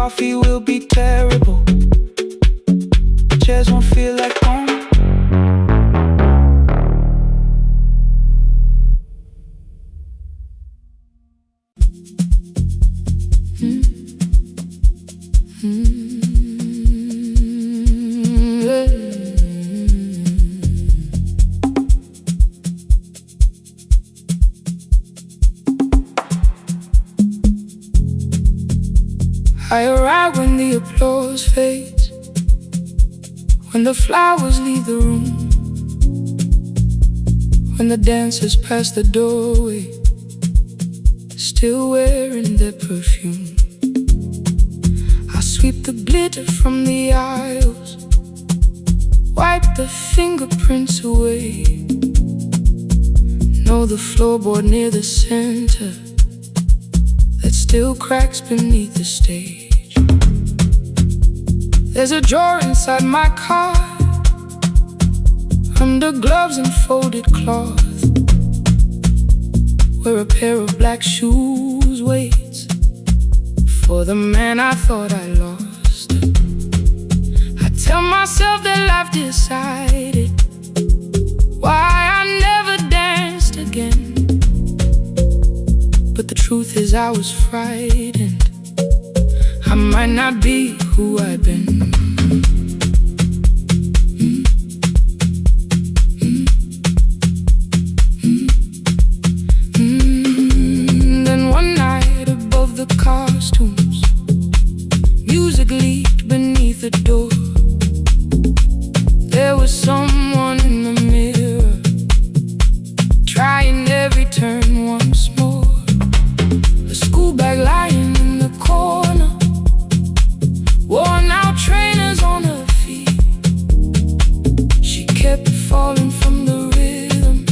coffee will be terrible. Chairs won't feel like home. I arrive when the applause fades, when the flowers leave the room, when the dancers pass the doorway, still wearing their perfume. I sweep the glitter from the aisles, wipe the fingerprints away. Know the floorboard near the center that still cracks beneath the stage. There's a drawer inside my car, under gloves and folded cloth, where a pair of black shoes waits for the man I thought I lost. I tell myself that life decided why I never danced again, but the truth is I was frightened. I might not be who I've been. Then one night above the costumes, music leaked beneath the door. There was someone in the mirror, trying every turn once more. A school bag lying in the corner, worn out trainers on her feet. She kept falling from the rhythm,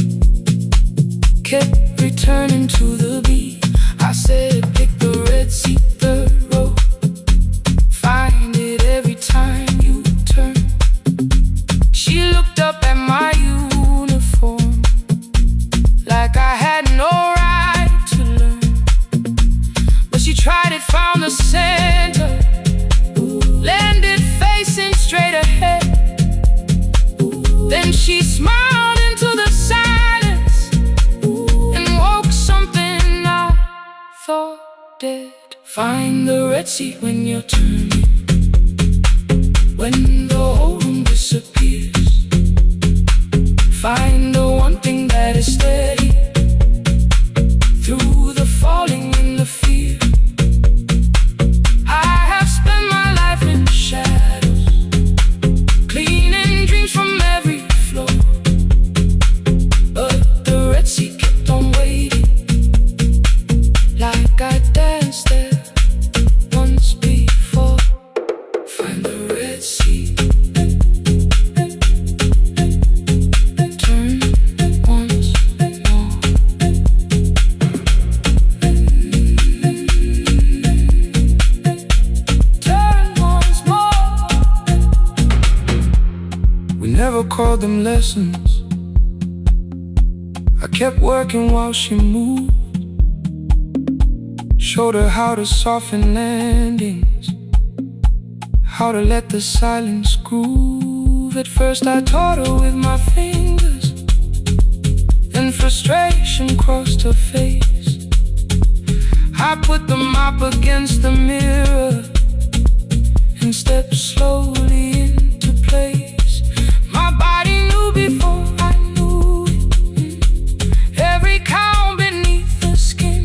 kept returning to the beat. I said, pick the red seat, third row, find it every time you turn. She looked up at my uniform like I had no right to learn, but she tried it, found the center, landed facing straight ahead. Then she smiled into the silence and woke something I thought dead. Find the red seat when you're turning, when the whole room disappears. Find the one thing that is steady through the falling and the fear. I have spent my life in shadows, cleaning dreams from every floor, but the red seat kept on waiting, like I danced there once before. Find the red seat, turn once more. Turn once more. We never called them lessons. I kept working while she moved, showed her how to soften landings, how to let the silence groove. At first I taught her with my fingers, then frustration crossed her face. I put the mop against the mirror and stepped slowly into place. My body knew before I knew it, every count beneath the skin.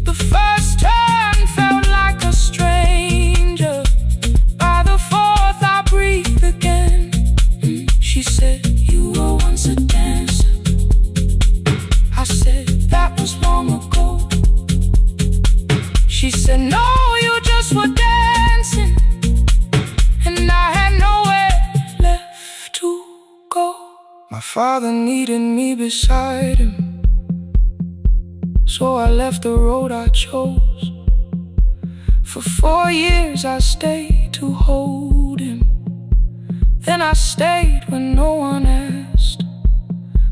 The first turn felt like a stranger, by the fourth I breathed again. She said, you were once a dancer. I said, that was long ago. She said, no, you just were dancing, and I had nowhere left to go. My father needed me beside him, so I left the road I chose. For 4 years I stayed to hold him, then I stayed when no one asked.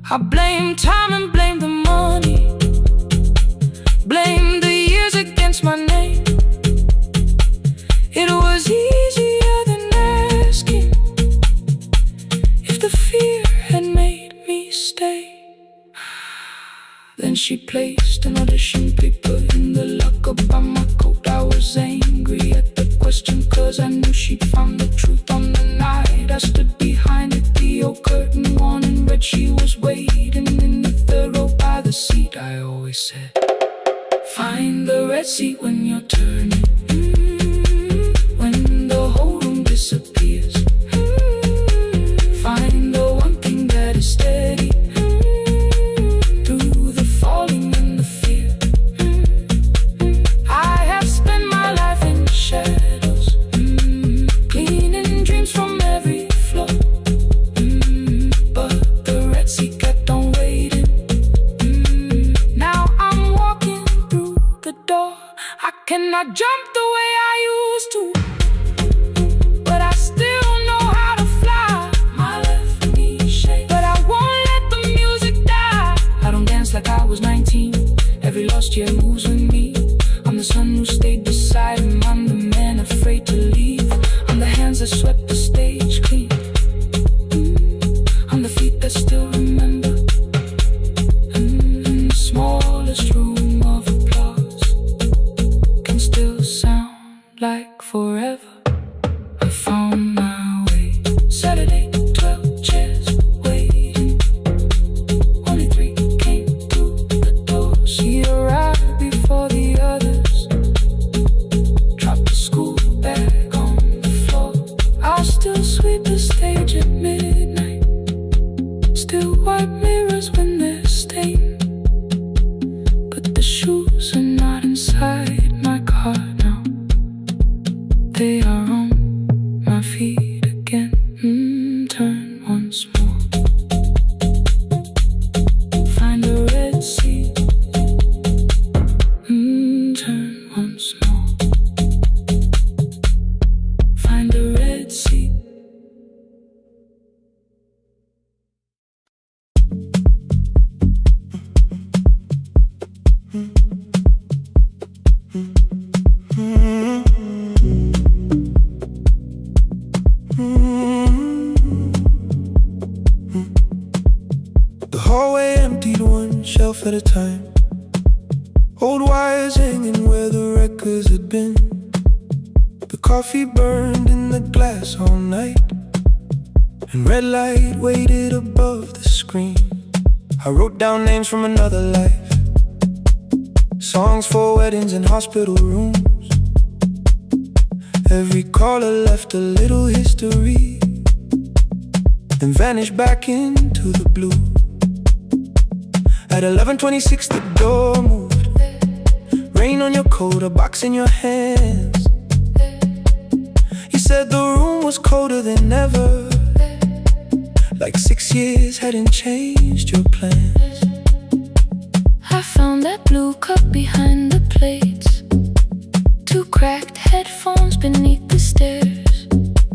I blamed time and blamed the money, blamed the years against my name. tissue paper in the locker by my coat. I was angry at the question, cause I knew she'd found the truth on the night I stood behind it. The old curtain worn in red, she was waiting in the third row by the seat. I always said, find the red seat when you're turning. When the whole room disappears. Find the one thing that is steady. Through the falling and the fear. I have spent my life in shadows, cleaning dreams from every floor. But the red seat kept on waiting. Now I'm walking through the door. I cannot jump the way I used to, but I still know how to fly. My left knee shakes, but I won't let the music die. I don't dance like I was 19. Every lost year moves with me. I'm the son who stayed beside him. I'm the man afraid to leave. I'm the hands that swept the stage clean. I'm the feet that still remember. In the smallest room of applause can still sound like forever. I found my way. Saturday, 12 chairs waiting. Only 3 came through the door. She arrived before the others. Dropped the school bag on the floor. I'll still sweep the stage at midnight. Still wipe mirrors when they're stained. But the shoes are not inside my car now. They are on my feet again. Turn once more. Find the red seat. Turn once more. Find the red seat. The hallway emptied one shelf at a time. Old wires hanging where the records had been. The coffee burned in the glass all night, and red light waited above the screen. I wrote down names from another life, songs for weddings and hospital rooms. Every caller left a little history, then vanished back into the blue. At 11:26 the door moved. Rain on your coat, a box in your hands. You said the room was colder than ever, like 6 years hadn't changed your plans. I found that blue cup behind the plates. 2 cracked headphones beneath the stairs.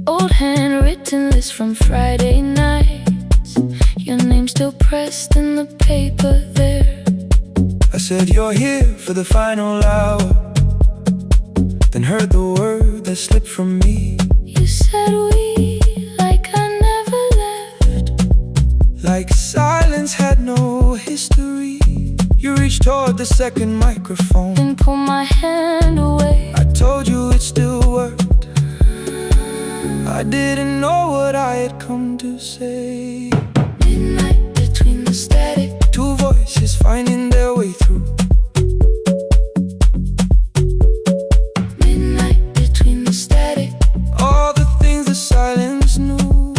Old handwritten list from Friday nights. Your name still pressed in the paper there. I said you're here for the final hour, then heard the word that slipped from me. You said we, like I never left. Like silence had no history. You reached toward the second microphone, Then pull my hand away. I told you it still worked. I didn't know what I had come to say. Midnight between the static. 2 voices finding their way through. Midnight between the static. All the things the silence knew.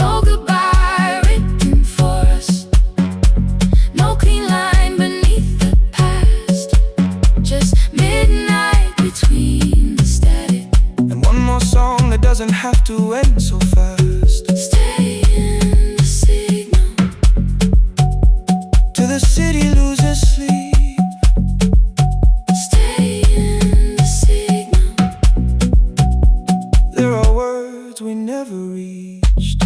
No goodbye written for us. No clean line beneath the past. Just midnight between the static. And one more song that doesn't have to end so fast. Stay in the signal. Till the city loses sleep. Stay in the signal. There are words we never reached.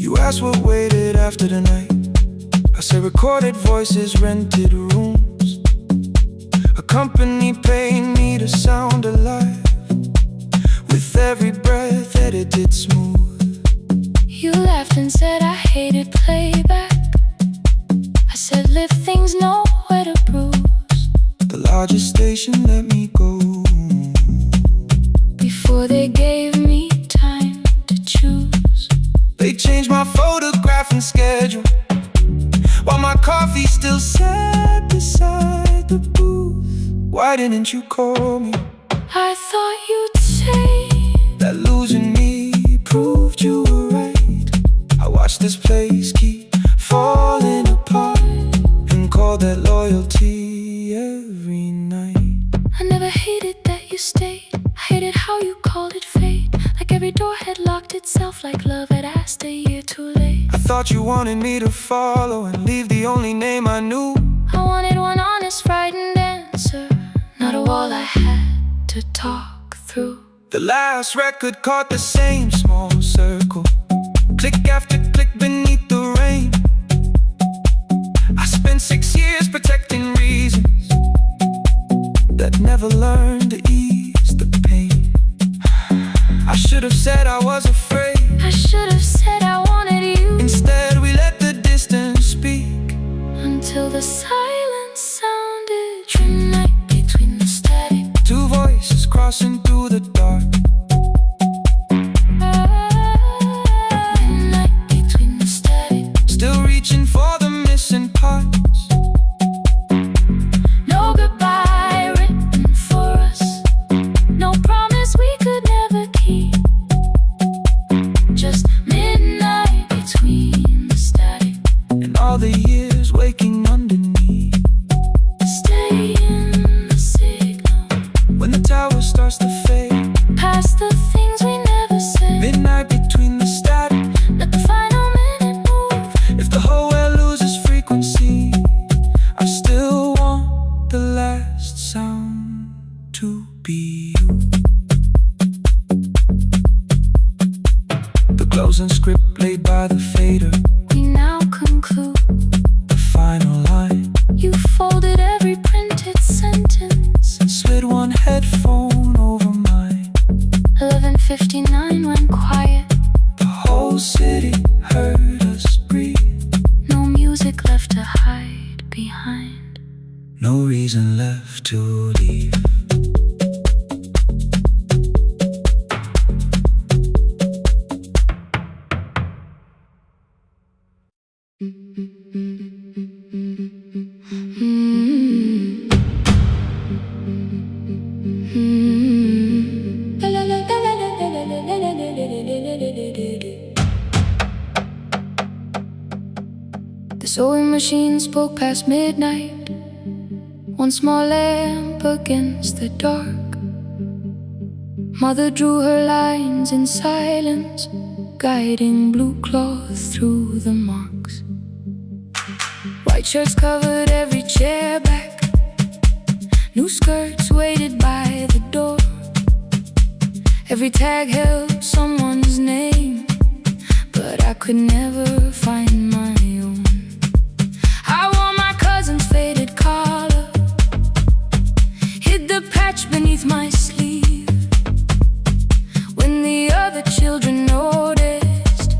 You asked what waited after the night. I said recorded voices, rented rooms. A company paying me to sound alive, with with every breath edited smooth. You laughed and said I hated playback. I said live things nowhere to bruise. The largest station let me go before they gave me time to choose. They changed my photograph and schedule while my coffee still sat beside the booth. Why didn't you call me? I thought you'd say that losing me proved you were right. I watched this place keep falling apart and called that loyalty every night. I never hated that you stayed. I hated how you called it fate. Like every door had locked itself, like love had asked a year too late. I thought you wanted me to follow and leave the only name I knew. I wanted one honest, frightened answer, not a wall I had to talk through. The last record caught the same small circle, click after click beneath the rain. I spent 6 years protecting reasons that never learned to ease the pain. I should have said I was afraid. I should have said I wanted you. Instead we let the distance speak until the silence sounded midnight between the static. Two voices crossing through the dark. Midnight between the static. Still reaching for the missing parts. No goodbye written for us, no promise we could never keep. Just midnight between the static and all the years waking underneath. Stay in the signal when the tower starts to fade. Past the things we never said. Midnight between the static. Let the final minute move. If the whole world loses frequency, I still want the last sound to be you. The closing script played by the fader. We now conclude the final line. You folded every printed sentence and slid one headphone over mine. 11:59 went quiet. The whole city heard us breathe. No music left to hide behind. No reason left to leave. The sewing machine spoke past midnight, one small lamp against the dark. Mother drew her lines in silence, guiding blue cloth through the marks. White shirts covered every chair back. New skirts waited by the door. Every tag held someone's name, but I could never find my own. I wore my cousin's faded collar, hid the patch beneath my sleeve. When the other children noticed,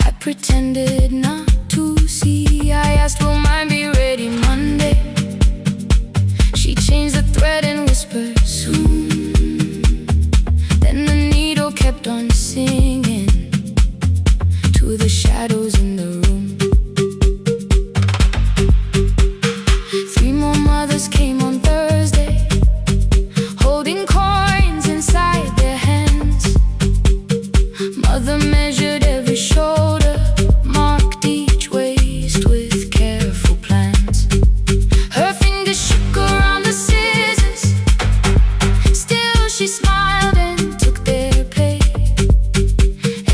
I pretended not to see. I asked, will mine be ready Monday? She changed the thread and whispered, soon. Then the needle kept on singing to the shadows in the room. 3 more mothers came on Thursday, holding coins inside their hands. Mother measured every shoulder, marked each waist with careful plans. Her fingers shook around the scissors, still she smiled and took their pay.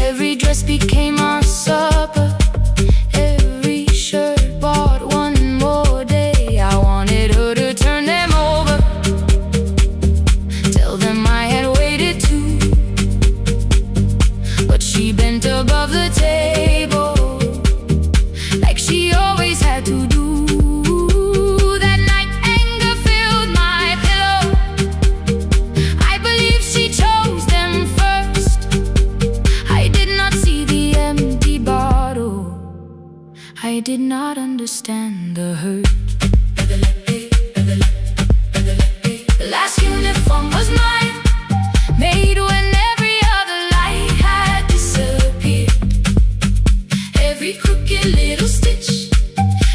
Every dress became our supper, every shirt bought one more day. I wanted her to turn them over, tell them I had waited too. But she bent above the table, like she always had to do. That night anger filled my pillow. I believe she chose them did not understand the hurt. The last uniform was mine, made when every other light had disappeared. Every crooked little stitch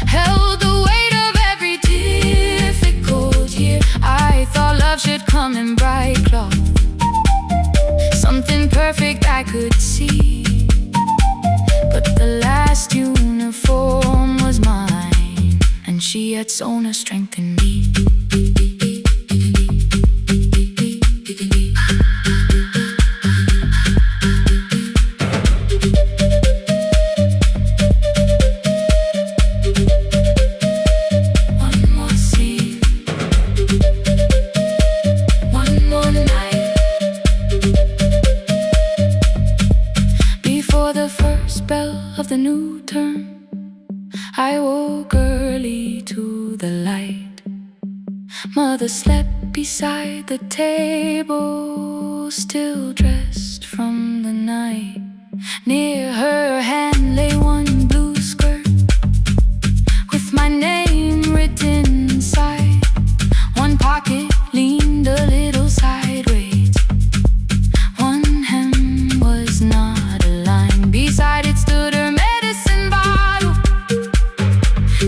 held the weight of every difficult year. I thought love should come in bright cloth, something perfect I could see. But the last uniform was mine, and she had sewn her strength in me. The new term, I woke early to the light. Mother slept beside the table, still dressed from the night. Near her hand lay one blue skirt with my name written inside. One pocket leaned a little sideways, one hem was not aligned. Beside it stood her medicine bottle,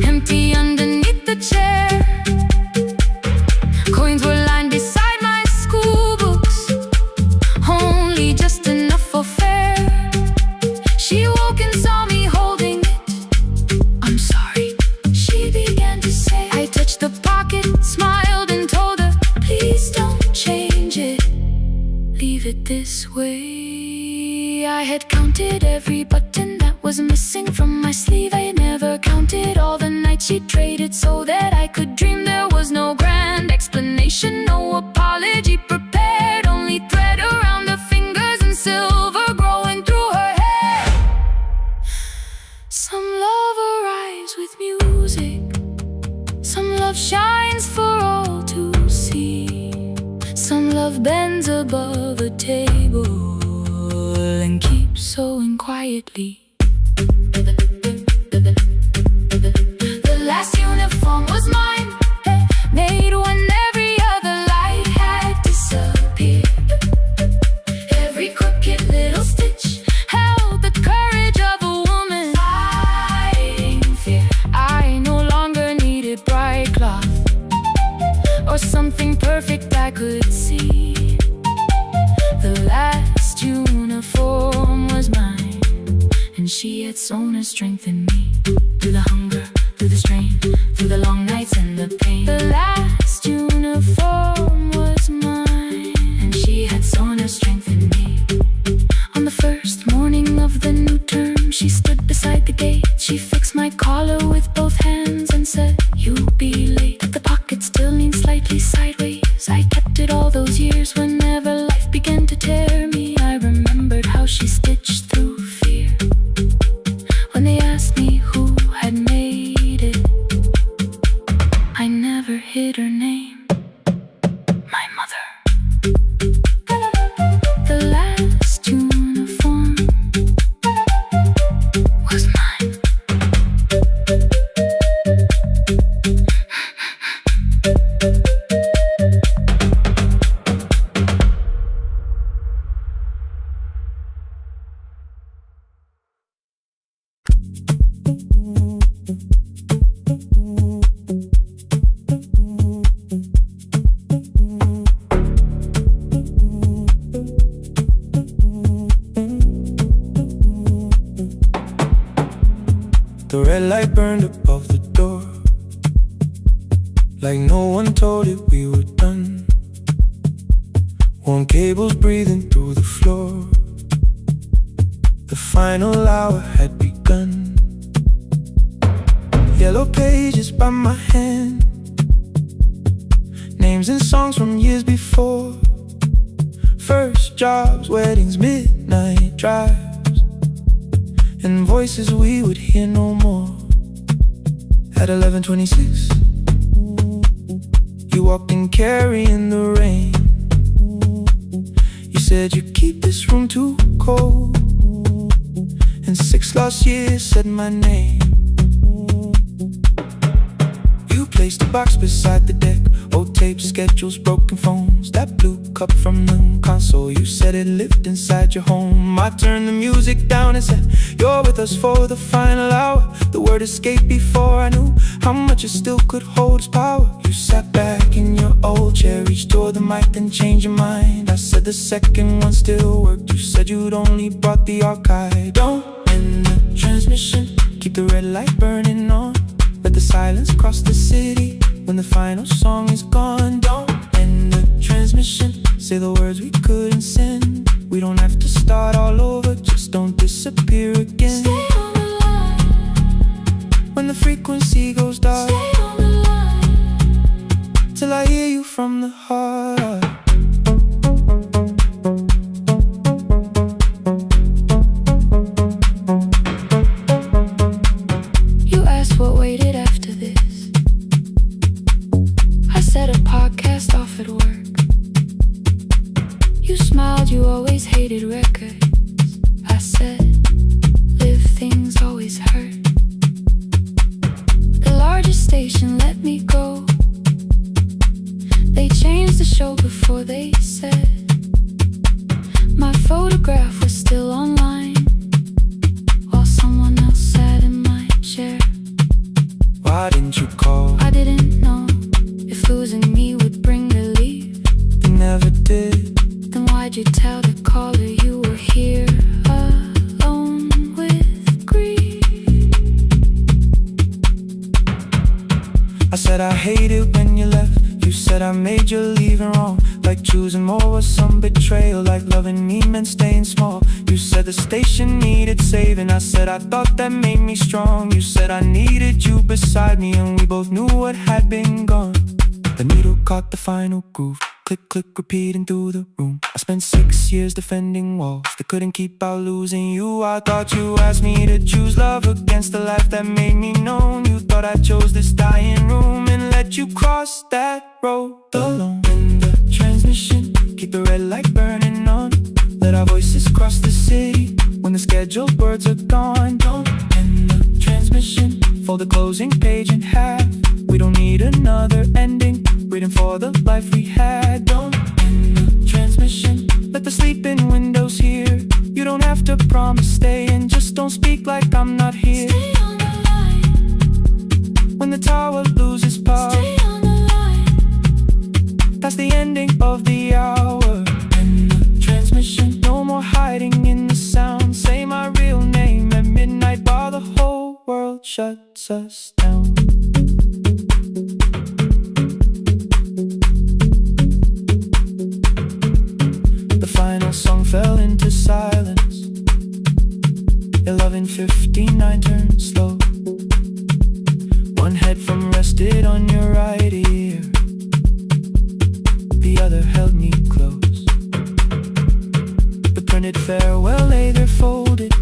empty underneath the chair. Coins were lined beside my school books, only just enough for fare. She woke and saw me holding it. I'm sorry, she began to say. I touched the pocket, smiled and told her, please don't change it, leave it this way. I had counted every button that was missing from my sleeve. I had never counted all the nights she traded so that I could dream. There was no grand explanation, no apology prepared, only thread around her fingers and silver growing through her hair. Some love arrives with music, some love shines for all to see. Some love bends above a table and keeps sewing quietly. The last uniform was mine, made when every other light had disappeared. Every crooked little stitch held the courage of a woman fighting fear. I no longer needed bright cloth or something perfect I could see. The last uniform was mine, and she had sewn her strength in me. Through the hunger, through the strain, through the long nights and the pain. The last uniform was mine, and she had sewn her strength in me. On the first morning of the new term, she stood beside the gate. She fixed my collar with both hands and said, you'll be late. But the pocket still leaned slightly sideways. I kept it all those years. Whenever life began to tear me, I remembered how she stitched through fear. When they asked me who had made it, I never hid her name, my mother. The last uniform was mine. The red light burned above the door, like no one told it we were done. Warm cables breathing through the floor. The final hour had begun. Yellow pages by my hand, names and songs from years before. First jobs, weddings, midnight drives, and voices we would hear no more. At 11:26, you walked in carrying the rain. You said you keep this room too cold, and 6 lost years said my name. placed a box beside the deck. Old tapes, schedules, broken phones. That blue cup from the console, you said it lived inside your home. I turned the music down and said, you're with us for the final hour. The word escaped before I knew how much it still could hold its power. You sat back in your old chair, reached toward the mic, then changed your mind. I said the second one still worked. You said you'd only brought the archive. Don't end the transmission, keep the red light burning on. Let the silence cross the city when the final song is gone. Don't end the transmission, say the words we couldn't send. We don't have to start all over, just don't disappear again. Stay on the line. When the frequency goes dark, Stay on the line. till I hear you from the heart. You asked what waited after this. I said a podcast off at work. You smiled, you always hated records. I said, live things always hurt. The largest station let me go. They changed the show before they said my photograph was still online, while someone else sat in my chair. Why didn't you call? I didn't know if losing me would bring relief. You never did. Then why'd you tell the caller you were here alone with grief? I said I hate it when you left. You said I made you leaving wrong, like choosing more was some betrayal, like loving me meant staying small. You said the station needed saving. I said I thought that made me strong. You said I needed you beside me, and we both knew what had been gone. The needle caught the final groove. Click, click, repeating through the room. I spent 6 years defending walls that couldn't keep out losing you. I thought you asked me to choose love against the life that made me known. You thought I chose this dying room and let you cross that road alone. In the transmission, keep the red light burning on. Let our voices cross the city when the scheduled words are gone. Don't end the transmission, fold the closing page in half. We don't need another ending, waiting for the life we had. Don't end the transmission, let the sleeping windows hear. You don't have to promise staying, just don't speak like I'm not here. Stay on the line. When the tower loses power, Stay on the line. that's the ending of the hour. End the transmission, no more hiding in the sound. Say my real name at midnight while the whole world shuts us down. The final song fell into silence. 11:59 turned slow. One headphone rested on your right ear, the other held me close. The printed farewell lay there folded.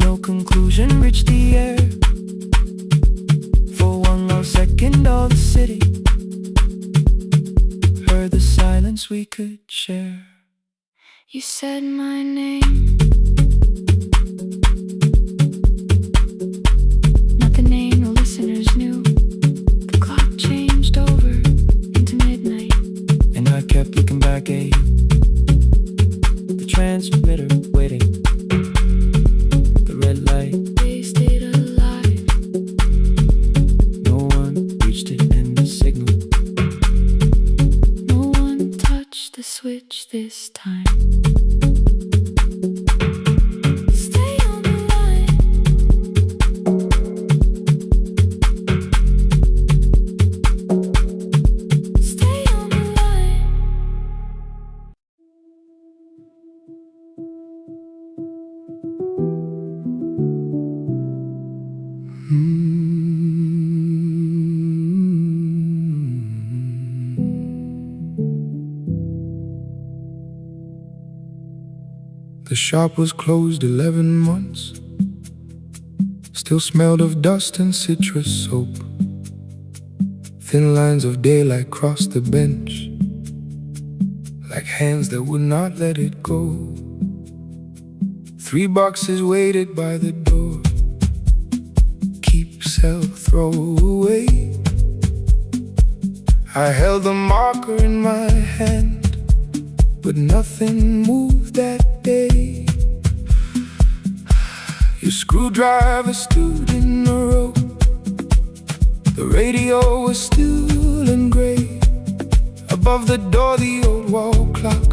No conclusion reached the air. For one long second all the city heard the silence we could share. You said my name, not the name the listeners knew. The clock changed over into midnight, And I kept looking back at you, the transmitter waiting, the red light. they stayed alive. No one reached it and the signal. No one touched the switch this time. Stay on the line. Stay on the line. The shop was closed 11 months. Still smelled of dust and citrus soap. Thin lines of daylight crossed the bench, like hands that would not let it go. 3 boxes waited by the door, keepsakes tell, throw away. I held the marker in my hand, but nothing moved that day. Your screwdriver stood in the road. The radio was still and gray. Above the door, the old wall clock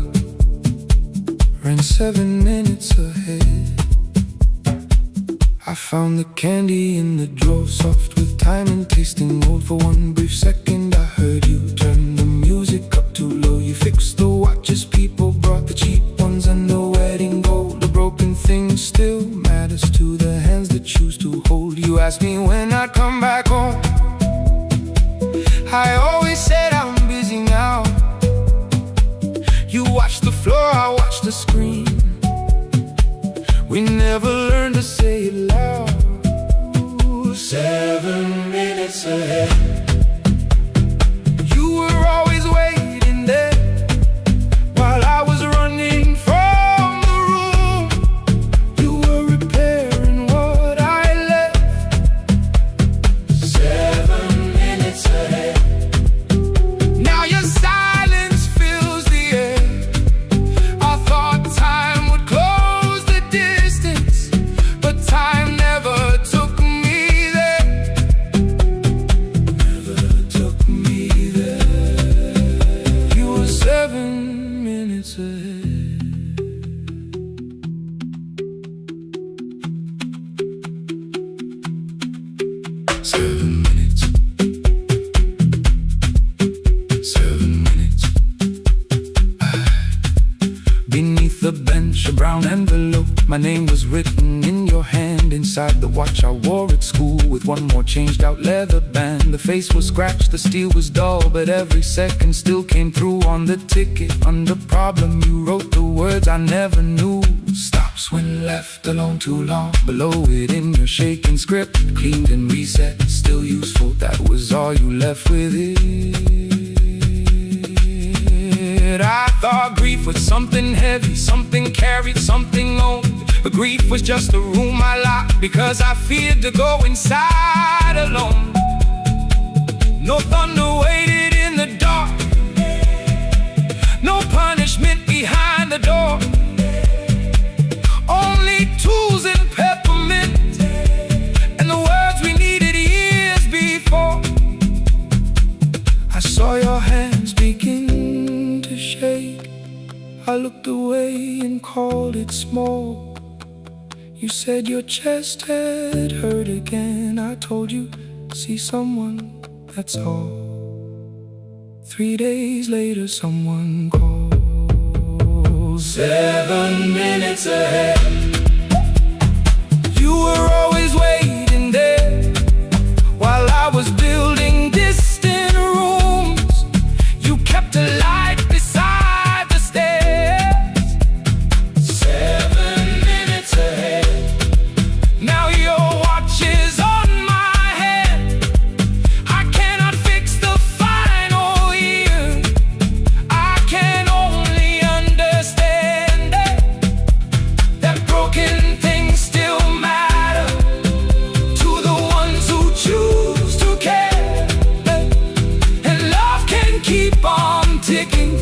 ran 7 minutes ahead. I found the candy in the drawer, soft with time and tasting old. For one brief second I heard you turn the music up too low. You fixed the watches, people brought the cheap ones and the wedding gold. The broken thing still matters to the hands that choose to hold. You asked me when I'd come back home. I always said I'm busy now. You watched the floor, I watched the screen. We never learned to say it loud. 7 minutes ahead. You were always waiting there while I was running from the room. You were repairing what I left. 7 minutes ahead. Now your silence fills the air. I thought time would close the distance, but time never took me there. Never took me there. You were 7 minutes ahead. 7 minutes. 7 minutes. Beneath the bench, a brown envelope. My name was written in your hand. Inside the watch I wore at school, with one more changed out leather band. The face was scratched, the steel was dull, but every second still came through on the ticket. Under problem you wrote the words I never knew. Stops when left alone too long. Below it in your shaking script, cleaned and reset, still useful. That was all you left with it. I thought grief was something heavy, something carried, something owned. But grief was just a room I locked because I feared to go inside alone. No thunder waited in the dark, no punishment behind the door. Only tools and peppermint, and the words we needed years before. I saw your hands begin to shake. I looked away and called it smoke. You said your chest had hurt again. I told you, see someone, that's all. 3 days later someone called. 7 minutes ahead. You were always waiting there while I was building distant rooms. You kept a light beside the stairs. 7 minutes ahead. Now your watch is on my head. I cannot fix the final year. I can only understand that broken things still matter to the ones who choose to care. And love can keep on ticking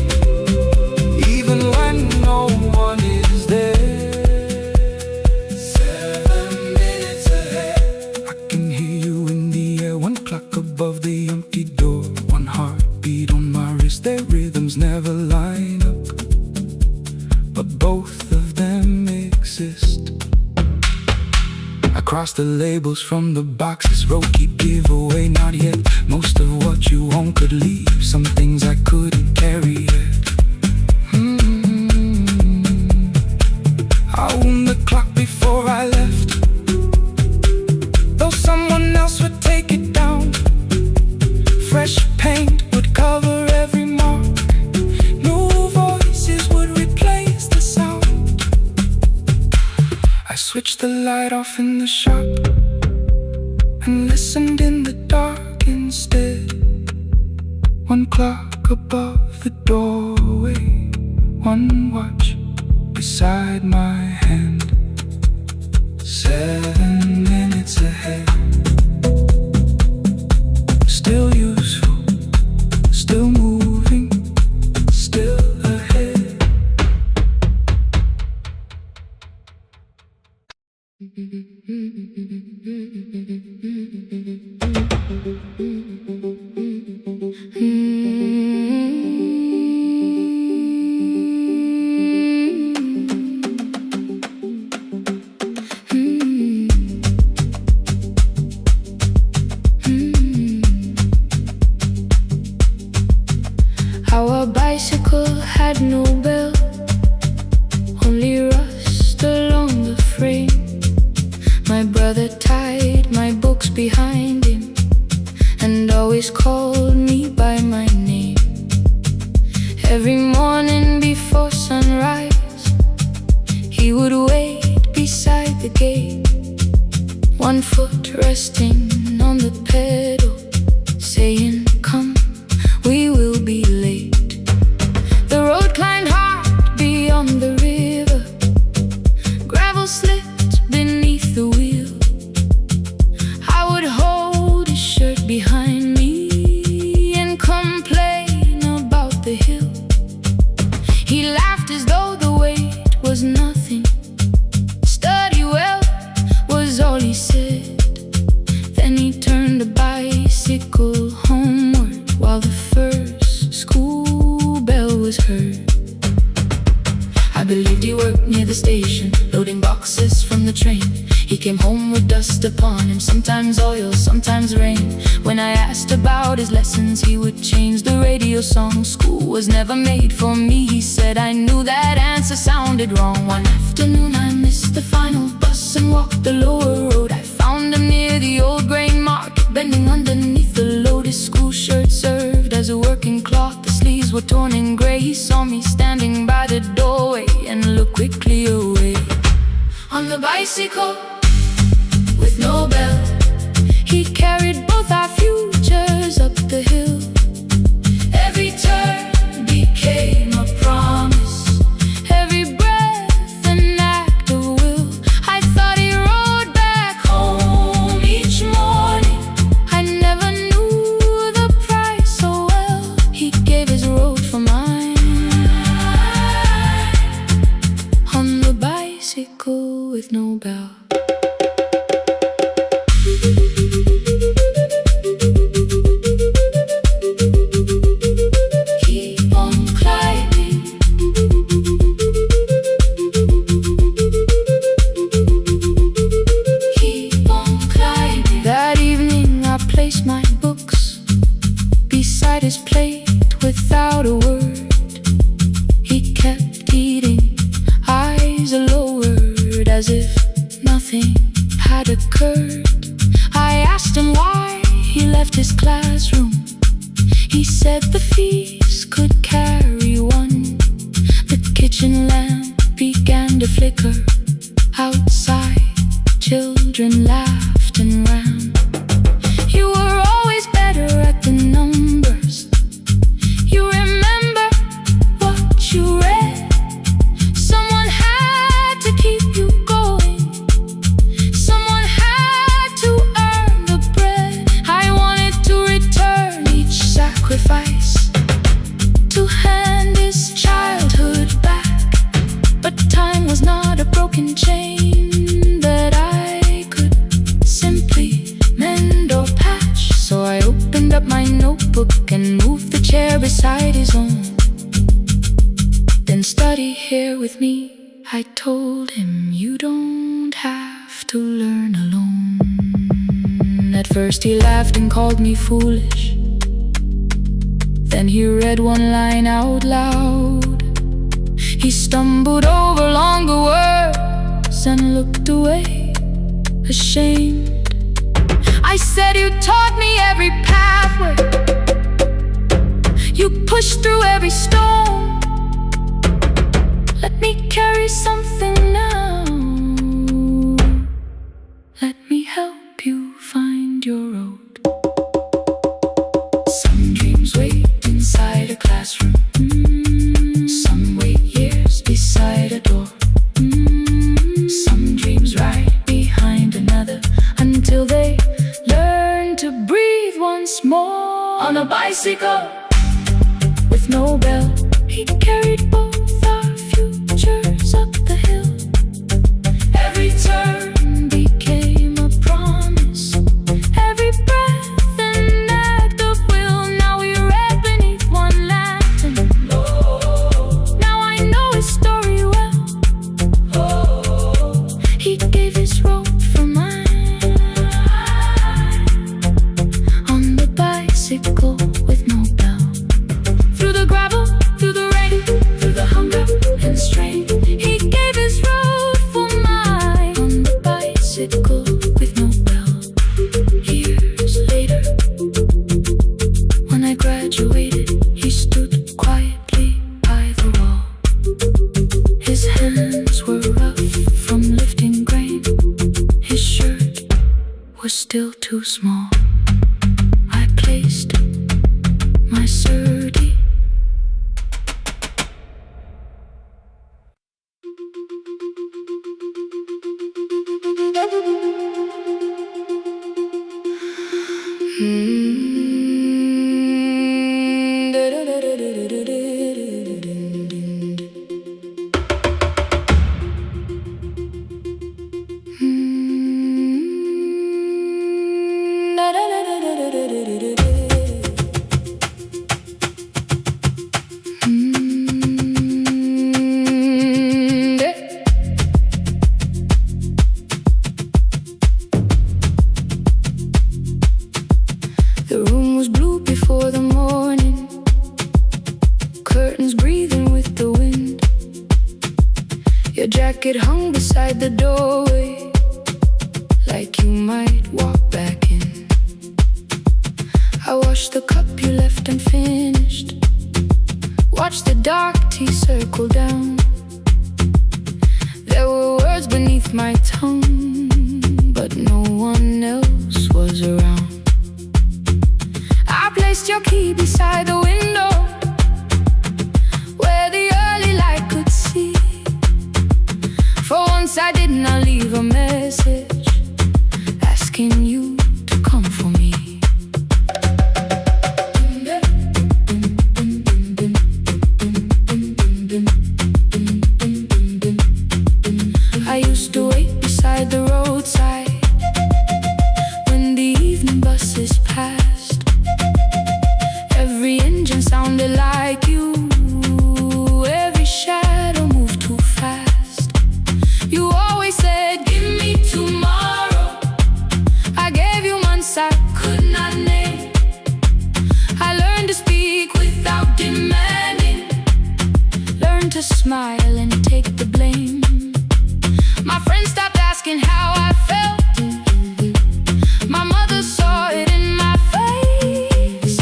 even when no one is there. 7 minutes ahead. I can hear you in the air, one clock above the empty door, one heartbeat on my wrist. Their rhythms never line up, but both of them exist. I cross the labels from the boxes, wrote keep, give away, not yet. Most of what you own could leave, some things I couldn't carry yet. I wound the clock before I left, though someone else would take it down. Fresh paint would cover every mark, new voices would replace the sound. I switched the light off in the shop and listened in the dark instead. One clock above the doorway, one watch beside my hand. 7 minutes ahead. Our bicycle had no bell, only rust along the frame. My brother tied my books behind him and always called me by my name. Every morning before sunrise, he would wait beside the gate, one foot resting on the pedal, saying, "Come, we will be late." The road climbed hard beyond the river, gravel slipped beneath the wheel. I would hold his shirt behind me and complain about the hill. He laughed as though the weight was nothing. "Study well," was all he said. Then he turned the bicycle homeward while the first school bell was heard. I believed he worked near the station, loading boxes from the train. He came home with dust upon him, sometimes oil, sometimes rain. When I asked about his lessons, he would change the radio song. "School was never made for me," he said. I knew that answer sounded wrong. One afternoon I missed the final bus and walked the lower road. I found him near the old grain market, bending underneath the load. His school shirt served as a working cloth, the sleeves were torn and gray. He saw me standing by the doorway and looked quickly away. On the bicycle with no bell, he carried both our futures up the hill. Every turn became a promise, every breath an act of will. I thought he rode back home each morning. I never knew the price so well. He gave his road for mine. On the bicycle with no bell. Keep on climbing. Keep on climbing. That evening I placed my books beside his plate without a word. He kept eating, eyes lowered, as if nothing had occurred. I asked him why he left his classroom. He said the fees could carry one. The kitchen lamp began to flicker. Outside, children laughed and ran. You were always better at the numbers. You remember what you read. Someone had to keep you going. Someone had to earn the bread. I wanted to return each sacrifice, to hand his childhood back. But time was not a broken chain that I could simply mend or patch. So I opened up my notebook and moved the chair beside his own. Then study here with me, I told him. You don't have to learn alone. At first he laughed and called me foolish. Then he read one line out loud. He stumbled over longer words and looked away, ashamed. I said, "You taught me every pathway. You pushed through every stone. Let me carry something now. Let me help you find your road." Some dreams wait inside a classroom. Some wait years beside a door. Some dreams right behind another until they learn to breathe once more. On a bicycle with no bell, he carried both our futures up the hill. Every turn He gave his road for mine. On the bicycle with no bell. Through the gravel, through the rain, through the hunger and strain. He gave his road for mine. On the bicycle with no bell. Years later, when I graduated, he stood quietly by the wall. His hands were rough from lifting grain. His shirt was still too small. I placed my surdy. The room was blue before the morning, curtains breathing with the wind. Your jacket hung beside the doorway, like you might walk back in. I washed the cup you left unfinished, watched the dark tea circle down. There were words beneath my tongue, but no one else was around. I placed your key beside the window, where the early light could see. For once I did not leave a message asking you to come for me. I used to wait beside the roadside when the evening buses passed. Every engine sounded like you, every shadow moved too fast. You always said, give me tomorrow. I gave you months I could not name. I learned to speak without demanding, learned to smile and take the blame. My friends stopped asking how I felt. My mother saw it in my face.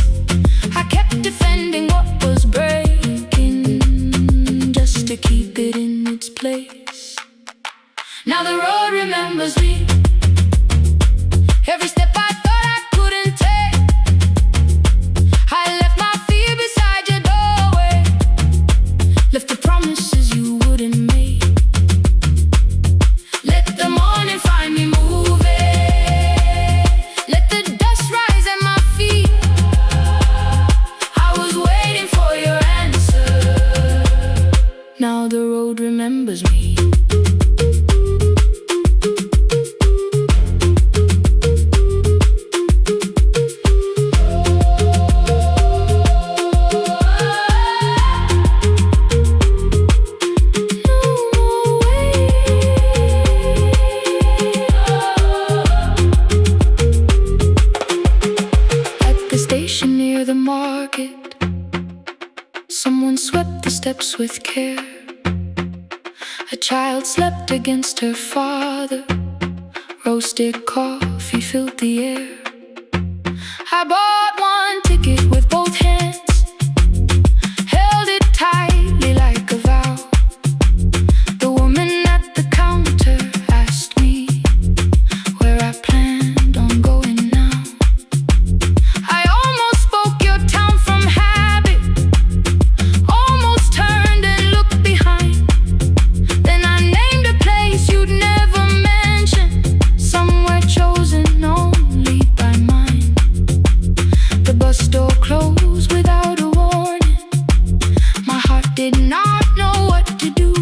I kept defending what was breaking, just to keep it in its place. Now the road remembers me. Every step I thought I couldn't take, I left my fear beside your doorway, left the promises you wouldn't make. Let the morning find me moving, let the dust rise at my feet. I was waiting for your answer. Now the road remembers me. Someone swept the steps with care. A child slept against her father. Roasted coffee filled the air. I bought one ticket with both hands, held it tightly like a vow. The woman at the counter asked me where I planned on going now. I almost spoke your town from habit, almost turned and looked behind. Then I named a place you'd never mention, somewhere chosen only by mine. The bus door closed without a warning. My heart did not know what to do.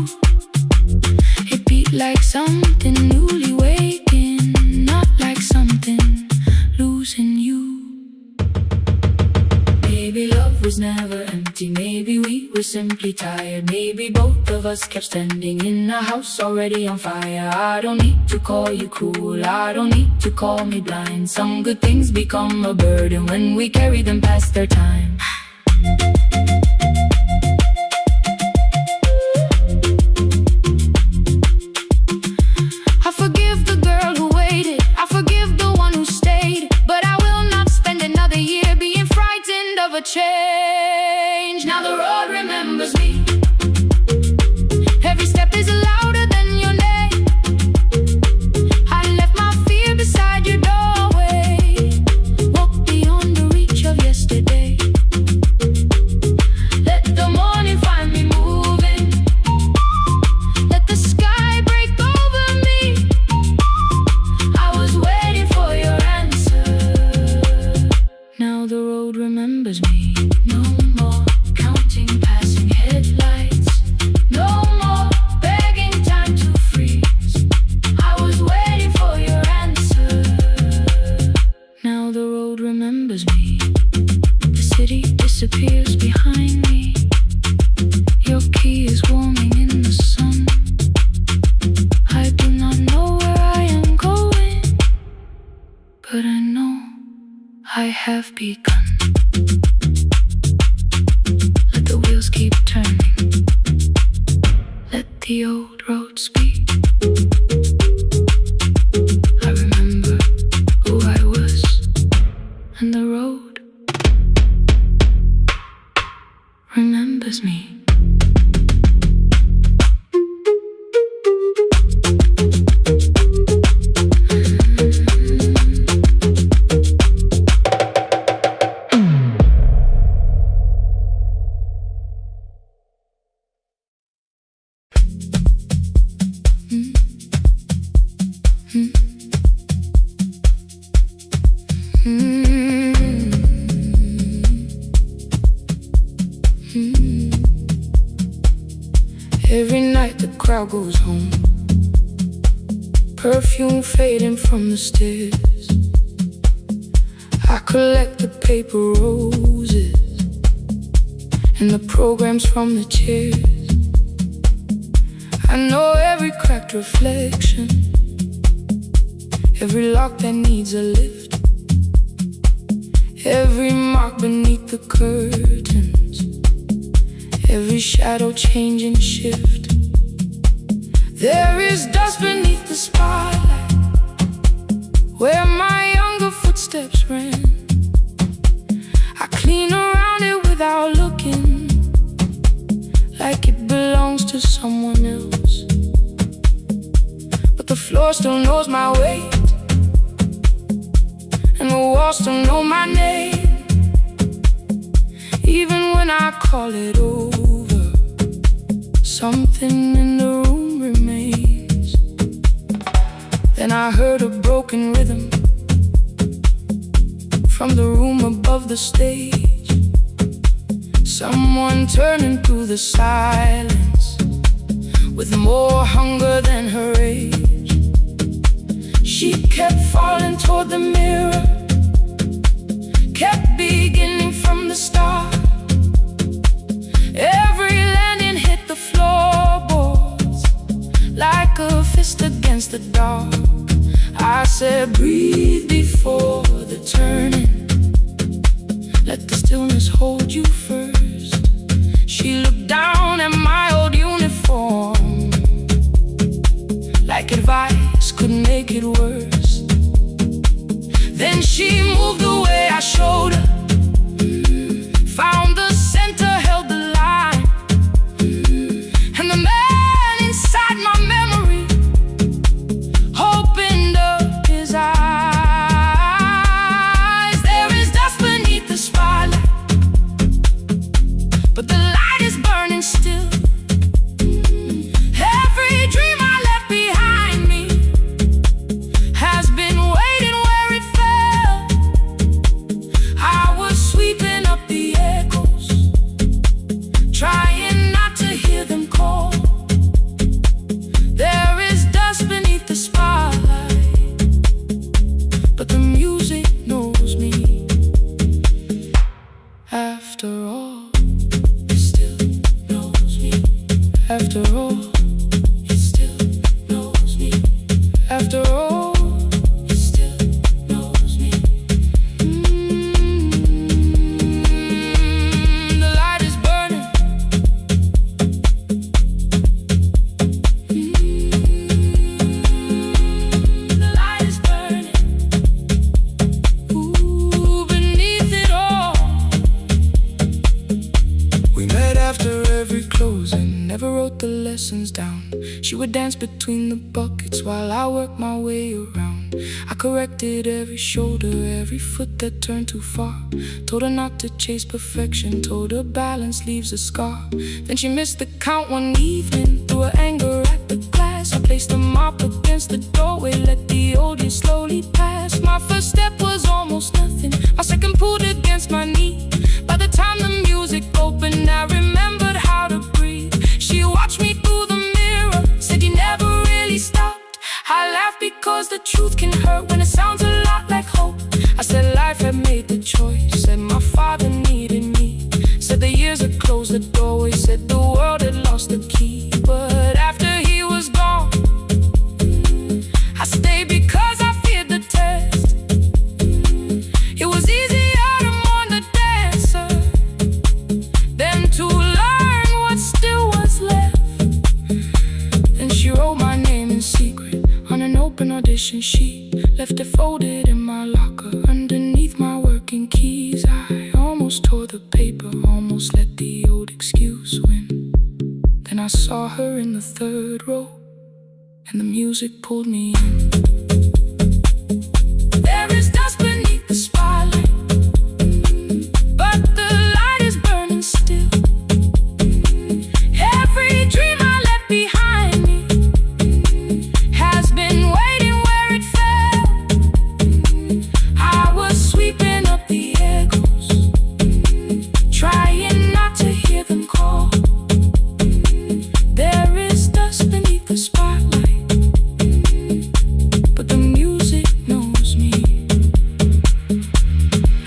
It beat like something newly waking, not like something losing you. Maybe love was never empty, maybe we were simply tired, maybe both of of us kept standing in a house already on fire. I don't need to call you cruel, I don't need to call me blind. Some good things become a burden when we carry them past their time. I forgive the girl who waited, I forgive the one who stayed, but I will not spend another year being frightened of a change. Now the road remembers me. Every step is louder than your name. I left my fear beside your doorway. Walk beyond the reach of yesterday. Let the morning find me moving. Let the sky break over me. I was waiting for your answer. Now the road remembers me. No more counting passing headlights. No more begging time to freeze. I was waiting for your answer. Now the road remembers me. The city disappears behind me. Your key is warming in the sun. I do not know where I am going, but I know I have begun. Let the wheels keep turning. Let the old road speak. I remember who I was, and the road remembers me. Every night the crowd goes home, perfume fading from the stairs. I collect the paper roses and the programs from the chairs. I know every cracked reflection, every lock that needs a lift, every mark beneath the curtains, every shadow change and shift. There is dust beneath the spotlight where my younger footsteps ran. I clean around it without looking, like it belongs to someone else. But the floor still knows my weight, and the walls still know my name. Even when I call it over, something in the room remains. Then I heard a broken rhythm from the room above the stage. Someone turning through the silence with more hunger than her age. She kept falling toward the mirror, kept beginning from the start. Every landing hit the floorboards like a fist against the dark. I said, breathe before the turning. Let the stillness hold you first. She looked down at my old uniform, like advice could make it worse. Then she moved the way I showed her, found the center, held the line, and the man inside my memory opened up his eyes. There is dust beneath the spotlight, but the light is burning still. Every dream I left behind me has been waiting where it fell. I After all, he still knows me. The light is burning. The light is burning. Ooh, beneath it all. We met after every closing, never wrote the lessons down. She would dance between the buckets while I worked my way around. I corrected every shoulder, every foot that turned too far. Told her not to chase perfection, told her balance leaves a scar. Then she missed the count one evening, threw her anger at the glass. I placed the mop against the doorway, let the old year slowly pass. My first step was almost nothing, my second pulled against my knee. By the time the music opened, I remembered how to breathe. She watched me through the mirror, said you never really stopped. I laughed because the truth can hurt when it sounds a lot like hope. I said life had made the choice, said my father needed me. Said the years had closed the doorway, said the world had lost the key. But after he was gone, I stayed because I feared the test. It was easier to mourn the dancer than to learn what still was left. Then she wrote my name in secret on an open audition sheet, left it folded in my locker underneath my working keys. I almost tore the paper, almost let the old excuse win. Then I saw her in the third row, and the music pulled me in. There is dust beneath the spotlight, but the light is burning still. Every dream I left behind me has been waiting where it fell. I was sweeping up the echoes, trying not to hear them call. There is dust beneath the spotlight, but the music knows me.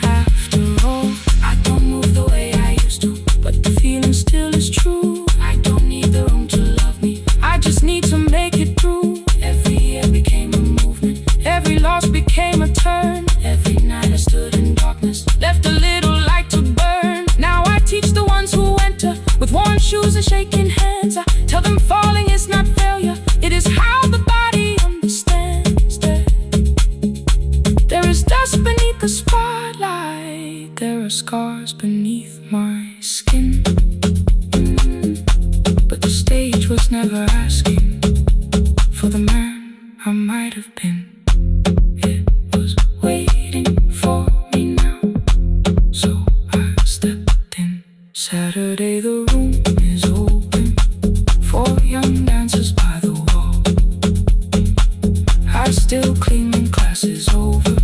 After all, I don't move the way I used to, but the feeling still is true. I don't need the room to love me, I just need to make it through. Every year became a movement, every loss became a turn. Every night I stood in darkness, left a little light to burn. Now I teach the ones who enter with worn shoes and shaking hands. I tell them falling is not failure, it is how the body understands. There is dust beneath the spotlight, there are scars beneath my skin. But the stage was never asking for the man I might have been. It was waiting for me now, so I stepped in. Saturday the room is open for young dancers by the wall. I still clean when class is over,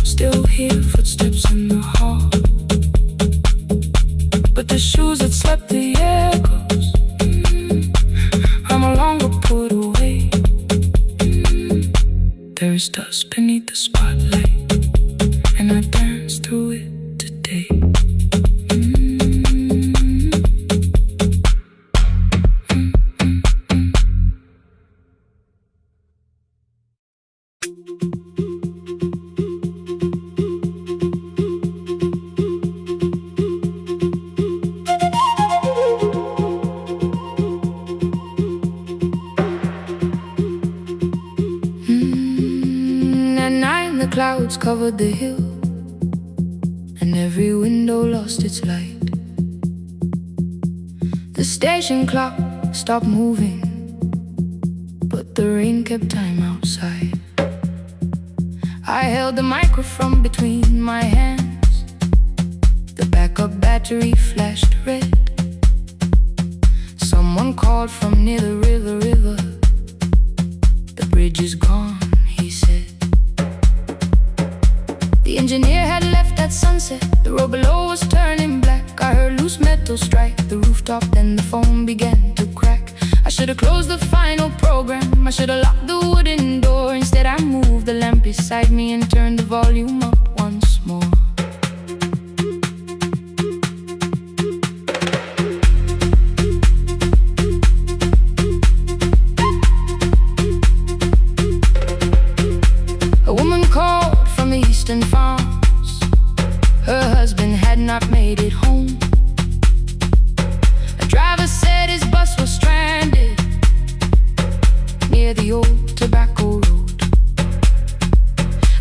still hear footsteps in the hall. But the shoes that slept the echoes are no longer put away. There is dust beneath the spotlight, and I dance through it today. At night the clouds covered the hill, and every window lost its light. The station clock stopped moving, but the rain kept time outside. I held the microphone between my hands, the backup battery flashed red. Someone called from near the river. The bridge is gone, he said. The engineer had left at sunset, the road below was turning black. I heard loose metal strike the rooftop, then the phone began to crack. I should have closed the final program, I should have locked the wooden door. Instead I moved the lamp beside me and turned the volume up once more. Boston Farms. Her husband had not made it home. A driver said his bus was stranded near the old tobacco road.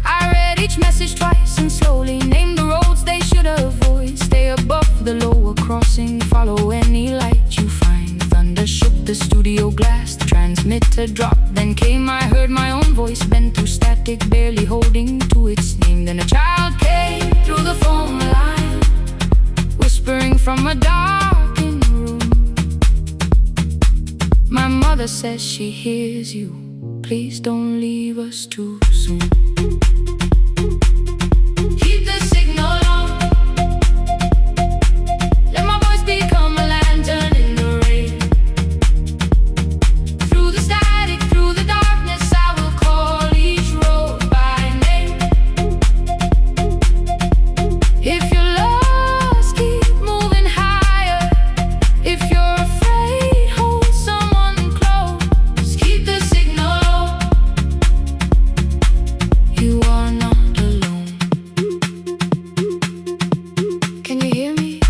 I read each message twice and slowly named the roads they should avoid. Stay above the lower crossing, follow any light you find. Thunder shook the studio glass, the transmitter dropped. Then came, I heard my own voice bent through static, barely holding to its name. Then a child came through the phone line, whispering from a darkened room. My mother says she hears you, please don't leave us too soon. Keep the signal on, let my voice become a lantern in the rain. Through the static, through the darkness, I will call each road by name. If you're lost, keep moving higher. If you're afraid, hold someone close. Keep the signal on, you are not alone. Can you hear me?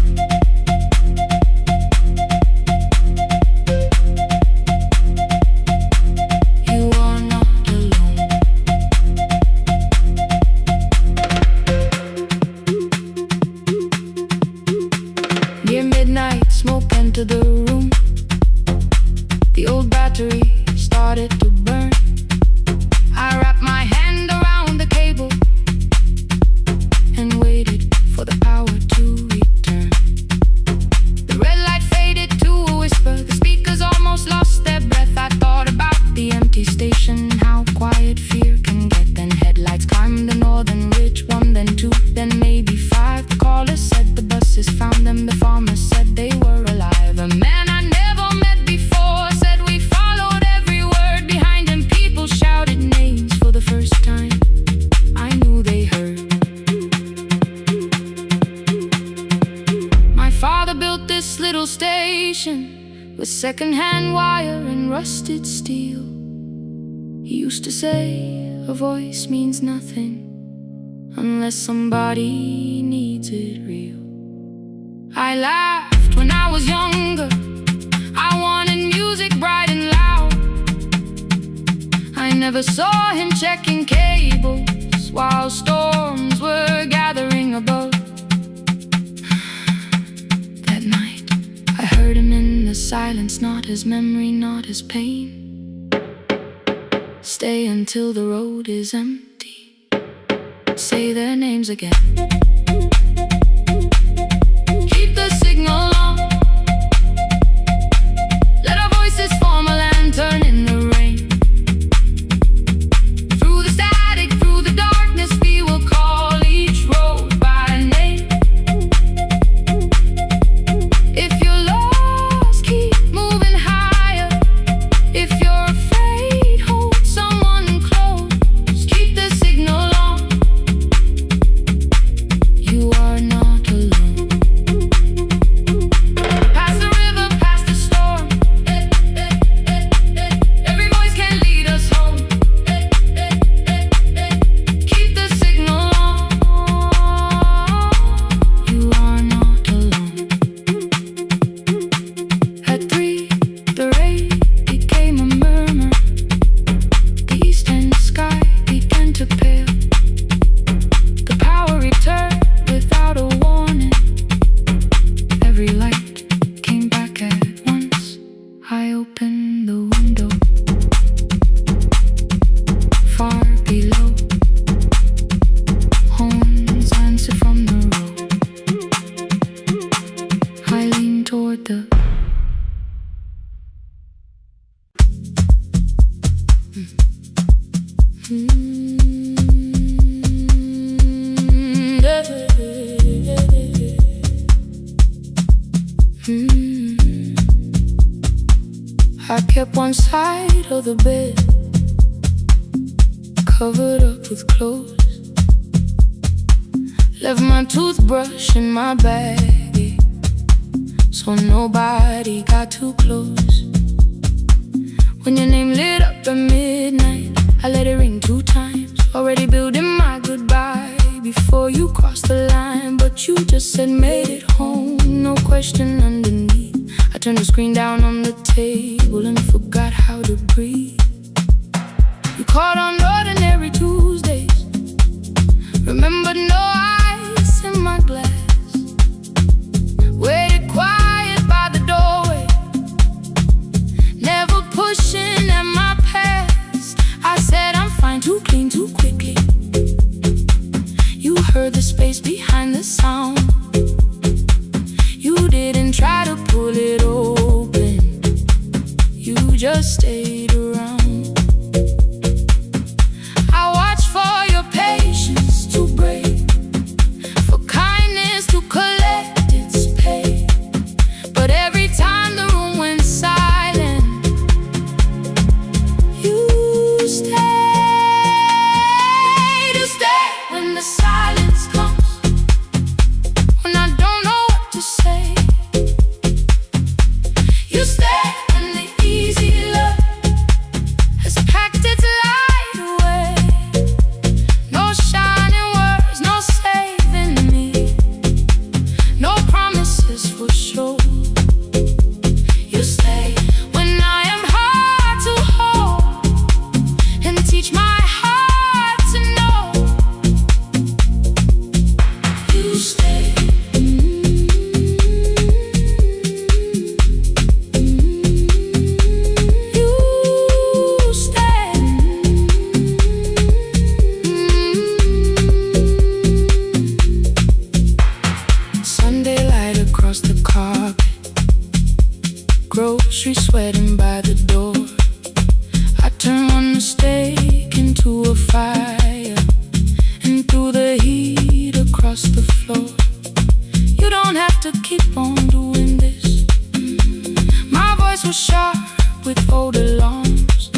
You are not alone. Near midnight, smoke entered the room. The old battery started to burn. I wrapped my hand around the cable and waited for the power to return. The red light faded to a whisper. The speakers almost lost their breath. I thought about the empty station, how quiet fear can get. Then headlights climbed the northern ridge, one, then two, then maybe five. The caller said the buses found them. The farmer said they were alive. A man I never met before said we followed every word behind him. People shouted names for the first time. I knew they heard. My father built this little station with second-hand wire and rusted steel. He used to say a voice means nothing unless somebody needs it real. I laughed when I was younger. I wanted music bright and loud. I never saw him checking cables while storms were gathering above. That night, I heard him in the silence, not his memory, not his pain. Stay until the road is empty. Say their names again. Keep the signal on, let our voices form a lantern in the rain. Through the static, through the darkness, we will call each road by name. If you're lost, keep moving higher. If you're afraid, hold someone close. Keep the signal on, you are not alone. Past the river, past the storm, every voice can lead us home. Keep the signal on, you are not alone. At 3, the rain became a murmur. The eastern sky began to pale. The power returned without a warning. Every light came back at once. I opened the window. Far below, horns answered from the road. I leaned toward the I kept one side of the bed covered up with clothes. Left my toothbrush in my bag, so nobody got too close. When your name lit up at midnight, I let it ring 2 times, already building my goodbye. You just said made it home, no question underneath. I turned the screen down on the table and forgot how to breathe. You called on ordinary Tuesdays, remembered no ice in my glass. Waited quiet by the doorway, never pushing at my past. I said I'm fine, too clean, too quickly. You heard the space behind the sound. You didn't try to pull it open, you just stayed around. I watched for your patience to break, for kindness to collect its pay. But every time the room went silent, you stayed. You stayed when the silence comes, when I don't know what to say. You stay when the easy love has packed its light away. No shining words, no saving me, no promises for sure. You stay when I am hard to hold and teach my heart to know. You stay. Sunday light across the carpet, grocery sweating by the door. I turn one mistake into a fire, and through the heat across the floor. You don't have to keep on doing this. My voice was sharp with old alarms.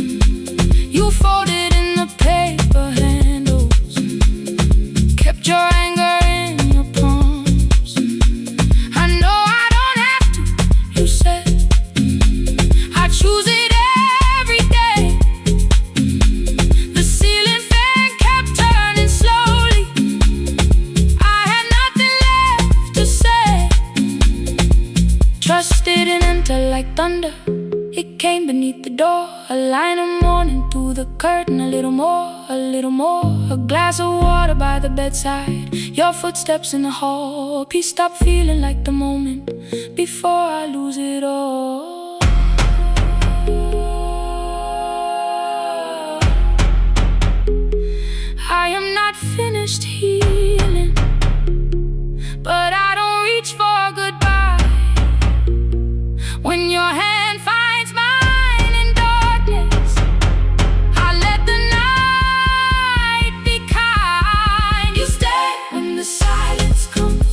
You folded in the paper handles, kept your anger in your palms. I know I don't have to, you said. I choose it every day. The ceiling fan kept turning slowly. I had nothing left to say. Trusted and enter like thunder. It came beneath the door, a line of mourning through the curtain. A little more, a little more. A glass of water by the bedside, your footsteps in the hall. Peace stopped feeling like the moment before I lose it all. I am not finished healing, but I don't reach for goodbye. When your hand finds mine in darkness, I let the night be kind. You stay when the silence comes,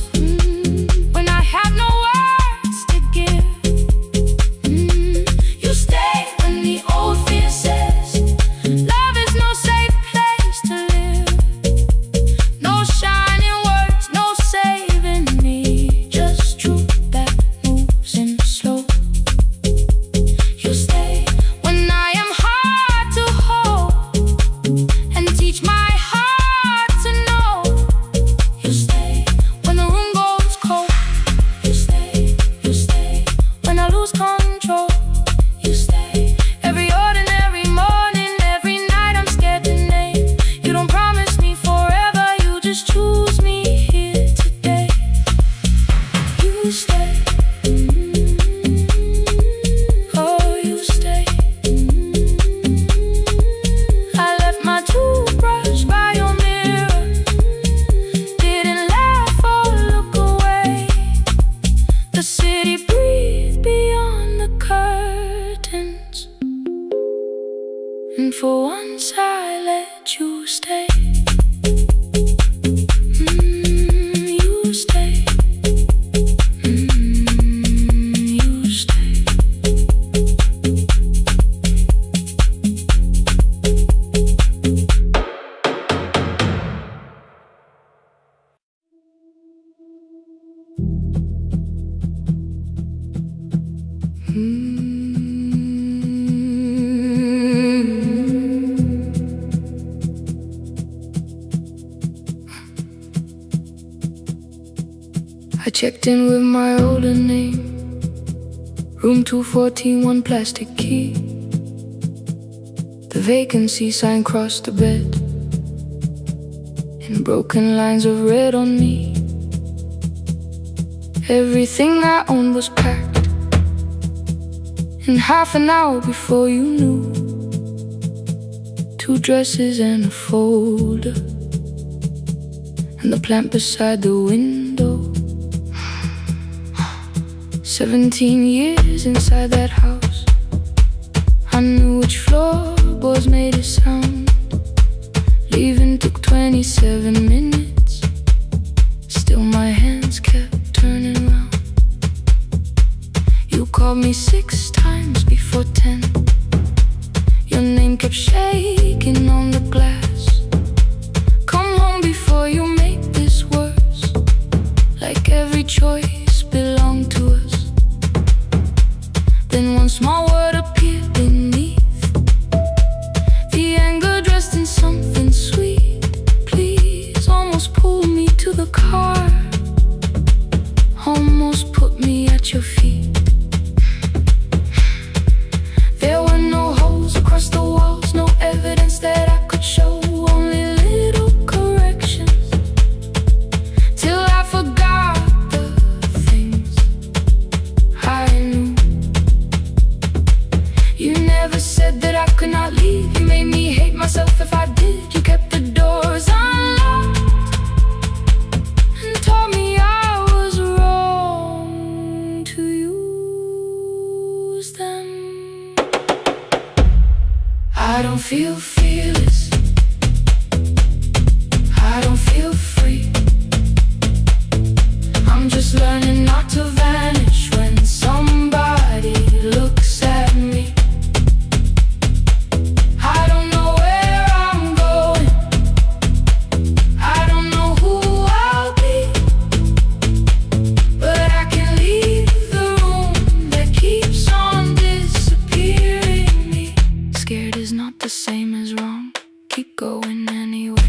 when I have no words to give. You stay when the old fear says love is no safe place to live. No shining words, no saving me, just truth that moves in slow. You stay when I am hard to hold and teach my heart to know. You stay when the room goes cold. You stay when I lose control. You stay every ordinary morning, every night I'm scared to name. You don't promise me forever, you just choose me here today. You stay. Oh, you stay. I left my toothbrush by your mirror, didn't laugh or look away. The city breathed beyond the curtains, and for once I let you stay. You stay. You stay. I checked in with my older name, room 214, one plastic key. The vacancy sign crossed the bed in broken lines of red on me. Everything I owned was packed in half an hour before you knew. 2 dresses and a folder, and the plant beside the window. 17 years inside that house, I knew which floorboards made a sound. Leaving took 27 minutes, still my hands kept turning round. You called me 6 times before 10. Your name kept shaking on the glass. Come home before you make this worse, like every choice belonged to us. Then one small word appeared beneath, the anger dressed in something sweet. Please, almost pulled me to the car, almost put me at your feet. There were no holes across the walls, no evidence that I could show, only little corrections, till I forgot the things I knew. You never said that I could not leave. You made me hate myself if I did. You kept the doors unlocked and taught me I was wrong to use them. I don't feel fearless, I don't feel free. I'm just learning not to vanish when somebody looks at me. I don't know where I'm going, I don't know who I'll be, but I can leave the room that keeps on disappearing me. Scared is not the same as wrong, keep going anyway.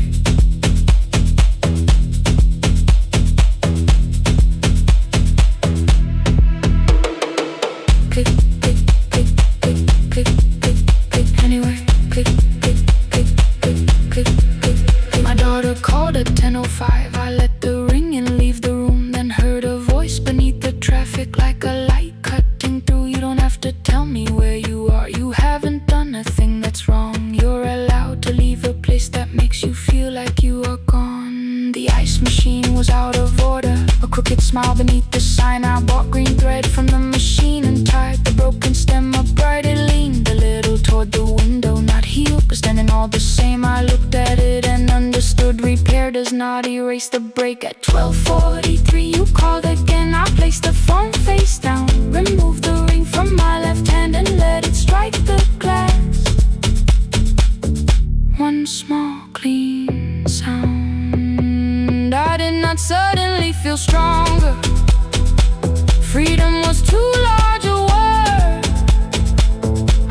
Click, click, click, click, click, click, click, anyway. Click, click, click, click, click, click. My daughter called at 10:05. I let the ring and leave the room, then heard a voice beneath the traffic like a light cutting through. You don't have to tell me where you are, you haven't done a thing that's wrong. You're allowed to leave a place that makes you feel like you are gone. The ice machine was out of order, a crooked smile beneath the sign. I bought green thread from the machine and tied the broken stem upright. It leaned a little toward the window, not healed but standing all the same. I looked at it and understood repair does not erase the break. At 12:43 you called again. I placed the phone face down, removed the ring from my left hand and let it strike the glass. One small clean sound. I did not suddenly feel stronger. Freedom was too large a word.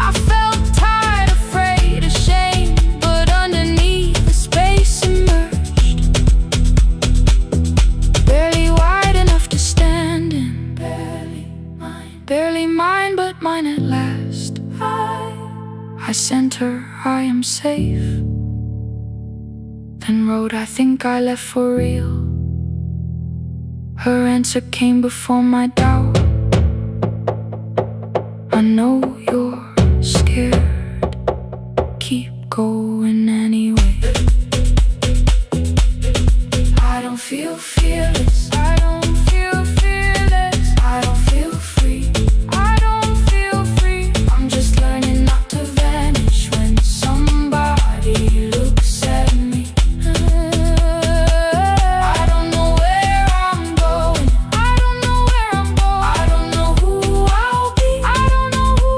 I felt tired, afraid, ashamed, but underneath the space emerged, barely wide enough to stand in. Barely mine, but mine at last. I sent her, I am safe, then wrote, I think I left for real. Her answer came before my doubt. I know you're scared, keep going anyway. I don't feel fearless, I don't feel fearless, I don't feel free, I don't feel free. I'm just learning not to vanish when somebody looks at me. I don't know where I'm going, I don't know where I'm going, I don't know who I'll be, I don't know who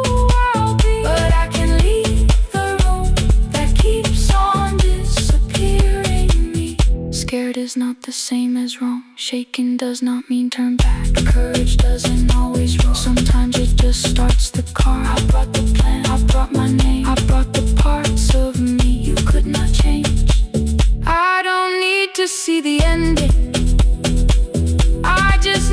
I'll be, but I can leave the room that keeps on disappearing me. Scared is not the same as wrong, shaken does not mean turn back. Courage doesn't always roll, sometimes it just starts the car. I brought the plan, I brought my name, I brought the parts of me you could not change. I don't need to see the ending, I just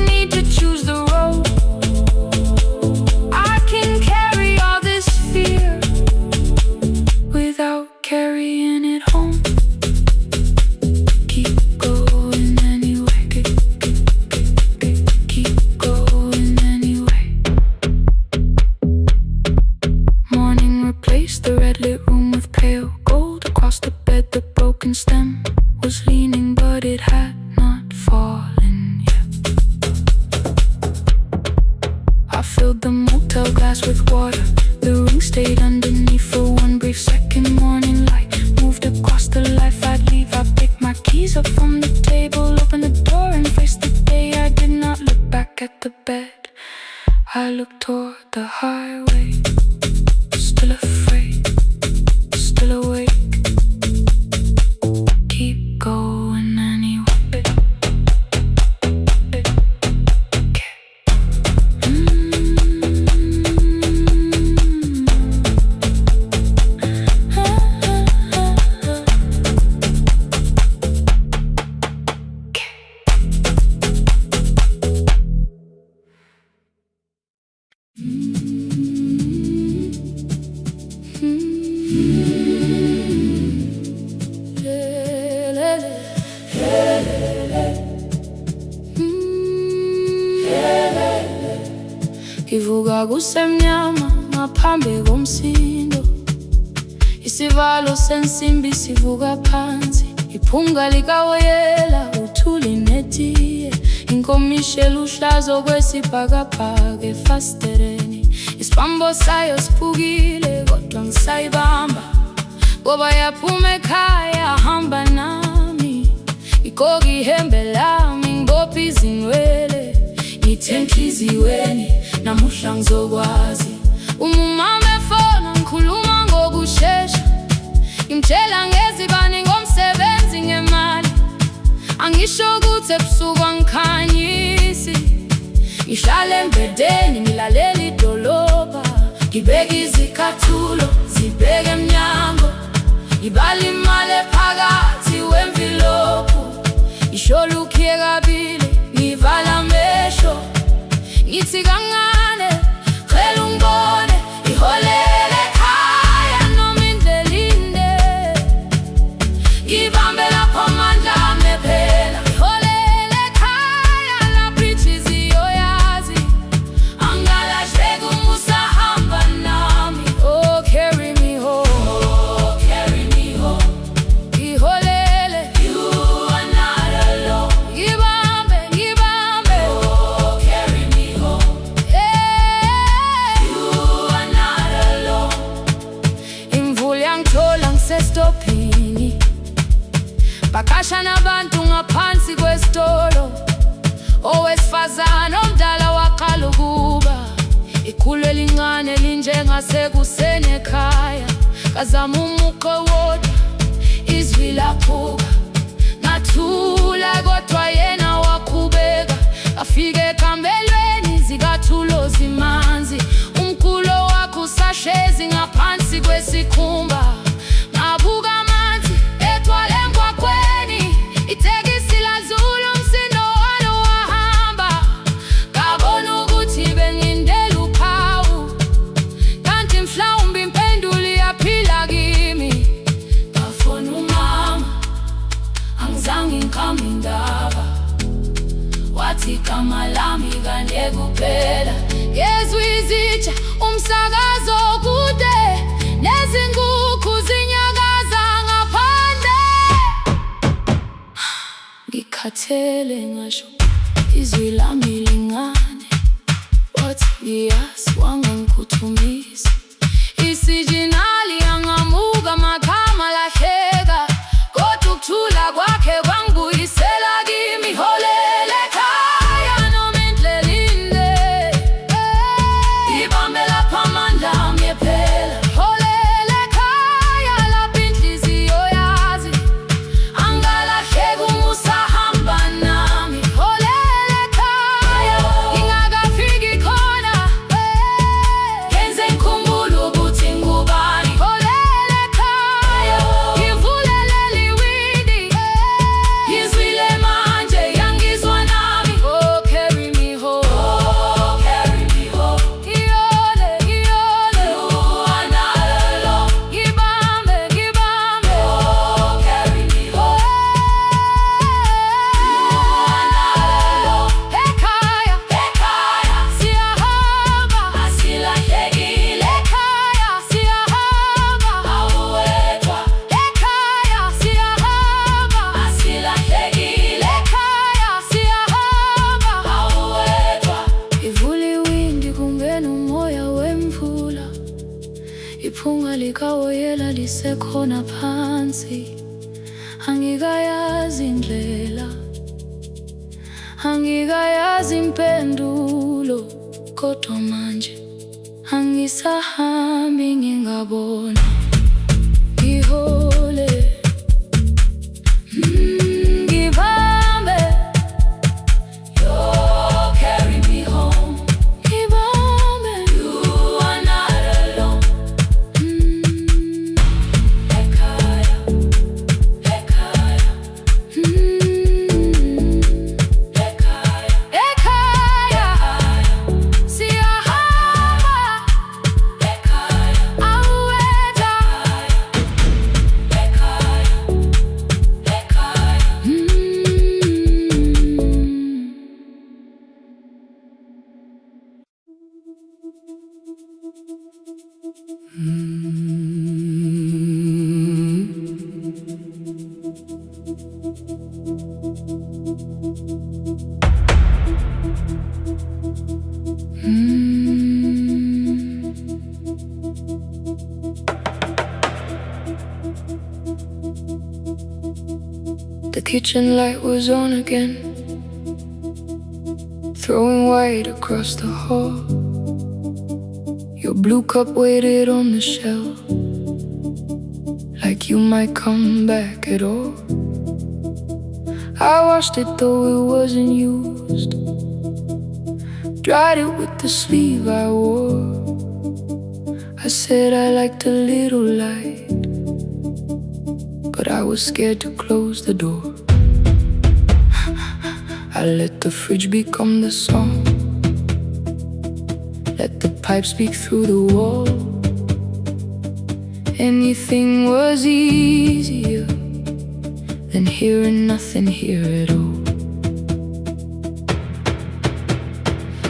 stem was leaning, but it had not fallen yet. I filled the motel glass with water. The ring stayed underneath for one brief second. Morning light moved across the life I'd leave. I picked my keys up from the table, opened the door and faced the day. I did not look back at the bed. I looked toward the highway, still afraid, still awake. Keep going anyway. Ngivuka kusemnyama ngaphambi komsindo, isivalo sensimbi sivuka phansi, iphunga likawoyela uthuli netiye, inkomishi eluhlaza okwesibhakabhaka efasitereni. Isibambo sayo siphukile kodwa ngisayibamba, ngoba yaphuma ekhaya hamba nami. Igqoka ihembe lami ngibopha izinwele, ngithe enhliziyweni namuhla ngizokwazi. Umama efona ngikhuluma ngokushesha, ngimtshela ngezibani, ngomsebenzi, ngemali. Angisho ukuthi ebusuku angikhanyisi, ngihlala embedeni ngilalela idolobha. Ngibeka izicathulo zibheke emnyango, ngibala imali ephakathi wemvilophu. Ishola ukhiye kabili ngivala amehlo, ngithi kancane cela ungibone. Iholele ekhaya noma indlela inde, ngibambe lapho amandla ami ephela. Iholele ekhaya lapho inhliziyo yazi, angalahleki uma usahamba nami. Oh, carry me home, oh, carry me home. Iholele, you are not alone. Ngibambe, ngibambe, oh, carry me home. Yeah, you are not alone. Imvula yangithola ngisestophini, bakasha nabantu ngaphansi kwesitolo. Owesifazane omdala waqala ukuba, ikhulu elincane linjengasekuseni ekhaya. Kazama umuqo wodwa, izwi laphuka, ngathula kodwa yena waqhubeka. Afike ekambelweni zikathulo zimanzi, umkhulo wakhe usahlezi ngaphansi kwesikhumba. Ngabuka amanzi ethwala emgwaqweni, itekisi ladlula umsindo walo wahamba. Ngabona ukuthi bengindela uphawu, kanti mhlawumbe impendulo iyaphila kimi. Ngafona umama, angizange ngikhambe indaba, wathi igama lami kanye kuphela. Ngezwe izitsha, umsakazo kude, nezinkukhu zinyakaza ngaphandle. Ngikhathele ngasho izwi lami lingane, wathi ngiyasi wangangikhuthumisa. Isijinali yangamuka amakhama lahleka, kodwa ukuthula kwakhe kwangibuyisela kimi. Iholele ekhaya noma indlela inde, ngibambe lapho amandla ami ephela. Iholele ekhaya lapho inhliziyo yazi, angalahleki uma usahamba nami. Iholele ekhaya ngingakafiki khona, ngenze ngikhumbule ukuthi ngubani. phansi, angikayazi indlela, angikayazi impendulo, kodwa manje angisahambi ngingabona. Ngihole, ngibambe, you carry me home. Ngibambe, you are not alone. Ekhaya, ekhaya, ekhaya, ekhaya, siyahamba. Ekhaya, aweta. Ekhaya, ekhaya. The kitchen light was on again, throwing white across the hall. Your blue cup waited on the shelf, like you might come back at all. I washed it though it wasn't used, dried it with the sleeve I wore. I said I liked a little light, but I was scared to close the door. I let the fridge become the song, let the pipe speak through the wall. Anything was easier than hearing nothing here at all.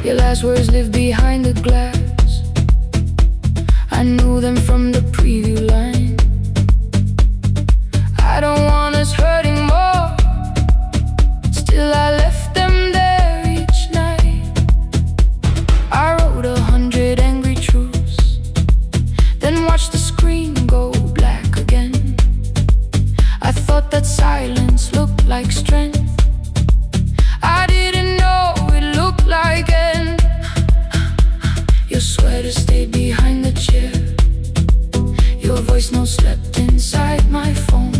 Your last words live behind the glass, I knew them from the preview line. I don't want us hurting more, still I left them there each night. I wrote 100 angry truths, then watched the screen go black again. I thought that silence looked like strength, I didn't know it looked like end. Your sweater stayed behind the chair, your voice no slept inside my phone.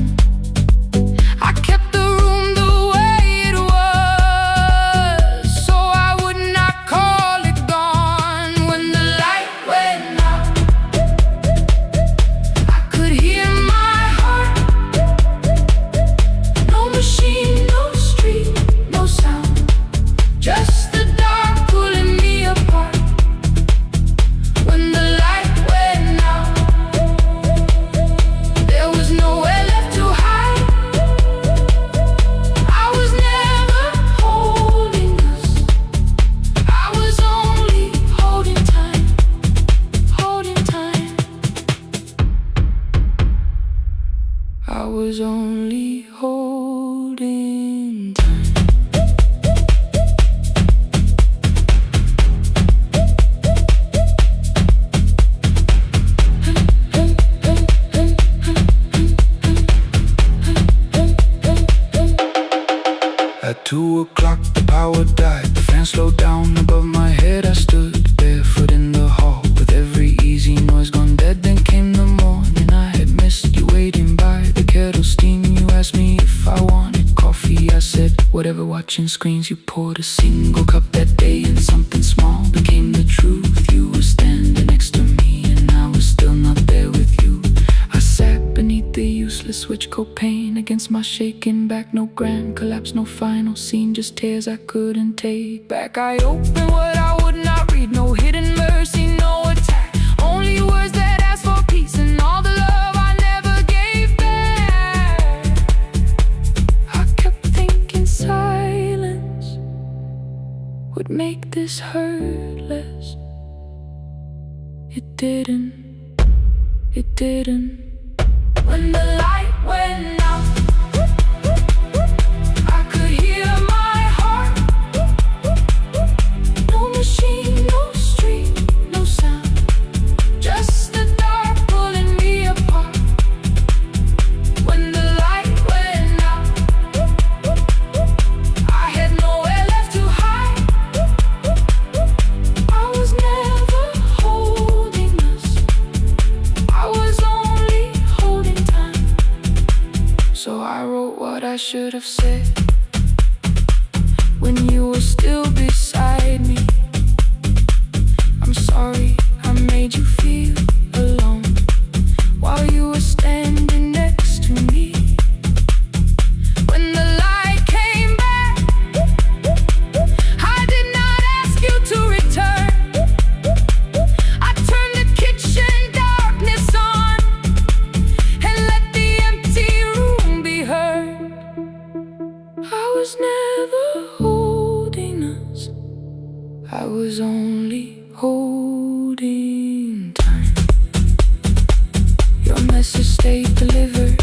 I kept the room the way it was, so I would not call it gone. When the light went out, I could hear my heart. No machine, no street, no sound, just the dark pulling me apart. When the light went out, there was nowhere left to hide. I was never holding us, I was only holding time, holding time. I was only holding time. At 2 o'clock the power died, the fan slowed down above my head. I stood barefoot in the hall with every easy noise gone dead. Then came the morning, I had missed you waiting by the kettle steam. You asked me if I wanted coffee, I said whatever. Watching screens, you poured a single cup that day, and something small became the truth. You were standing next to me and I was still not there with you. I sat beneath the useless switch, copain against my shaking back. No grand collapse, no final scene, just tears I couldn't take back. I opened what I would not read, no hidden mercy, no attack, only words that ask for peace and all the love I never gave back. I kept thinking silence would make this hurt less. It didn't, it didn't. When the light went out, I could hear my heart. No machine, no street, no sound, just the dark pulling me apart. When So I wrote what I should have said when you were still beside me. I'm sorry I made you feel alone while you were standing next to me. When the light came back, I did not ask you to return. I turned the kitchen darkness on and let the empty room be heard. I was never holding us, I was only holding time. Your message stayed delivered,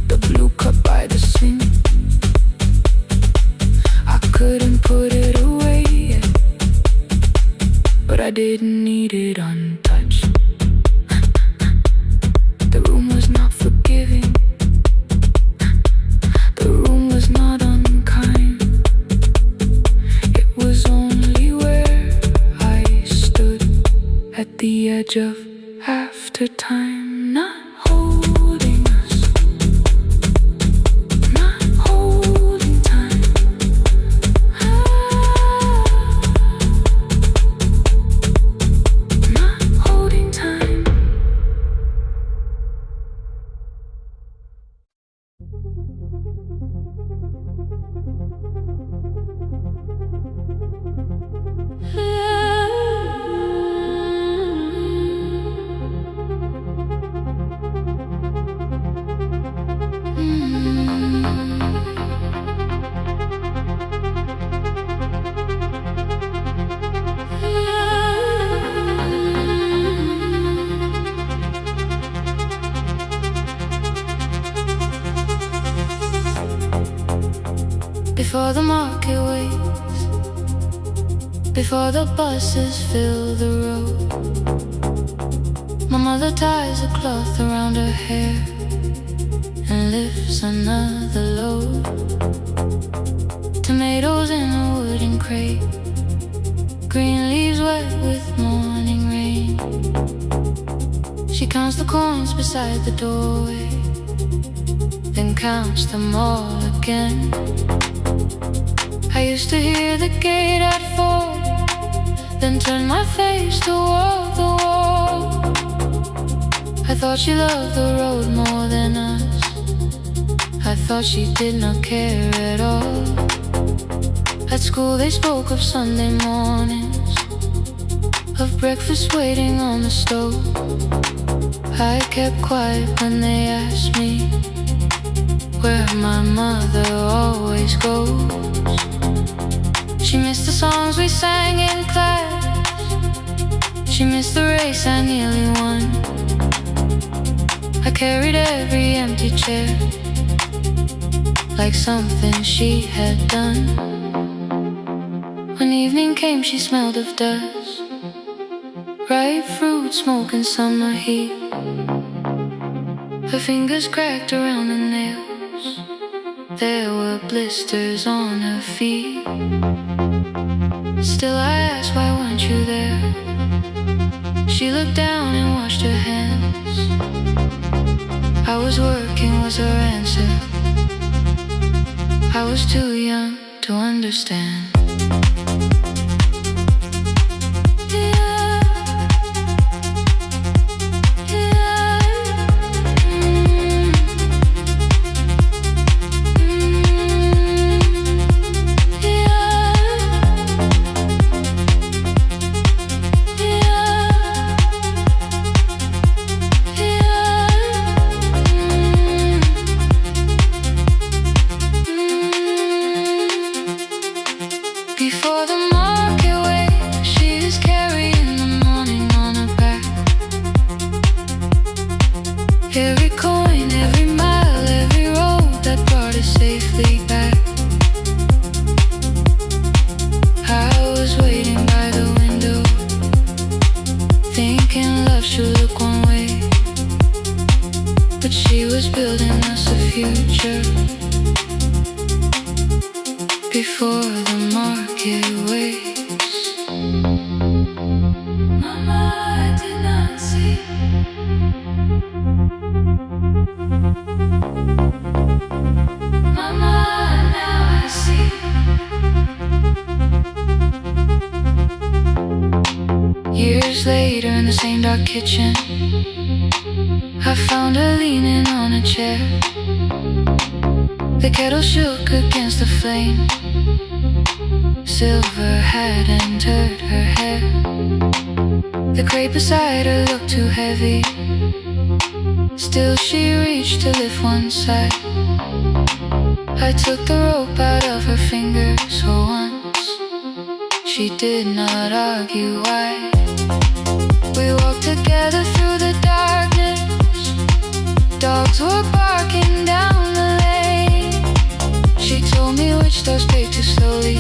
the blue cup by the sink. I couldn't put it away yet, but I didn't need it untouched. The room was not forgiving, the room was not unkind. It was only where I stood at the edge of after time, not holding us, not holding time. Not holding time. Before the market waits, before the buses fill the road, my mother ties a cloth around her hair and lifts another load. Tomatoes in a wooden crate, green leaves wet with morning rain. She counts the coins beside the doorway, then counts them all again. I used to hear the gate at 4, then turn my face toward the wall. I thought she loved the road more than us, I thought she did not care at all. At school they spoke of Sunday mornings, of breakfast waiting on the stove. I kept quiet when they asked me where my mother always goes. She missed the songs we sang in class, she missed the race I nearly won. I carried every empty chair like something she had done. When evening came she smelled of dust, ripe fruit, smoke and summer heat. Her fingers cracked around the nails, there were blisters on her feet. Still I asked, why weren't you there? She looked down and washed her hands. I was working was her answer, I was too young to understand. Before the market waits, she is carrying the morning on her back. Every coin, every mile, every road that brought us safely back. I was waiting by the window, thinking love should look one way, but she was building us a future. Before the market waits, Mama, I did not see Mama, now I see. Years later in the same dark kitchen, I found her leaning on a chair. The kettle shook against the flame. Silver had entered her hair. The crate beside her looked too heavy. Still she reached to lift one side. I took the rope out of her fingers for once. She did not argue why. We walked together through the darkness. Dogs were barking down the lane. She told me which doors paid too slowly,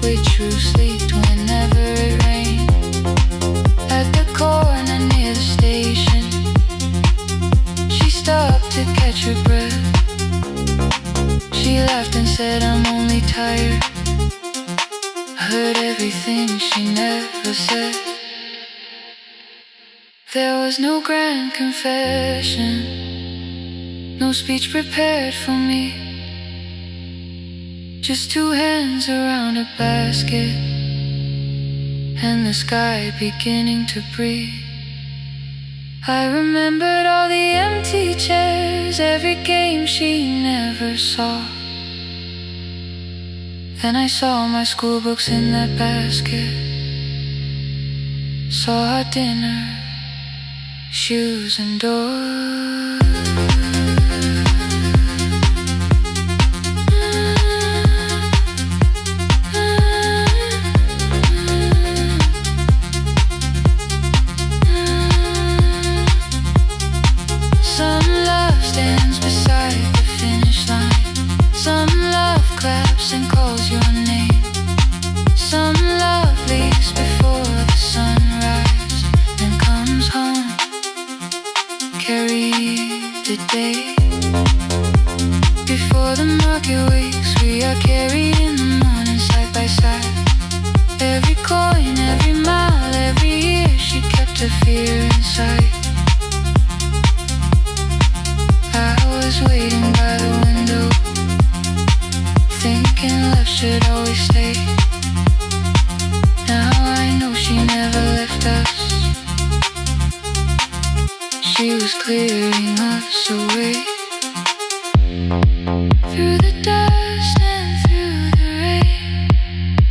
which roofs leaked whenever it rained. At the corner near the station, she stopped to catch her breath. She laughed and said, I'm only tired. I heard everything she never said. There was no grand confession, no speech prepared for me. Just two hands around a basket and the sky beginning to breathe. I remembered all the empty chairs, every game she never saw. Then I saw my school books in that basket, saw our dinner, shoes and doors. Some love stands beside the finish line. Some love claps and calls your name. Some love leaves before the sunrise and comes home. Carry the day. Before the market wakes, we are carried in the morning side by side. Every coin, every mile, every year, she kept her fear inside. I was waiting by the window, thinking love should always stay. Now I know she never left us. She was clearing us away. Through the dust and through the rain,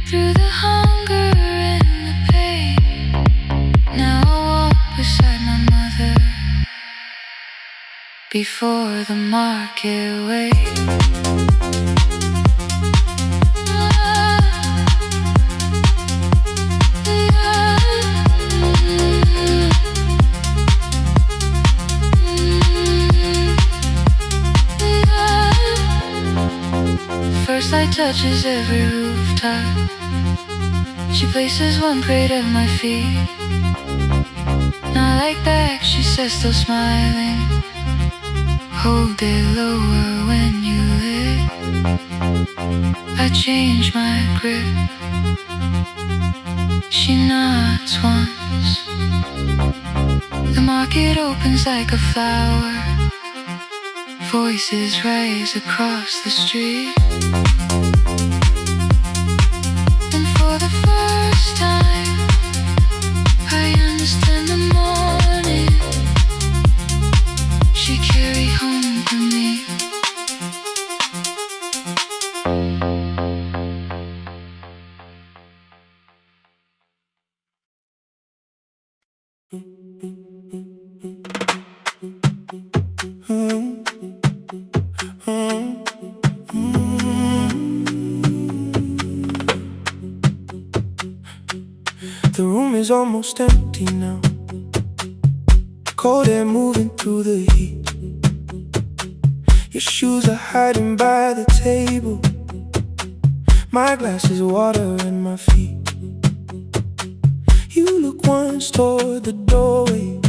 through the hunger and the pain. Now I walk beside my mother before the market wakes. First light touches every rooftop. She places one crate at my feet. Not like back, she says, still smiling. Hold it lower when you lit. I change my grip. She nods once. The market opens like a flower. Voices rise across the street. And for the first time, I understand the morning she carried home to me. The room is almost empty now. Cold air moving through the heat. Your shoes are hiding by the table. My glass is water in my feet. You look once toward the doorway,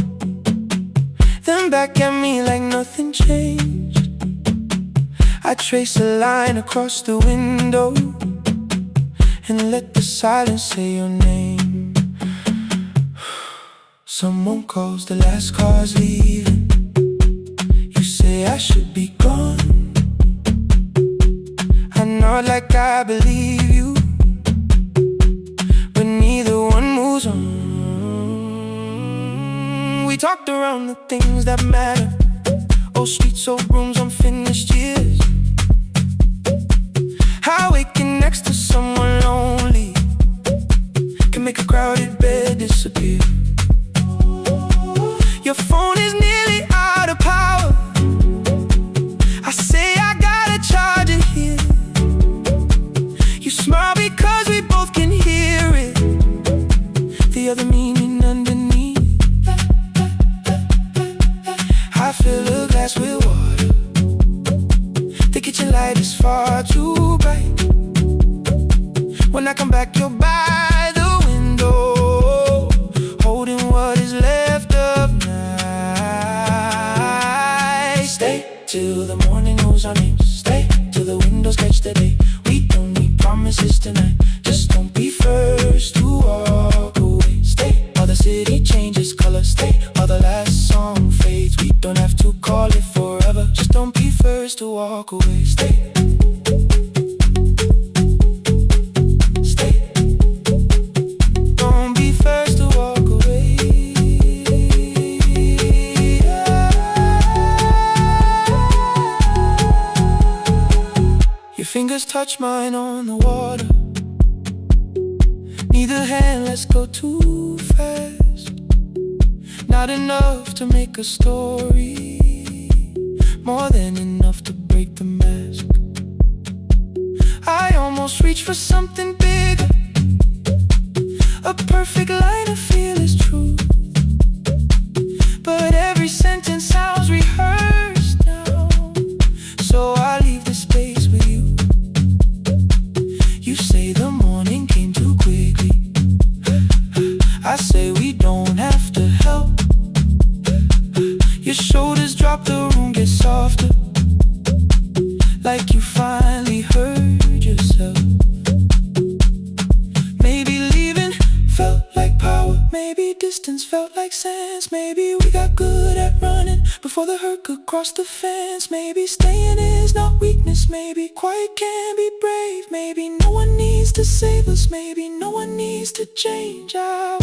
then back at me like nothing changed. I trace a line across the window and let the silence say your name. Someone calls, the last car's leaving. heart like I believe you, but neither one moves on. We talked around the things that matter, old streets, old rooms, unfinished years. How waking next to someone lonely can make a crowded bed disappear. Your phone is nearly out of power. I say I gotta charge it here. You smile because we both can hear it, the other meaning underneath. I fill a glass with water, the kitchen light is far too bright. When I come back, you're by the window, holding what is left of night. Stay till the morning knows our names. Stay till the windows catch the day. We don't need promises tonight, just don't be first to walk away. Stay while the city changes color. Stay while the last song fades. We don't have to call it forever, just don't be first to walk away. Stay. Fingers touch mine on the water, neither hand lets go too fast. Not enough to make a story, more than enough to break the mask. I almost reach for something bigger, a perfect line of fearless truth, but every sentence sounds rehearsed now, so I leave the space with you. You say the morning came too quickly, I say we don't have to help. Your shoulders drop, the room gets softer, like you finally heard yourself. Maybe leaving felt like power, maybe distance felt like sense. Maybe we got good at running before the hurt could cross the fence. Maybe staying is not weakness, maybe quiet can be brave. Maybe no one needs to save us, maybe no one needs to change. I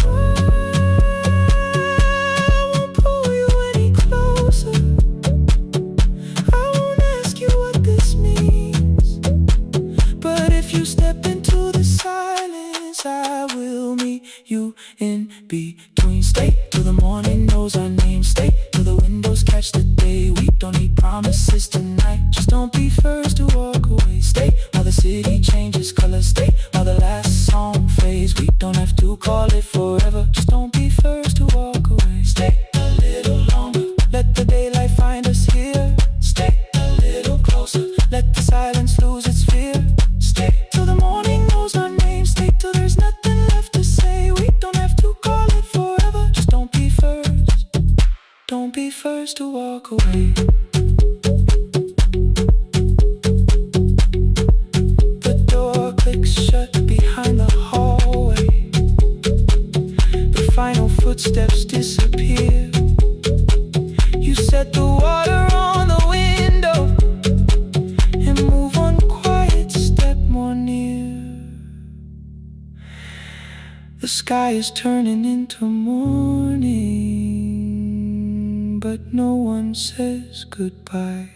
won't pull you any closer, I won't ask you what this means, but if you step into the silence, I will meet you in between. Stay till the morning knows our names. Stay till the windows catch the day. We don't need promises tonight, just don't be first to walk away. Stay while the city changes color. Stay while the last song fades. We don't have to call it forever, just don't be first to walk away. Stay a little longer, let the daylight find us here. Stay a little closer, let the silence lose its fear. Stay till the morning knows our names. Stay till there's nothing left to say. We don't have to call it forever, just don't be first. Don't be first to walk away. The door clicks shut behind the hallway, the final footsteps disappear. You set the water on the window and move one quiet step more near. The sky is turning into morning, but no one says goodbye.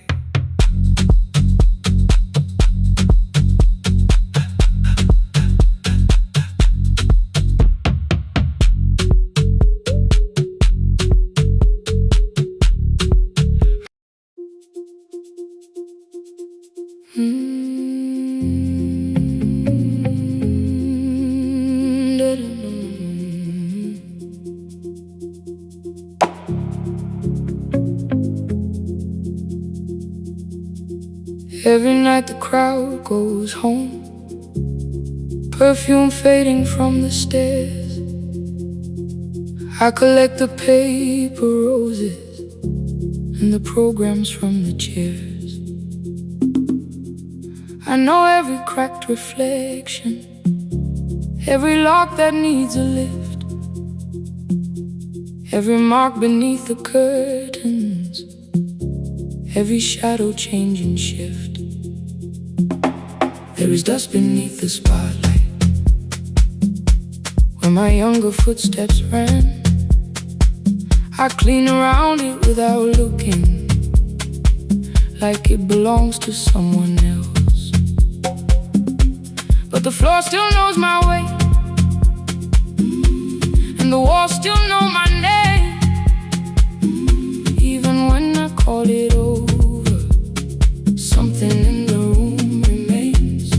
Every night the crowd goes home, perfume fading from the stairs. I collect the paper roses and the programs from the chairs. I know every cracked reflection, every lock that needs a lift, every mark beneath the curtains, every shadow change and shift. There is dust beneath the spotlight. Where my younger footsteps ran, I clean around it without looking, like it belongs to someone else. But the floor still knows my way, and the walls still know my name. Even when I call it over, something in the room remains.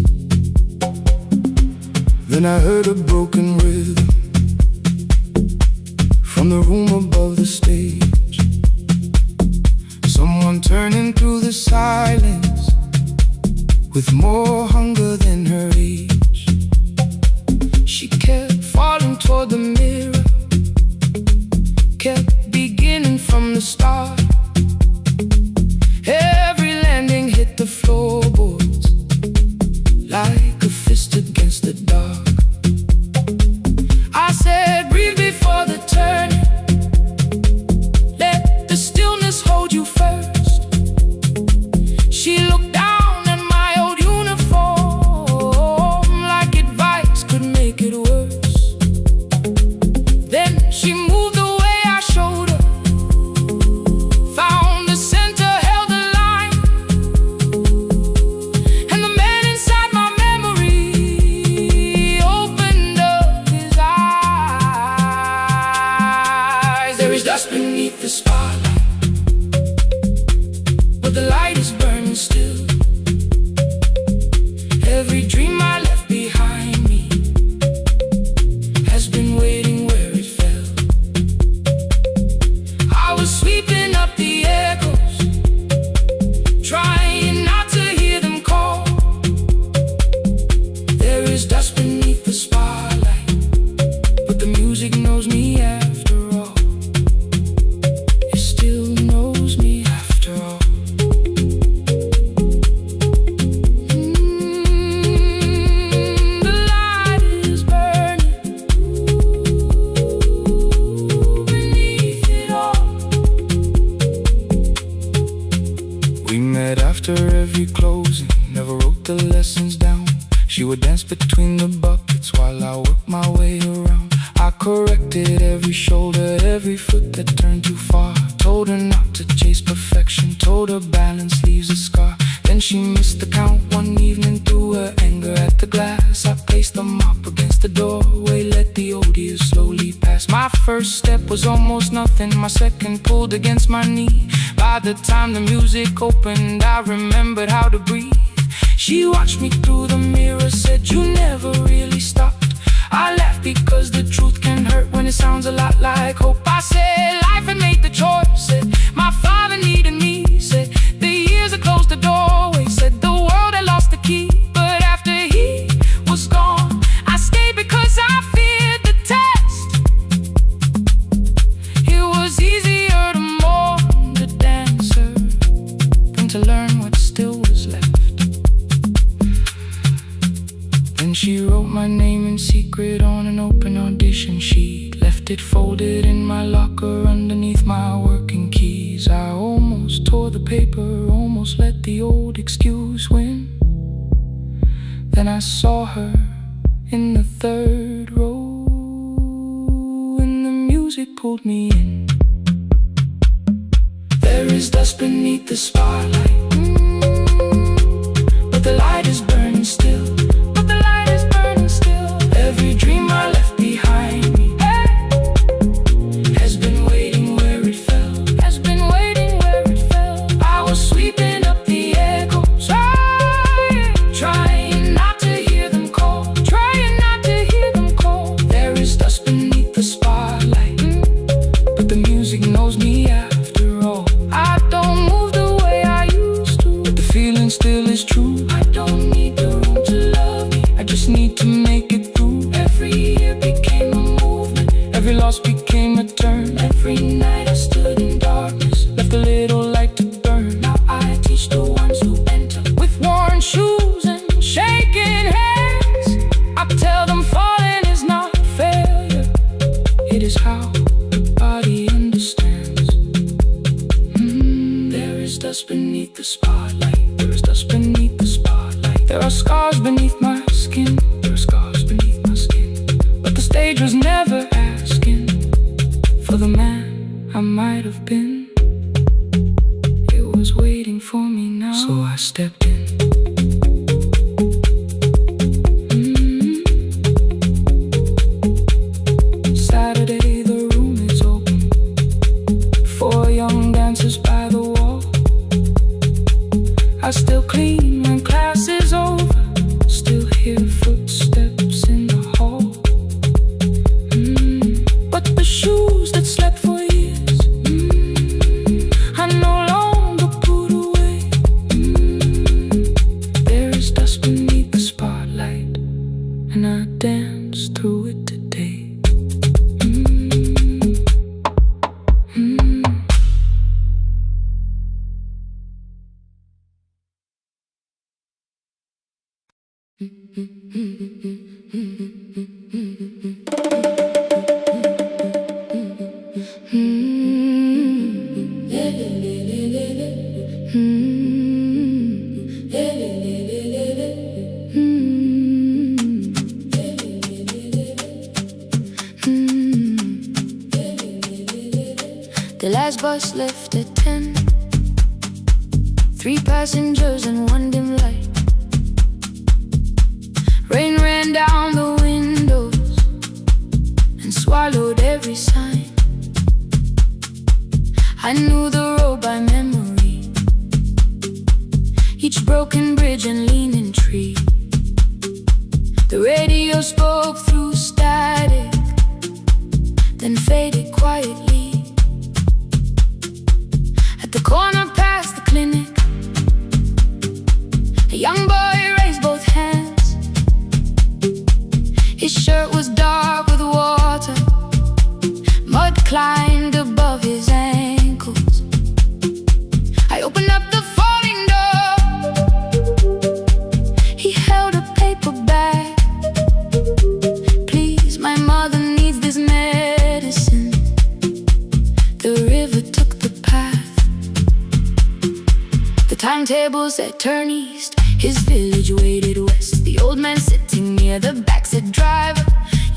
Then I heard a broken rhythm from the room above the stage. Someone turning through the silence with more hunger than her age. She kept falling toward the mirror, kept beginning from the start. Every landing hit the floorboards like a fist against the dark. I said, breathe before the turning. Let the stillness hold you first. She looked down at my old uniform like advice could make it worse. Then she moved the way I showed her, found the center, held the line. And the man inside my memory opened up his eyes. There is dust beneath the spotlight, but the light is burning still. Every dream I left behind me has been waiting where it fell. I was sweeping up the echoes, trying not to hear them call. There is dust beneath the spotlight, but the music knows me after all. It still knows me after all. The light is burning beneath it all. We met after every closing, never wrote the lessons down. She would dance between the buckets while I worked my way around. I corrected every shoulder, every foot that turned too far. Told her not to chase perfection, told her balance leaves a scar. Then she missed the count one evening, threw her anger at the glass. I placed the mop against the doorway, let the old years slowly pass. My first step was almost nothing, my second pulled against my knee. By the time the music opened, I remembered how to breathe. She watched me through the mirror, said, you never really stopped. I laughed because the truth can hurt when it sounds a lot like hope. I said life had made the choice, said my father needed me, said the years had closed the doorway, said the world had lost the key. But after he was gone, I stayed because I feared the test. It was easier to mourn the dancer than to learn what still was left. Then she wrote my name in secret on an open audition sheet, left it folded in my locker underneath my working keys. I almost tore the paper, almost let the old excuse win. Then I saw her in the third row, and the music pulled me in. There is dust beneath the spotlight, but the light is burning still. Every dream I left behind me has been waiting where it fell, has been waiting where it fell. I was sweeping up the echoes, trying not to hear them call, trying not to hear them call. There is dust beneath the spotlight, but the music knows me after all. I don't move the way I used to, but the feeling still is true. I don't need the room to love me, I just need to make it through. Every year became a movement, every loss became a turn. Every night I stood in darkness, left a little light to burn. Now I teach the ones who enter with worn shoes and shaking hands. I tell them falling is not failure, it is how the body understands. There is dust beneath the spotlight, there is dust beneath the spotlight. There are scars beneath my skin, there are scars beneath my skin. But the stage was never asking for the man I might have been. It was waiting for me now, so I stepped in. Saturday, the room is open. 4 young dancers by the wall. I still clean when class is over. Still hear footsteps in the hall. But the shoes that slept for years, I no longer put away. There is dust beneath the spotlight, and I dance through it today. The last bus left at 10. 3 passengers and 1 dim light. Rain ran down the windows and swallowed every sign. I knew the road by memory, each broken bridge and leaning tree. The radio spoke through static, then faded quietly. At the corner past the clinic, a young boy raised both hands. His shirt was dark with water, mud climbed above his ankles. I opened up the folding door. He held a paper bag. Please, my mother needs this medicine. The river took the path. The timetable said turn east. His village waited west. The old man sitting near the back said, driver,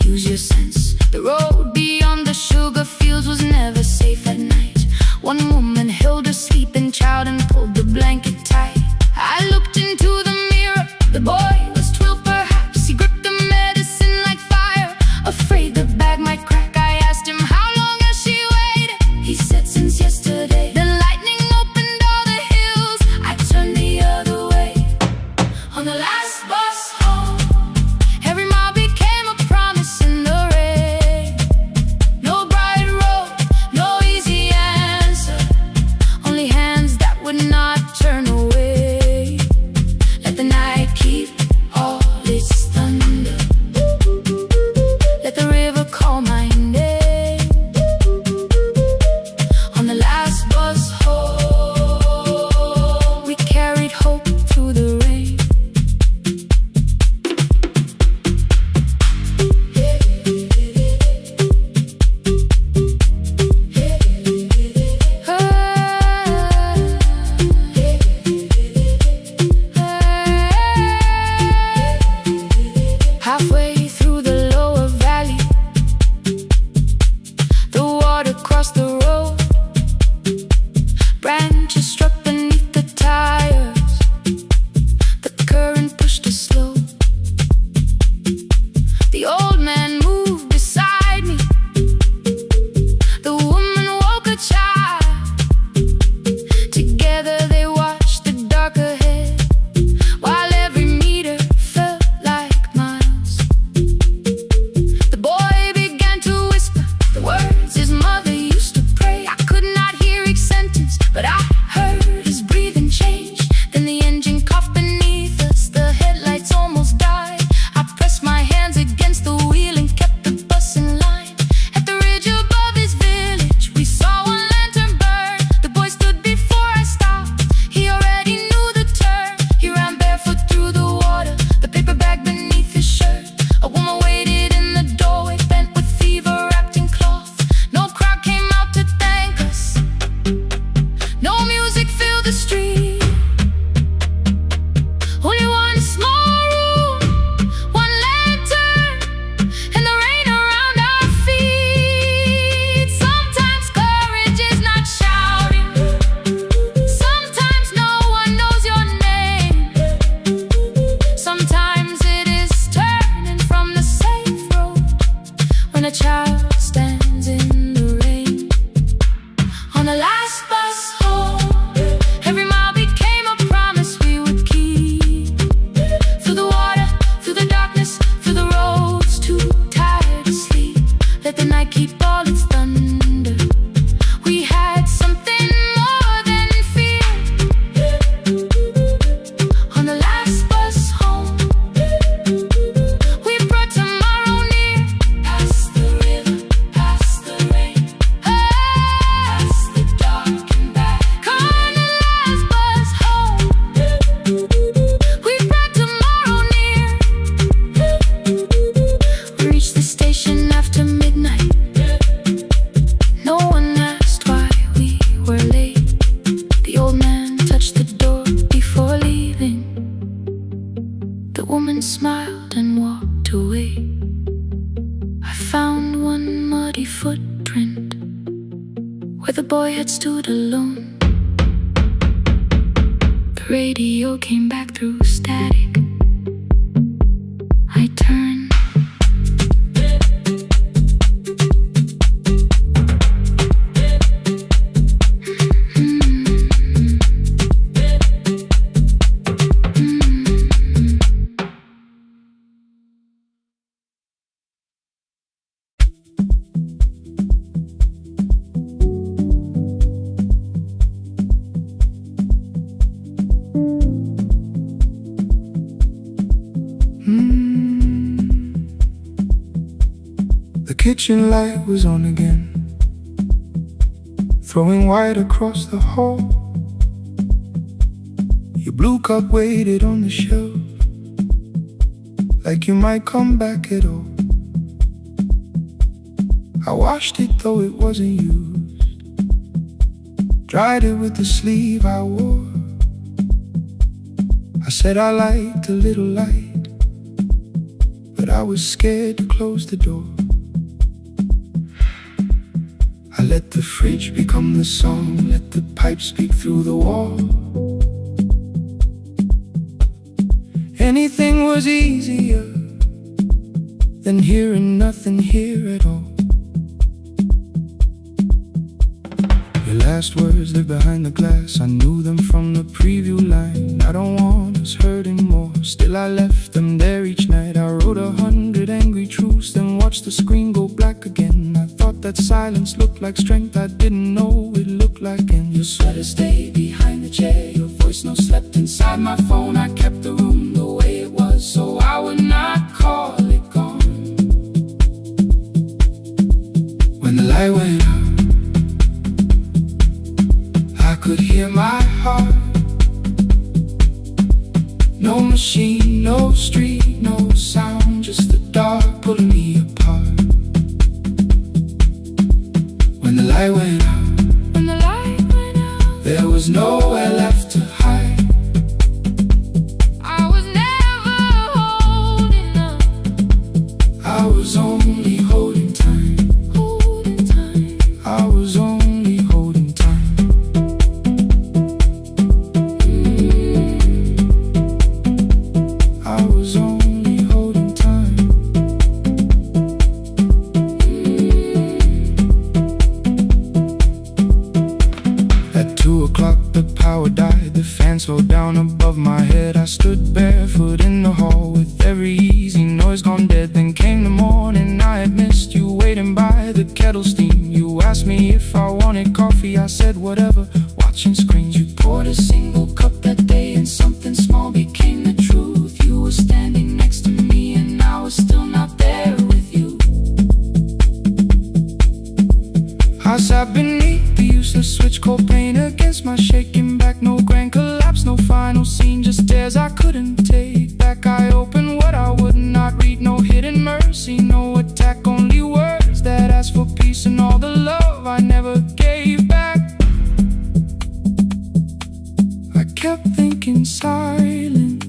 use your sense. The road beyond the sugar fields was never safe at night. One woman held her sleeping child and pulled the blanket tight. I looked into the mirror. The boy was 12 perhaps. He gripped the medicine like fire, afraid the bag might crack. I asked him, how long has she waited? He said, since yesterday. The lightning opened all the hills. I turned the other way. On the last bus home, every mile became a promise in the rain. No bright road, no easy answer, only hands that would not turn away. Let the night keep all its thunder. Let the river call my name. On the last bus home, we carried hope through the rain. stood alone. The radio came back through static. I turned. The kitchen light was on again, throwing white across the hall. Your blue cup waited on the shelf, like you might come back at all. I washed it though it wasn't used, dried it with the sleeve I wore. I said I liked a little light, but I was scared to close the door. I let the fridge become the song, let the pipe speak through the wall. Anything was easier than hearing nothing here at all. Your last words live behind the glass, I knew them from the preview line. I don't want us hurting more, still I left them there each night. I wrote 100 angry truths, then watched the screen go black again. I thought that silence looked like strength, I didn't know it looked like end. Your sweater stayed behind the chair, your voice no slept inside my phone. I kept the room the way it was, so I would not call it gone. When the light went out, I could hear my heart. No machine, no street, no sound, just the dark pulling me apart. When the light went out, there was nowhere left to hide. I was never holding up. I was only holding time. I was only holding time. I was only holding time. At 2 o'clock the power died, the fan slowed down above my head. I stood barefoot in the hall with every easy noise gone dead. Then came the morning, I had missed you waiting by the kettle steam. You asked me if I wanted coffee, I said whatever, watching screens. You poured a single cup that day and something small became the truth. You were standing next to me and I was still not there with you. I sat beneath the useless switch, cold pain against my shaking back. No grand collapse, no final scene, just tears I couldn't take back. I opened what I would not read, no hidden mercy, no attack, only words that asked for peace and all the love I never gave back. I kept thinking silence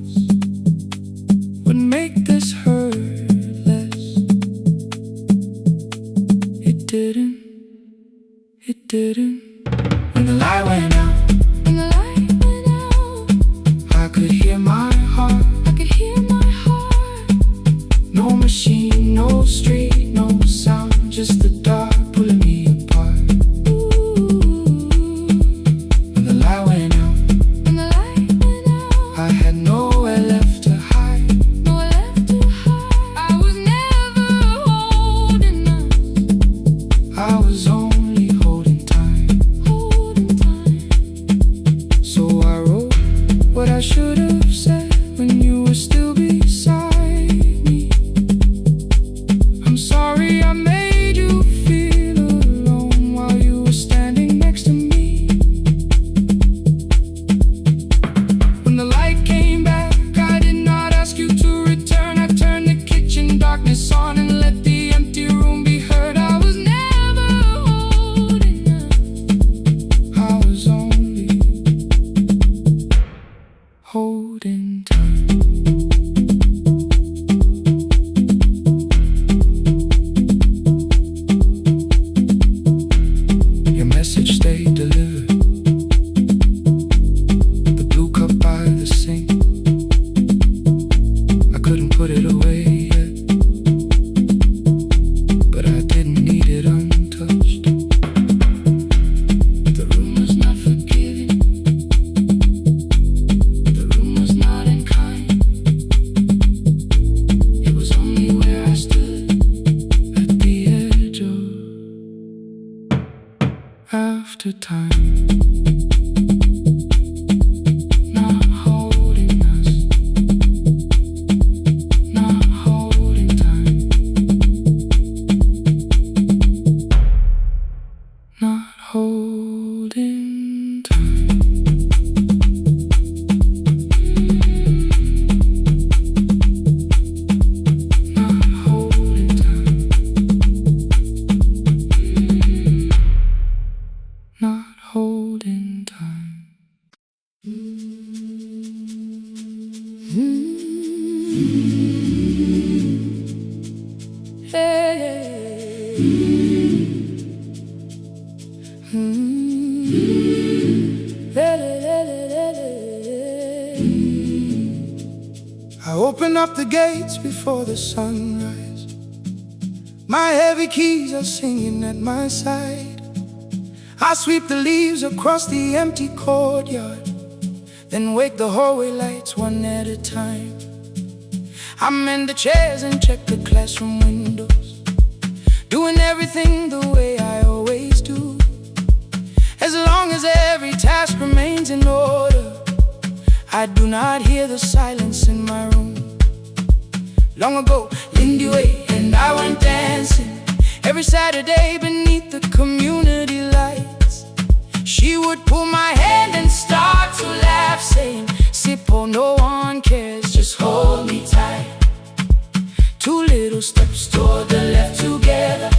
would make this hurt less. It didn't. It didn't. When the light went out, I could hear my heart. No machine, no street, no sound, just the dark pulling me apart. When the light went out, I had nowhere left to hide. I was never holding up. I was only holding time. I open up the gates before the sunrise. My heavy keys are singing at my side. I sweep the leaves across the empty courtyard, then wake the hallway lights one at a time. I mend the chairs and check the classroom windows, doing everything the way I always do. As long as every task remains in order, I do not hear the silence in my room. Long ago, Lindy Way and I went dancing every Saturday beneath the community lights. She would pull my hand and start to laugh, saying, "Sippo, no one cares, just hold me tight." 2 little steps toward the left together,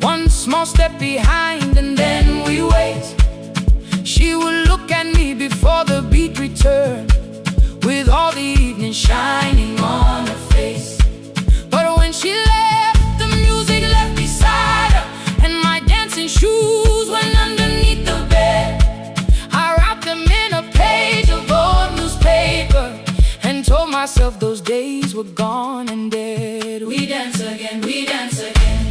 1 small step behind, and then we wait. She would look at me before the beat returned, with all the evening shining on her face. But when she left, the music left beside her, and my dancing shoes went underneath the bed. I wrapped them in a page of old newspaper and told myself those days were gone and dead. We dance again, we dance again.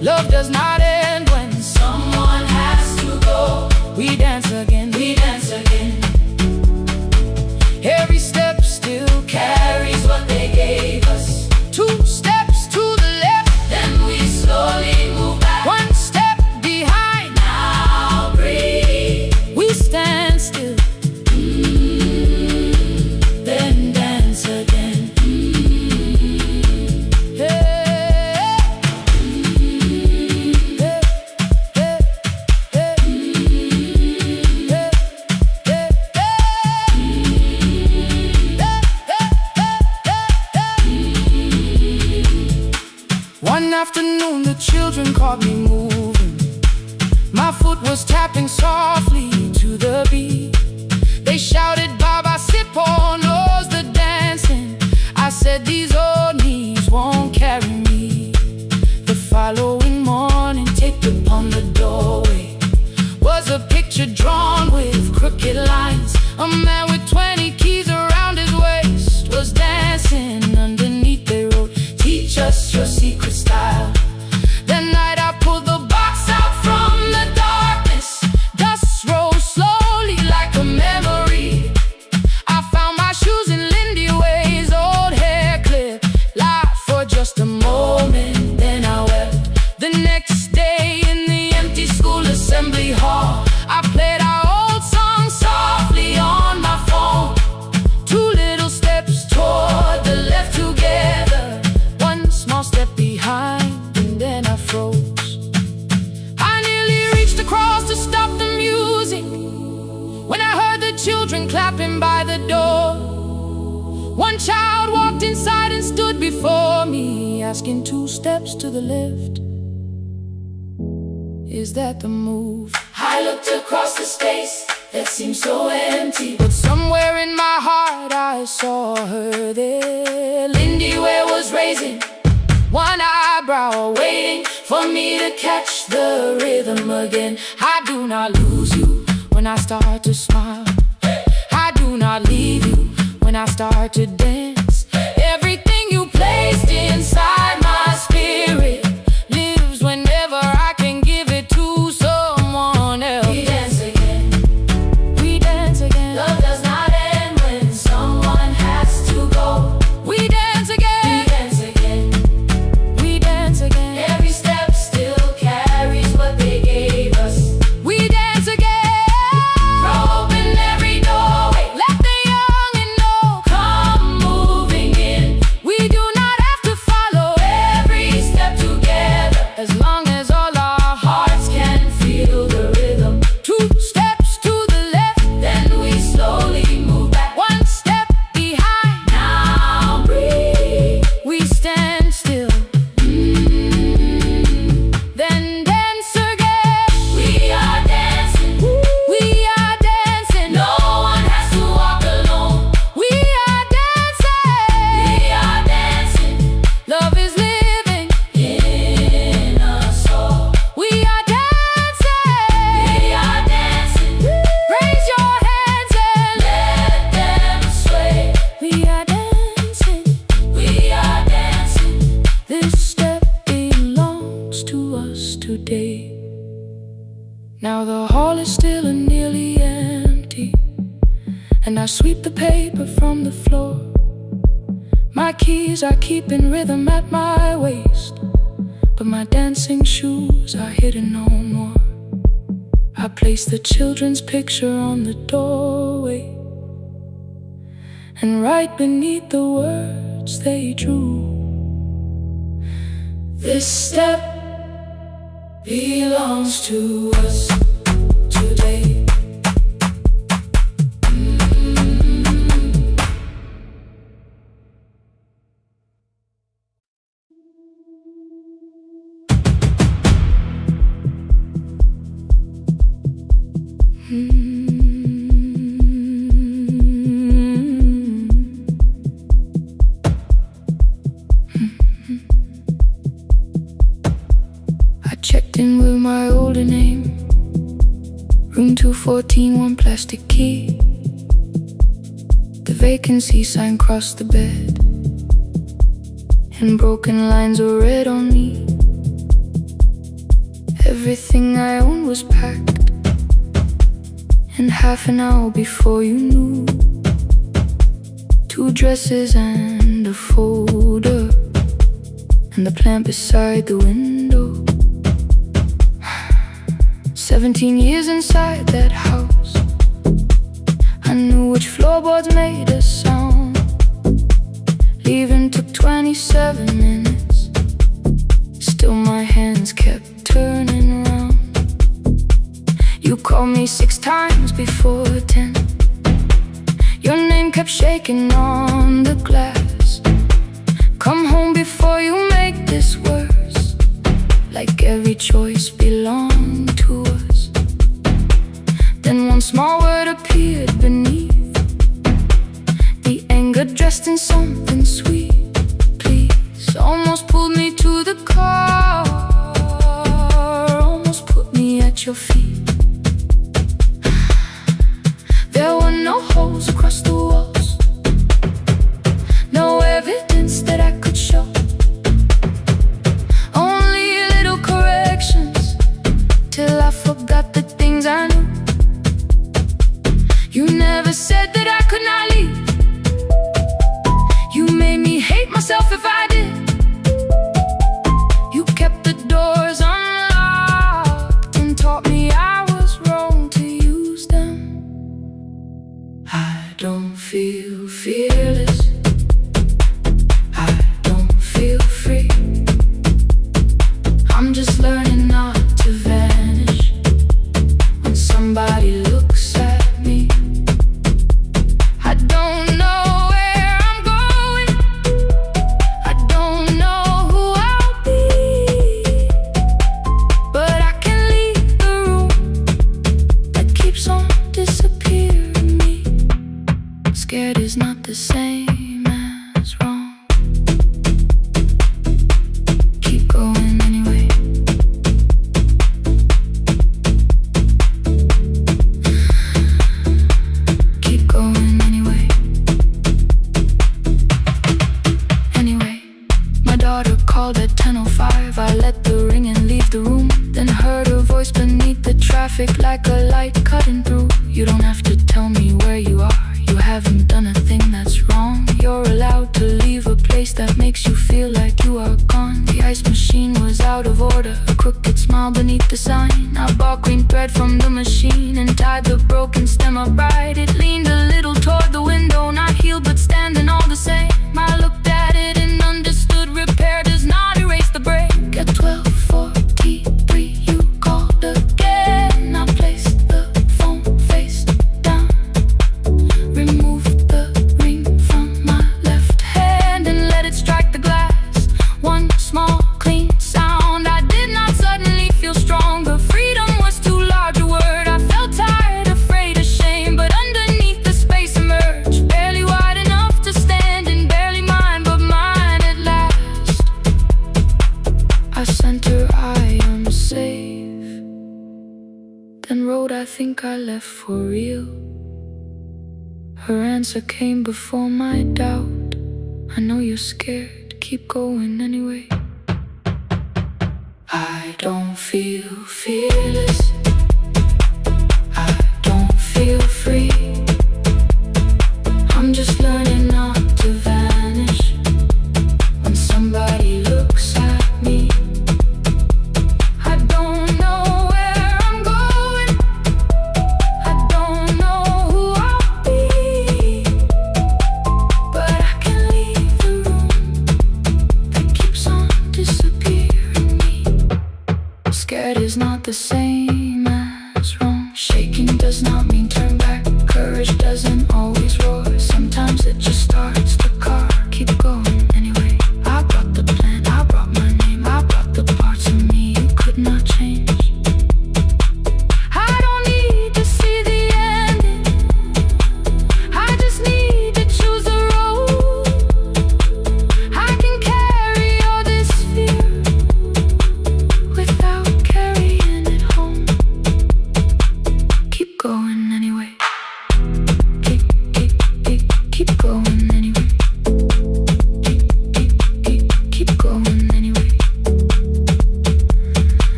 Love does not end when someone has to go. We dance again, we dance again. Every step still carries what they gave us. 2 steps to the left, then we slowly move back. 1 step behind, now breathe. We stand still, then dance again. One afternoon the children caught me moving. My foot was tapping softly to the beat. They shouted, "Baba Sippo knows the dancing." I said, "These old knees won't carry me." The following morning, taped upon the doorway was a picture drawn with crooked lines. A man with 20 keys around his waist was dancing underneath. They wrote, "Teach us your secret style." That night I pulled the box out from the darkness. Dust rose slowly like a memory. I found my shoes in Lindy Way's old hair clip. Laughed for just a moment, then I wept. The next day in the empty school assembly hall, I played our old song softly on my phone. 2 little steps toward the left together, 1 small step behind, and then I froze. I nearly reached across to stop the music when I heard the children clapping by the door. 1 child walked inside and stood before me, asking 2 steps to the left, "Is that the move?" I looked across the space that seemed so empty, but somewhere in my heart I saw her there. Lindy Ware was raising 1 eyebrow, waiting for me to catch the rhythm again. I do not lose you when I start to smile. I do not leave you when I start to dance. Everything you placed inside my spirit lives whenever I can give it to someone else. We dance again, we dance again. Love does not end when someone has to go. We dance again, we dance again. We dance again. Every step still carries what they gave us. We dance again. Throw open every doorway, let the young and old come move. and I sweep the paper from the floor. My keys I keep in rhythm at my waist, but my dancing shoes are hidden no more. I place the children's picture on the doorway, and right beneath the words they drew, this step belongs to us today. I checked in with my older name, room 214, one plastic key. The vacancy sign crossed the bed, and broken lines were read on me. Everything I owned was packed, and half an hour before you knew, 2 dresses and a folder, and the plant beside the window. 17 years inside that house, I knew which floorboards made a sound. Leaving took 27 minutes, still my hands kept turning around. You called me 6 times before 10. Your name kept shaking on the glass. Come home before you make this worse, like every choice belonged to us. Then one small word appeared beneath, the anger dressed in something sweet. Please, almost pulled me to the car, almost put me at your feet. There were no holes across the walls, no evidence that I could show, only little corrections, till I forgot the things I knew. You never said that I could not leave. You made me hate myself if I did. You kept the doors unlocked and taught me I was wrong to use them. I don't feel fearless, I don't feel free. I'm just learning not to vanish when somebody looks at me. I don't know where I'm going, I don't know who I'll be, but I can leave the room that keeps on disappearing me. Scared is not the same as wrong. Keep going anyway. Keep going anyway. Anyway, my daughter called at 10:05. I let the ring and leave the room, then heard her voice beneath the traffic like a light cutting through. You don't have to tell me where you are, you haven't done a thing that's wrong. You're allowed to leave a place that makes you feel like you are gone. The ice machine was out of order, a crooked smile beneath the sign. I bought green thread from the machine and tied the broken stem upright. It leaned a little toward the window, not healed but standing all the same. I looked at it and understood repair does not erase the break. At 12:43 you called again. I placed the phone face down, removed the ring from my left hand and let it strike the glass. One small clean sound. I did not suddenly feel stronger. Freedom was too large a word. I felt tired, afraid, ashamed, but underneath the space emerged, barely wide enough to stand and barely mine, but mine at last. I sent her, I am safe, then wrote, I think I left for real. Her answer came before my doubt. I know you're scared, keep going anyway. I don't feel fearless, I don't feel free.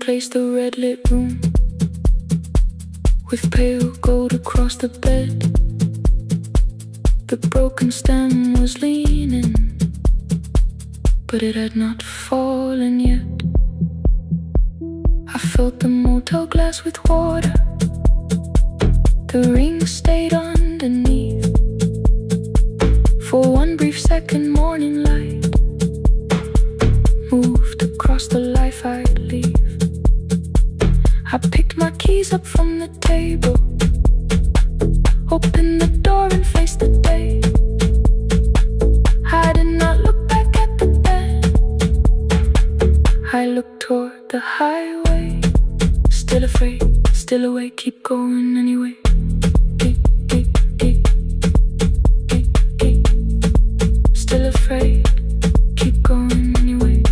replaced the red lit room with pale gold across the bed. The broken stem was leaning, but it had not fallen yet. I filled the motel glass with water. The ring stayed underneath for one brief second. Morning light moved across the life I'd leave. I picked my keys up from the table, opened the door and faced the day. I did not look back at the bed. I looked toward the highway, still afraid, still awake, keep going anyway. Still afraid, keep going anyway.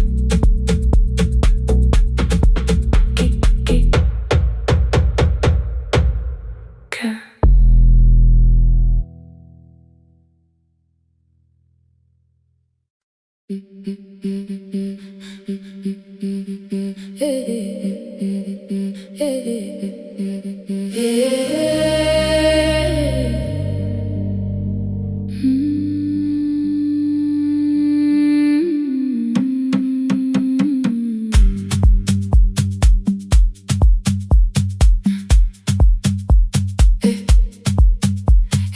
Care.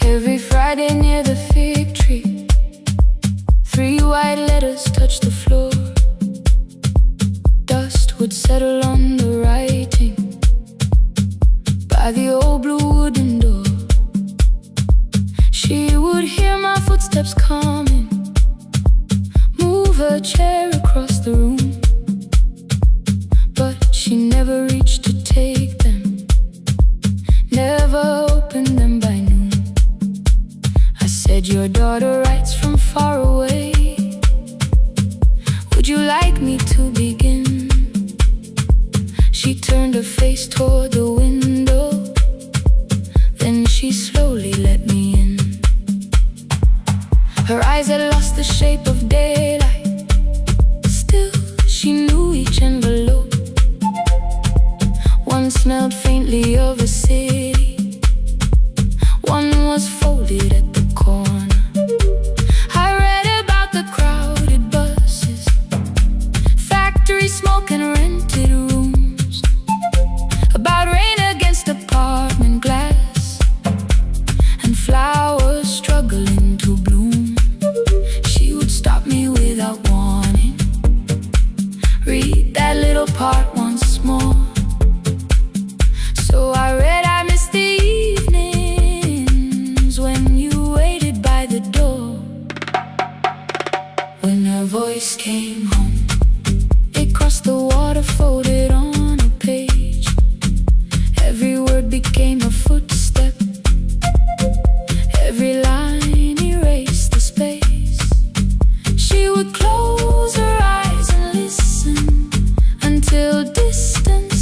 Every Friday near the fig tree, 3 white letters touched the floor. Dust would settle on the writing by the old blue wooden door. She would hear my footsteps coming, move her chair across the room, but she never reached to take them, never opened them by noon. I said, your daughter writes from far away. Would you like me to begin? She turned her face toward the window, then she slowly let me in. Her eyes had lost the shape of daylight, still she knew each envelope. One smelled faintly of a city, one was folded at the corner. I read about the crowded buses, factory smoke and rented rooms, about rain against apartment glass and flowers struggling to bloom. She would stop me without warning, read that little part once more. So I read, I miss the evenings when you waited by the door. When her voice came home, it crossed the water, folded on a page. Every word became a footstep, every line erased the space. She would close her eyes and listen until distance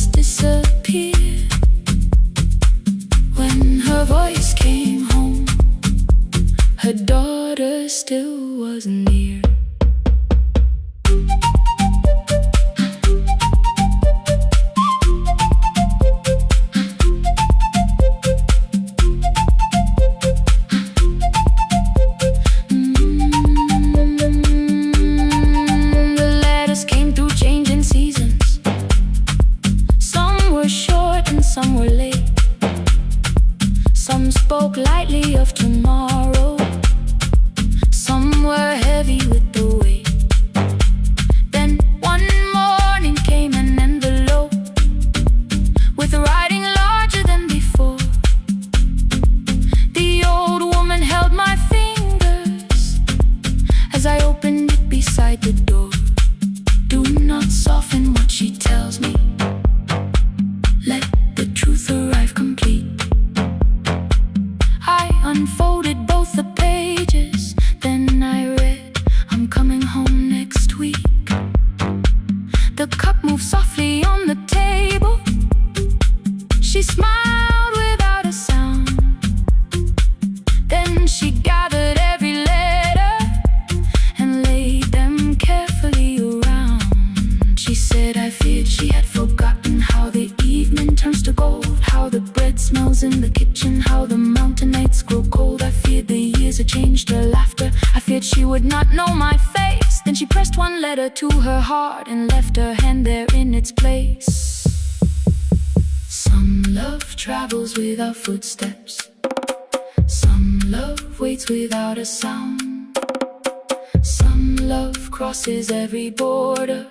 led her to her heart and left her hand there in its place. Some love travels without footsteps. Some love waits without a sound. Some love crosses every border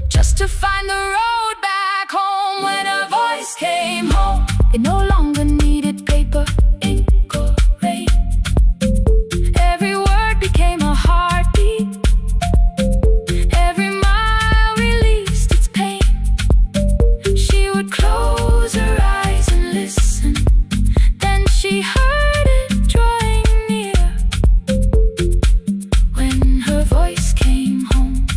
just to find the road back home. When her voice came home, it no longer needed paper, ink or rain. Every word became a heartbeat. Every mile released its pain. She would close her eyes and listen. Then she heard it drawing near. When her voice came home,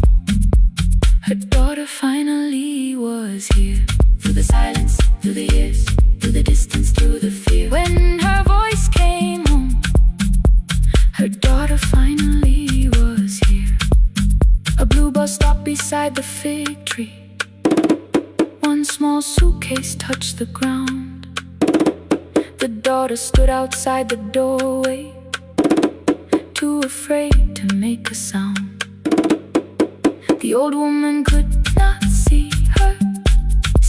her daughter finally was here. Through the silence, through the years, through the distance, through the fear. When her voice came home, her daughter finally was here. A blue bus stopped beside the fig tree. One small suitcase touched the ground. The daughter stood outside the doorway, too afraid to make a sound. The old woman could not see her.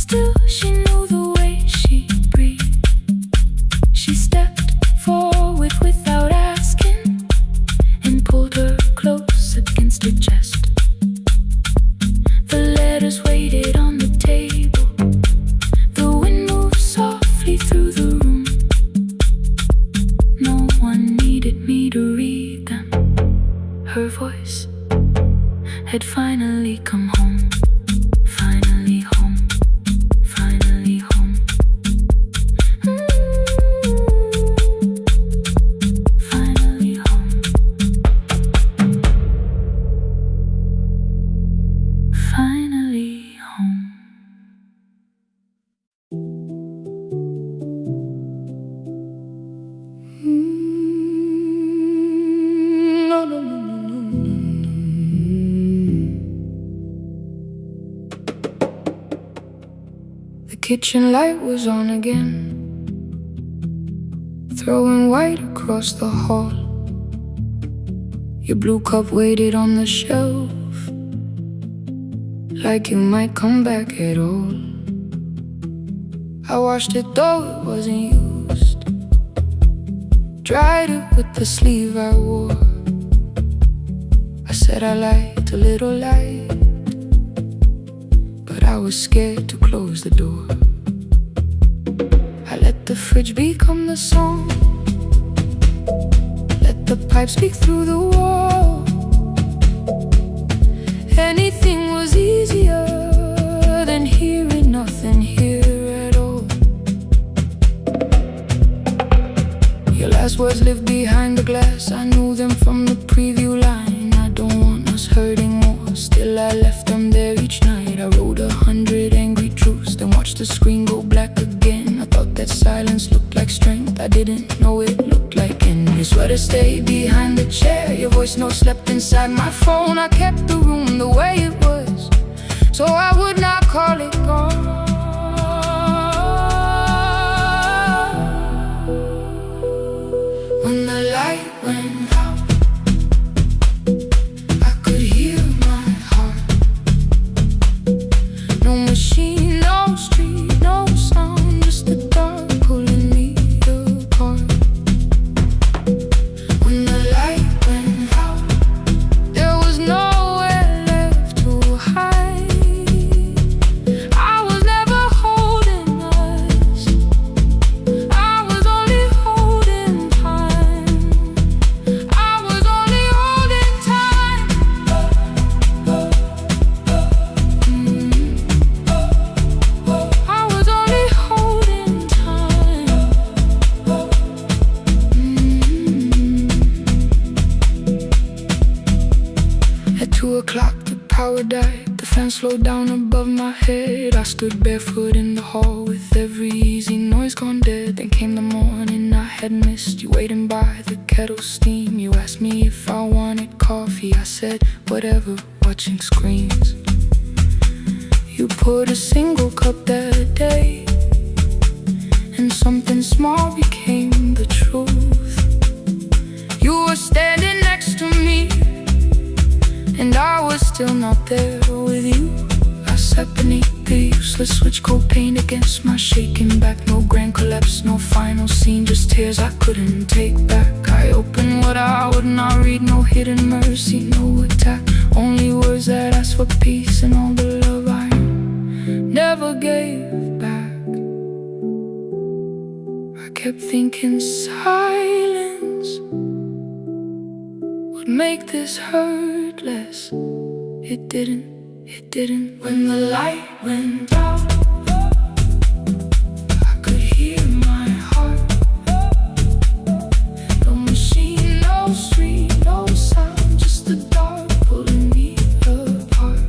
Still she knew the way she breathed. She stepped forward without asking and pulled her close against her chest. The letters waited on the table. The wind moved softly through the room. No one needed me to read them. Her voice had finally come home. Finally home. Finally home. Finally home. Finally home. No, no, no, no, no, no, no. The kitchen light was on again, throwing white across the hall. Your blue cup waited on the shelf, like you might come back at all. I washed it though it wasn't used, dried it with the sleeve I wore. I said I liked a little light, but I was scared to close the door. I let the fridge become the song, let the pipe speak through the wall. Anything was easier than hearing nothing here at all. Your last words lived behind the glass. I knew them from the preview line. I don't want us hurting more, still I left them there each night. I wrote 100 angry truths, then watched the screen go black again. I thought that silence looked like strength, I didn't know it looked like end. Your sweater stayed behind the chair, your voice note slept inside my phone. I kept the room the way it was, so I would not call it gone. When the light went out, I could hear my heart. No machine, no street, no sound, just the dark pulling me apart. When the light went out, there was nowhere left to hide. I was never holding us, I was only holding time. I was only holding time. I was only holding time. At 2 o'clock the power died, the fan slowed down above my head. I stood barefoot in the hall with every easy noise gone dead. Then came the morning I had missed, you waiting by the kettle steam. You asked me if I wanted coffee, I said whatever, watching screens. You poured a single cup that day, and something small became the truth. You were standing next to me, and I was still not there with you. I sat beneath the useless switch, cold paint against my shaking back. No grand collapse, no final scene, just tears I couldn't take back. I opened what I would not read, no hidden mercy, no attack. Only words that asked for peace and all the love I never gave back. I kept thinking silence would make this hurt less. It didn't. When the light went out, I could hear my heart. No machine, no street, no sound, just the dark pulling me apart.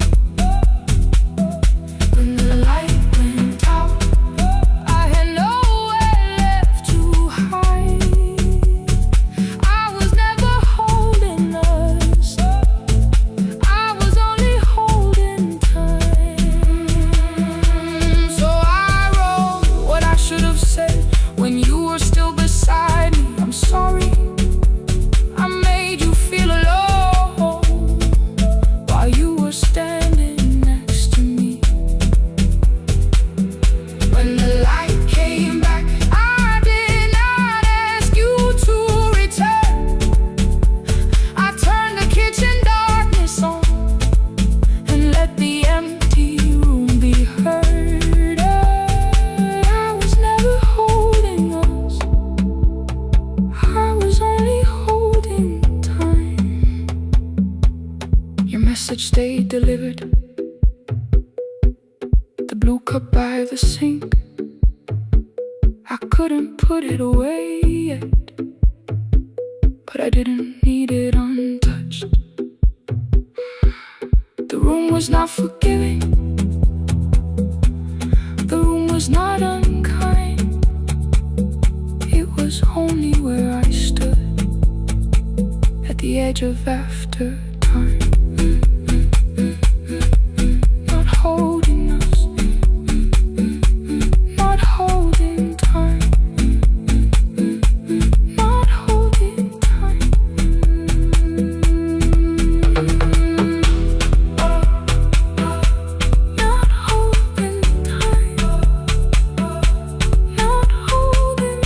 When the light went out, I had nowhere left to hide. I was never holding us, I was only holding time. So I wrote what I should have said when you were still beside me. I'm sorry I made you feel alone while you were standing next to me. When the light came back, I did not ask you to return. I turned the kitchen darkness on and let the empty room be heard. I was never holding us, I was only holding time. Your message stayed delivered, the blue cup by the sink. I couldn't put it away yet, but I didn't need it untouched. The room was not forgiving, the room was not unkind. It was only where I stood at the edge of after time. Not holding us, not holding time, not holding time. Not holding time, not holding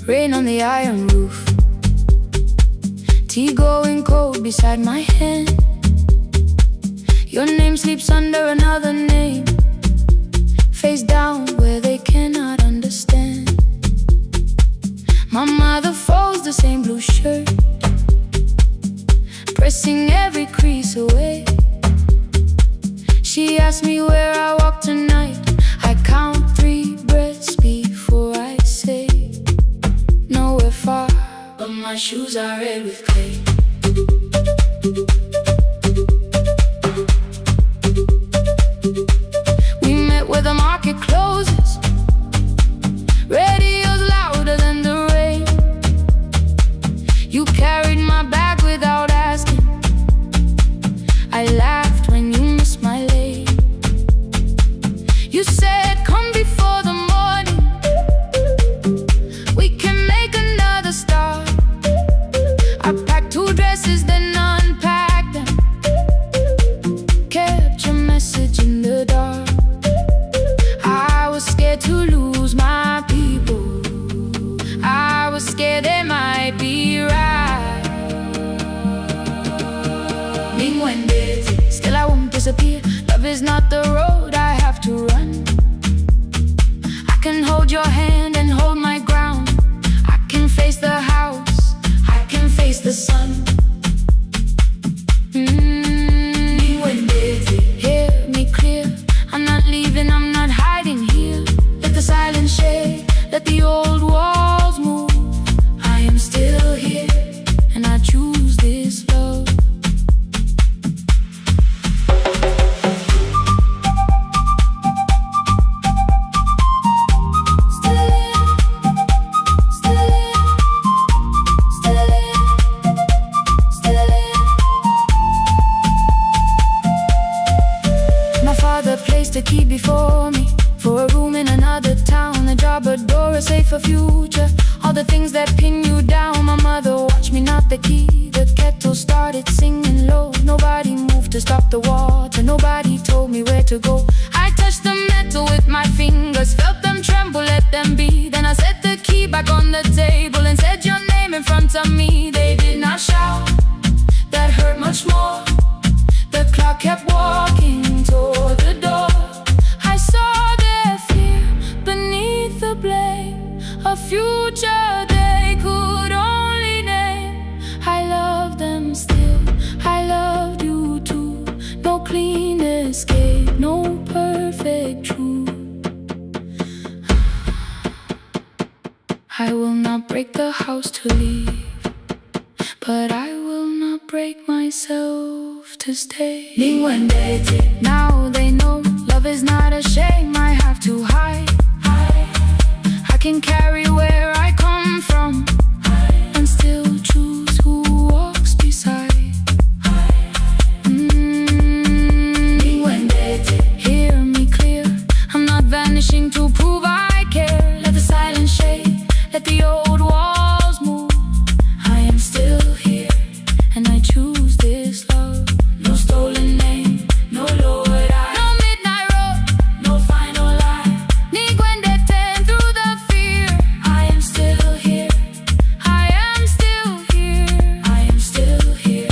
Rain on the iron roof, tea going cold beside my hand. Your name sleeps under another name, face down where they cannot understand. My mother folds the same blue shirt, pressing every crease away. She asks me where I walk tonight. I count 3 breaths before I say nowhere far, but my shoes are red with clay. We met where the market closes, radio's louder than the rain. You carried my bag without asking, I laughed when you missed my lane. You said come before the morning, we can make another start. I packed 2 dresses then unpacked them, kept your message in the dark. I was scared to lose my people, I was scared they might be right. Still I won't disappear, love is not the road I have to run. I can hold your hand and hold my ground, I can face the house, I can face the sun. Hear me clear, I'm not leaving, I'm not hiding here. Let the silence shake the key, the kettle started singing low. Nobody moved to stop the water, nobody told me where to go. I touched the metal with my fingers, felt them tremble, let them be. Then I set the key back on the table and said your name in front of me. They did not shout, that hurt much more. The clock kept walking toward the door. I saw their fear beneath the blame, a future they could only name. I love them still, I loved you too. No clean escape, no perfect truth. I will not break the house to leave, but I will not break myself to stay. Now they know love is not a shame I have to hide. I can carry where I come from and still choose who walks beside. Hear me clear, I'm not vanishing to prove I care. Let the silence shade, let the old walls move. I am still here, and I choose this love. No stolen name, no lowered eye, no midnight road, no final lie. Through the fear, I am still here, I am still here, I am still here.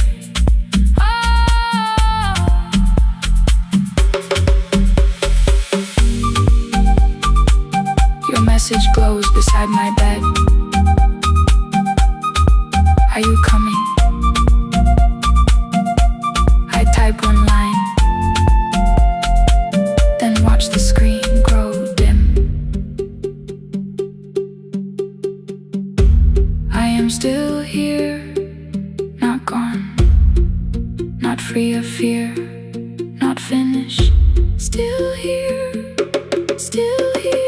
Your message glows beside my bed. Are you coming? I type one line, then watch the screen grow dim. I am still here, not gone, not free of fear, not finished. Still here, still here.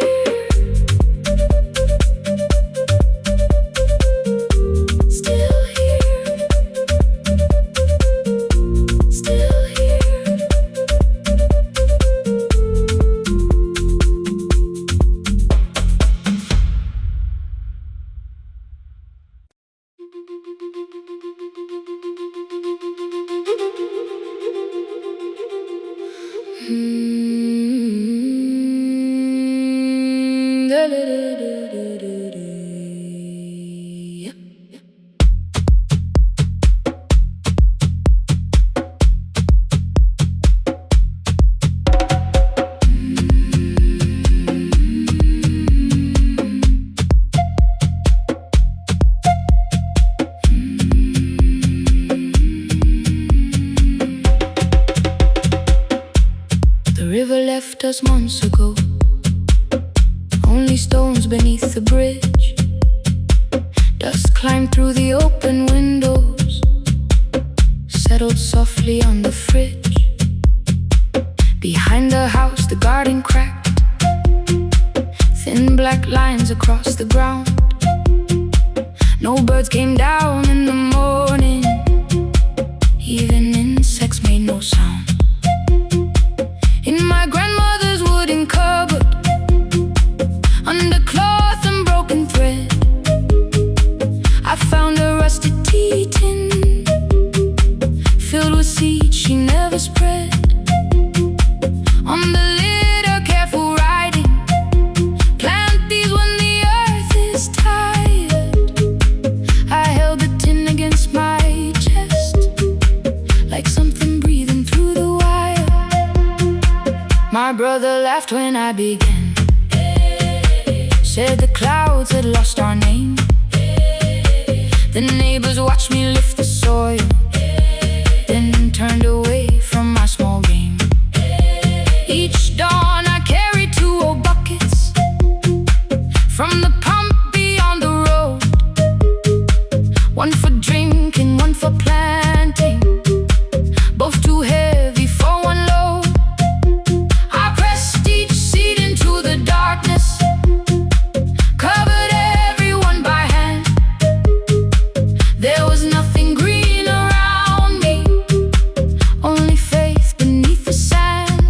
Us months ago, only stones beneath the bridge. Dust climbed through the open windows, settled softly on the fridge. Behind the house, the garden cracked, thin black lines across the ground. No birds came down in the morning, even insects made no sound. In my grandmother's wooden cupboard, under cloth and broken thread, I found a rusted tea tin filled with seeds she never spread. On the lid a careful writing, plant these when the earth is tired. I held the tin against my chest, like something breathing through the wire. My brother laughed when I began, said the clouds had lost our name. The neighbors watched me lift the soil, then turned away from my small game. Each dawn I carried 2 old buckets from the pump beyond the road, one for drinking, one for planting, both too heavy for one load. I pressed each seed into the darkness, covered everyone by hand. There was nothing green around me, only faith beneath the sand.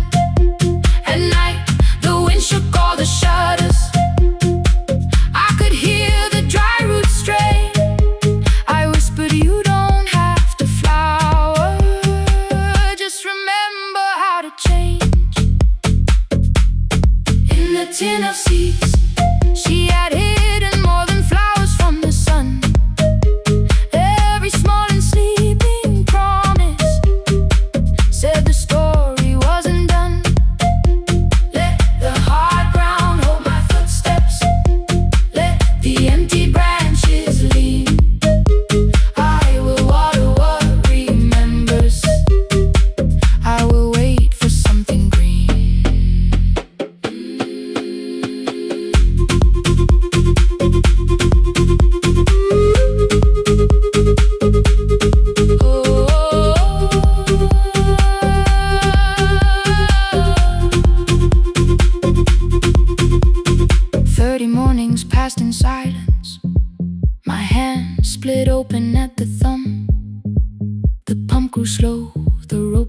At night, the wind shook all the shutters, I could hear the dry roots stray. I whispered, you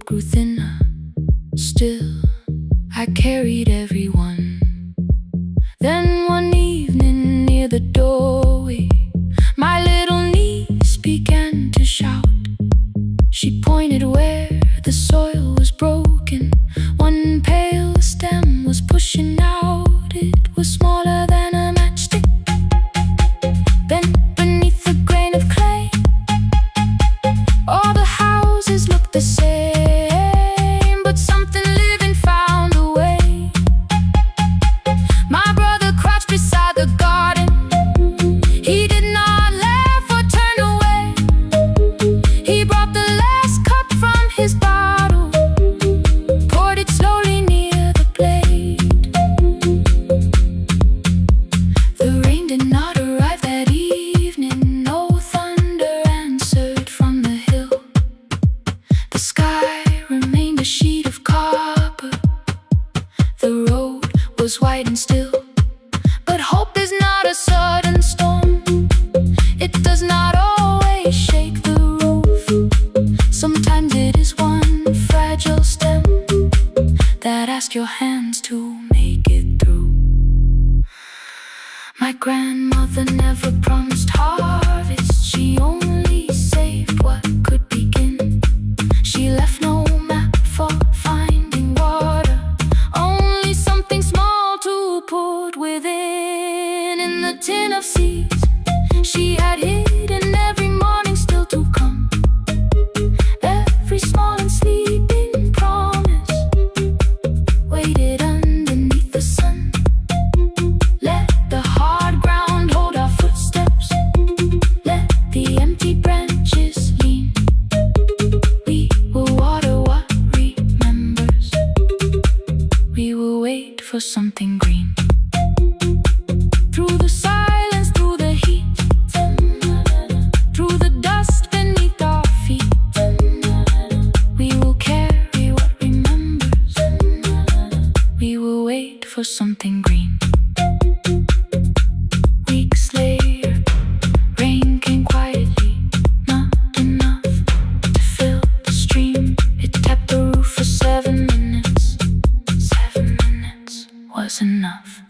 grew thinner. Still, I carried everyone. Then one evening near the doorway, my little niece began to shout. She pointed where the soil was broken. One pale stem was pushing out. It was smaller than a matchstick, bent beneath a grain of clay. All the houses looked the same, but something living found a way. My brother crouched beside the garden. He did not laugh or turn away. He brought the last cup from his bottle, poured it slowly near the blade. The rain did not arrive that evening. No thunder answered from the hill. The sky remained a sheet of copper. The road was white and still. But hope is not a sudden storm. It does not always shake the roof. Sometimes it is one fragile stem that asks your hands to make it through. My grandmother never promised harvest. She only saved what could begin. She left no map for finding water, only something small to put within. In the tin of seeds she had hidden every morning still to come. Every small and sleeping promise waited underneath the sun. Let the hard ground hold our footsteps. Let the empty branches lean. We will water what remembers. We will wait for something green. Through the silence, through the heat, through the dust beneath our feet, we will carry what remembers. We will wait for something green. Weeks later, rain came quietly, not enough to fill the stream. It tapped the roof for 7 minutes. 7 minutes was enough.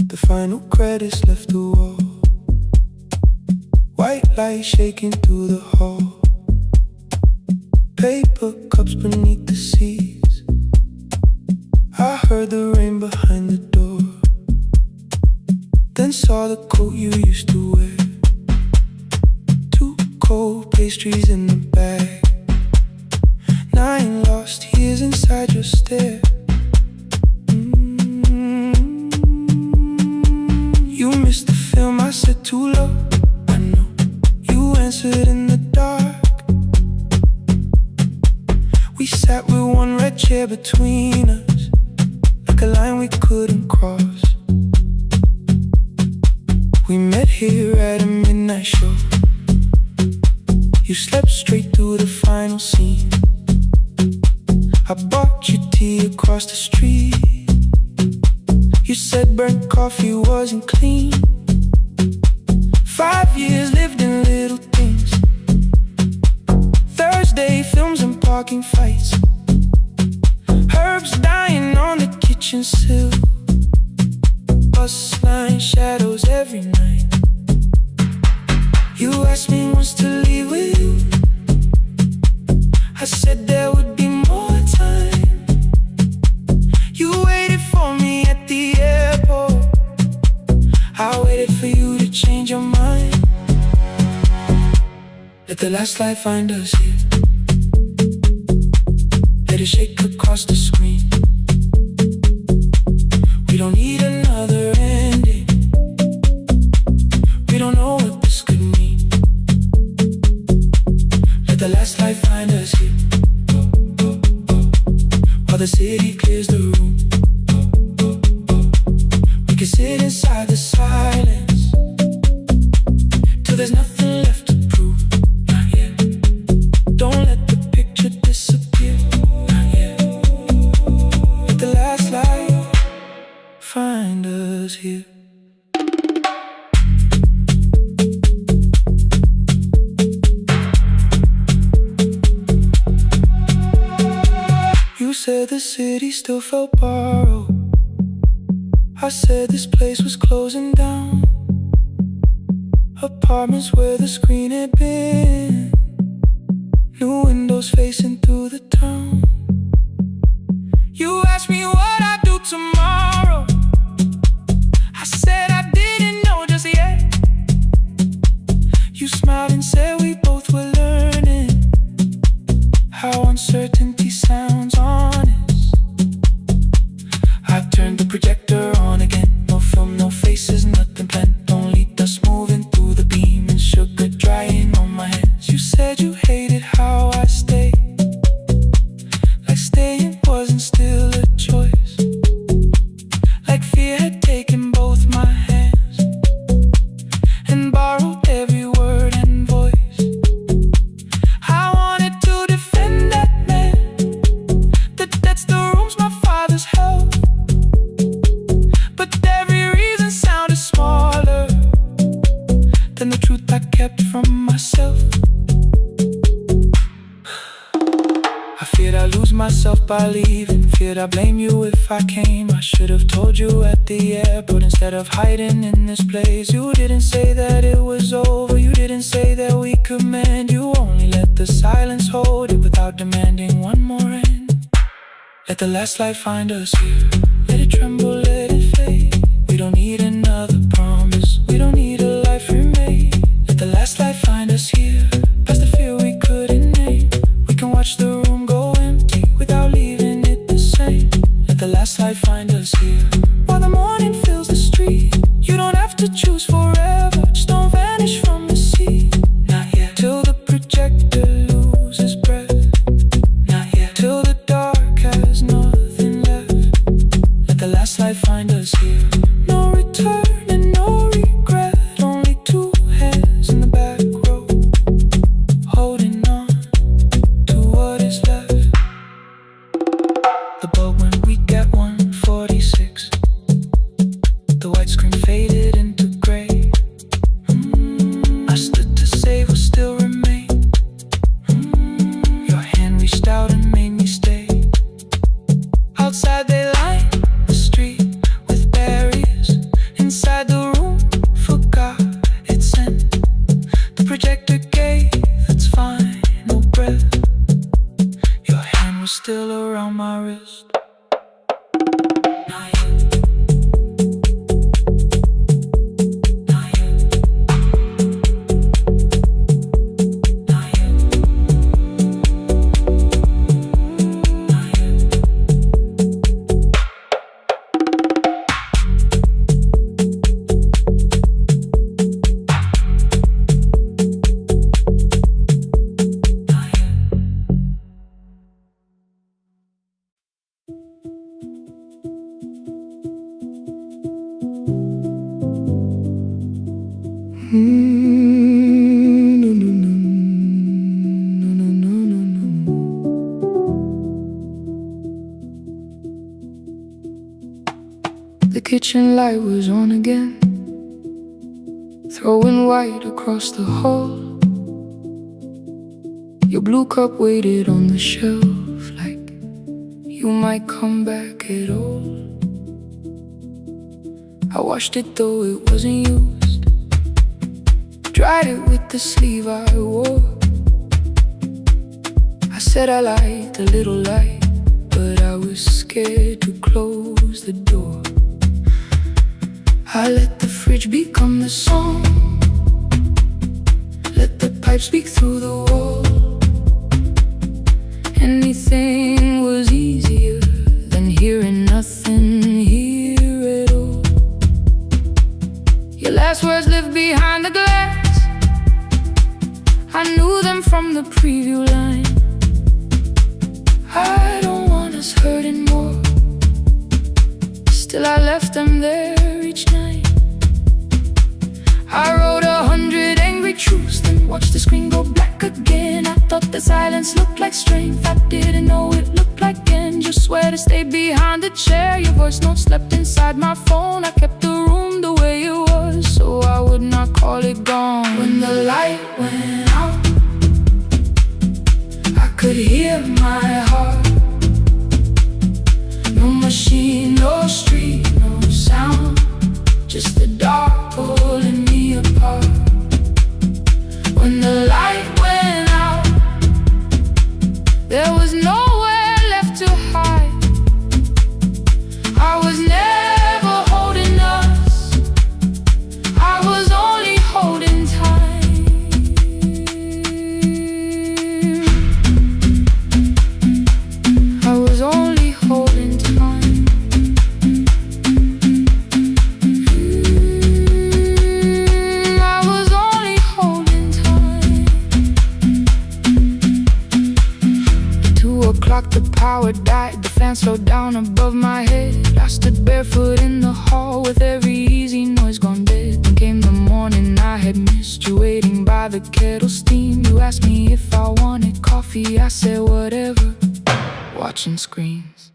The final credits left the wall. White light shaking through the hall. Paper cups beneath the seas. I heard the rain behind the door. Then saw the coat you used to wear. 2 cold pastries in the bag. 9 lost years inside your stare. You missed the film, I said too low. I know you answered in the dark. We sat with one red chair between us, like a line we couldn't cross. We met here at a midnight show. You slept straight through the final scene. I bought you tea across the street. You said burnt coffee wasn't clean. 5 years lived in little things. Thursday films and parking fights. Herbs dying on the kitchen sill. Bus line shadows every night. You asked me once to leave with you. I said there would be more time. You waited for me at the airport. I waited for you to change your mind. Let the last light find us here. Let it shake across the screen. We don't need another ending. We don't know what this could mean. Let the last light find us here. While the city clears the room. We can sit inside the silence till there's nothing left to prove. Not yet. Don't let the picture disappear. Not yet. Let the last light find us here. You said the city still felt borrowed. I said this place was closing down. Apartments where the screen had been. New windows facing through the town. You asked me what I'd do tomorrow. I said I didn't know just yet. You smiled and said we both were learning how uncertainty sounds honest. I turned the projector on again. No film, no faces, nothing planned. Only dust moving through the beam and sugar drying on my hands. You said you hated how I stayed, like staying wasn't still a choice, like fear had taken both my hands and borrowed every word and voice. I wanted to defend that man, that's the rooms my father's held, but every reason sounded smaller than the truth I kept from myself. I feared I'd lose myself by leaving, feared I'd blame you if I came. I should have told you at the airport instead of hiding in this place. You didn't say that it was over, you didn't say that we could mend. You only let the silence hold it without demanding one more end. Let the last light find us here. Let it tremble, let it fade. We don't need another promise, we don't need a life remade. Let the last light find us here. Past the fear we couldn't name. We can watch the room go empty without leaving it the same. Let the last light find us here. While the morning fills the street, you don't have to choose forever, just don't vanish from the sea. Not yet. Till the projector loses breath. Not yet. Till the dark has nothing left. Let the last light find us here. No return and no regret. Only two hands in the back row, holding on to what is left. The bulb went weak at 1:46. The white screen faded into gray. I stood to save what still remained. Your hand reached out and made me stay. Outside they lined the street with barriers. Inside the room forgot its scent. The projector gave its final breath. Your hand was still around my wrist. Not yet. Not yet. Not yet. Not yet. The kitchen light was on again, throwing white across the hall. Your blue cup waited on the shelf, like you might come back at all. I washed it though it wasn't used, dried it with the sleeve I wore. I said I liked a little light, but I was scared to close the door. I let the fridge become the song, let the pipe speak through the wall. Anything was easier than hearing nothing here at all. Your last words lived behind the glass, I knew them from the preview line. I don't want us hurting The silence looked like strength, I didn't know it looked like danger. Swear to stay behind the chair, your voice note slept inside my phone. I kept the room the way it was, so I would not call it gone. When the light went out, I could hear my heart. No machine, no street, no sound, just the dark pulling me apart. When the light went out, there was nowhere left to hide. I was never holding us, I was only holding time. I was only holding time. I was only holding time. 2 o'clock, the power died, the fan slowed down above my head. I stood barefoot in the hall with every easy noise gone dead. Then came the morning I had missed you, waiting by the kettle steam. You asked me if I wanted coffee, I said whatever, watching screens.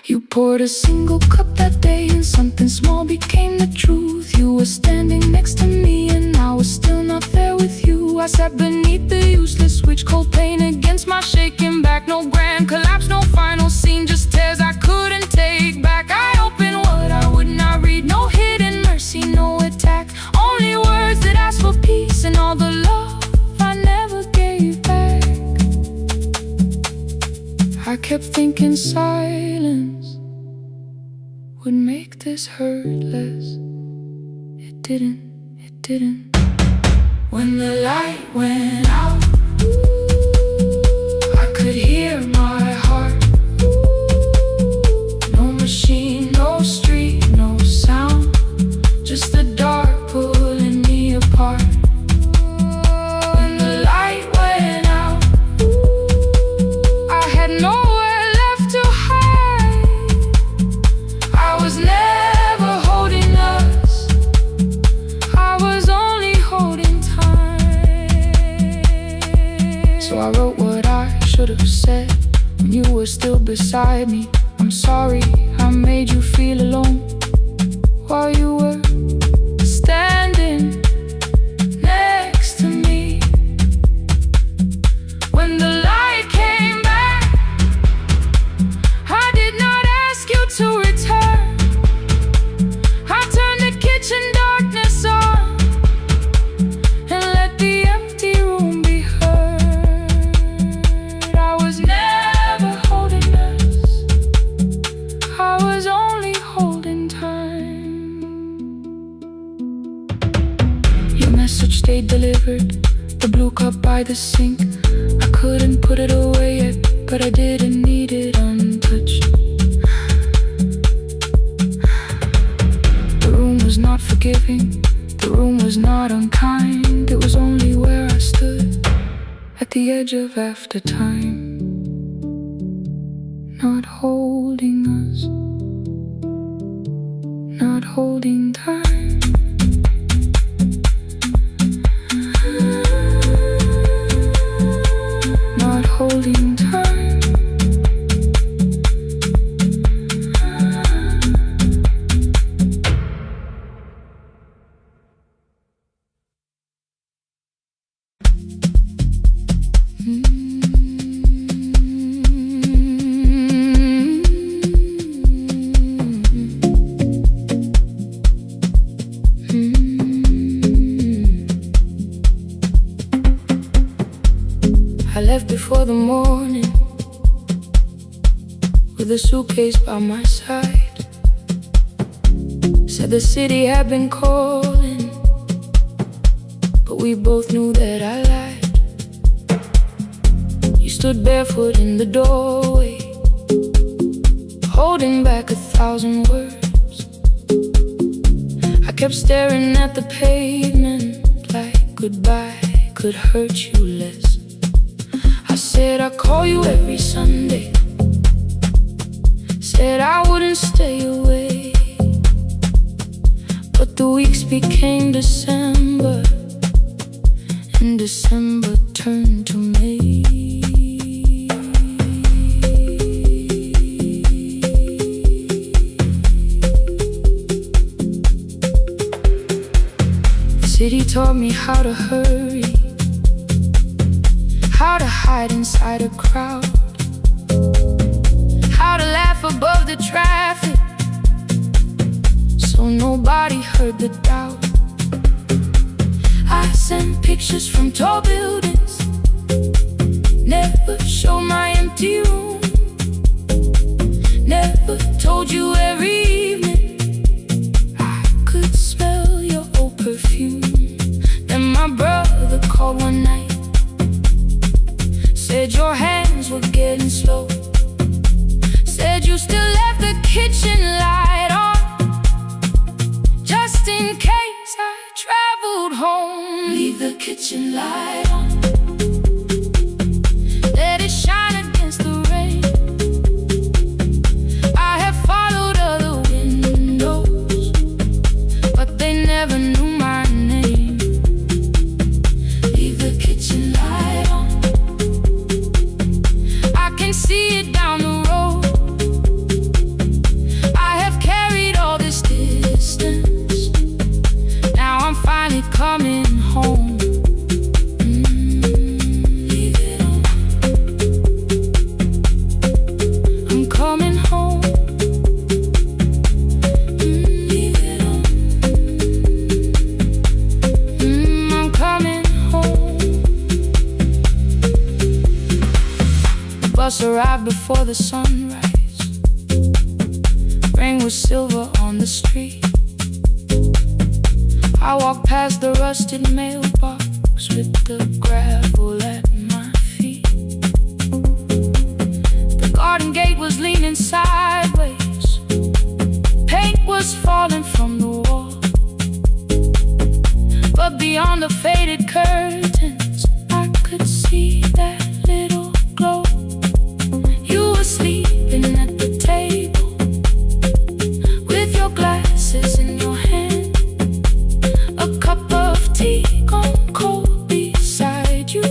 You poured a single cup that day and something small became the truth. You were standing next to me and I was still not there with you. I sat beneath the useless switch, cold pain against my shaking back. No grand collapse, no final scene, just tears I couldn't take back. I opened what I would not read, no hidden mercy, no attack. Only words that ask for peace and all the love I never gave back. I kept thinking silence would make this hurt less. It didn't, it didn't. When the light went out, I could hear my heart. No machine, no street, no sound, just the dark pulling me apart. When the light went out, I had nowhere left to hide. I was never holding us, I was only holding time. So I wrote what I should have said when you were still beside me. I'm sorry I made you feel alone while you were standing next to me. When the light came back, I did not ask you to return. I turned the kitchen darkness on and let the empty room be heard. I was never holding us, I was only holding time. Your message stayed delivered, the blue cup by the sink. I couldn't put it away yet, but I didn't need it untouched. The room was not forgiving, the room was not unkind. It was only where I stood at the edge of after time, not holding us, not holding time. Not holding time. I left before the morning with a suitcase by my side. Said the city had been calling, but we both knew that I lied. You stood barefoot in the doorway, holding back 1,000 words. I kept staring at the pavement like goodbye could hurt you less. I said I'd call you every Sunday, said I wouldn't stay away. But the weeks became December, and and December turned to May. The city taught me how to hurry, how to hide inside a crowd, how to laugh above the traffic so nobody heard the doubt. I sent pictures from tall buildings, never showed my empty room, never told you every evening I could smell your old perfume. Then my brother called one night, said your hands were getting slow, said you still left the kitchen light on, just in case I traveled home. Leave the kitchen light on, let it shine against the rain. I have followed other windows, but they never knew my name. Leave the kitchen light on, I can see it down the road. I have carried all this distance, now I'm finally coming home. Leave it on, I'm coming home. Leave it on, I'm coming home. The bus arrived before the sunrise, rain was silver on the street. I walked past the rusted mailbox with the gravel at my feet. The garden gate was leaning sideways, paint was falling from the wall, but beyond the faded curtains I could see that little glow. You were sleeping at the table with your glasses in your hand, a cup of tea gone cold beside you,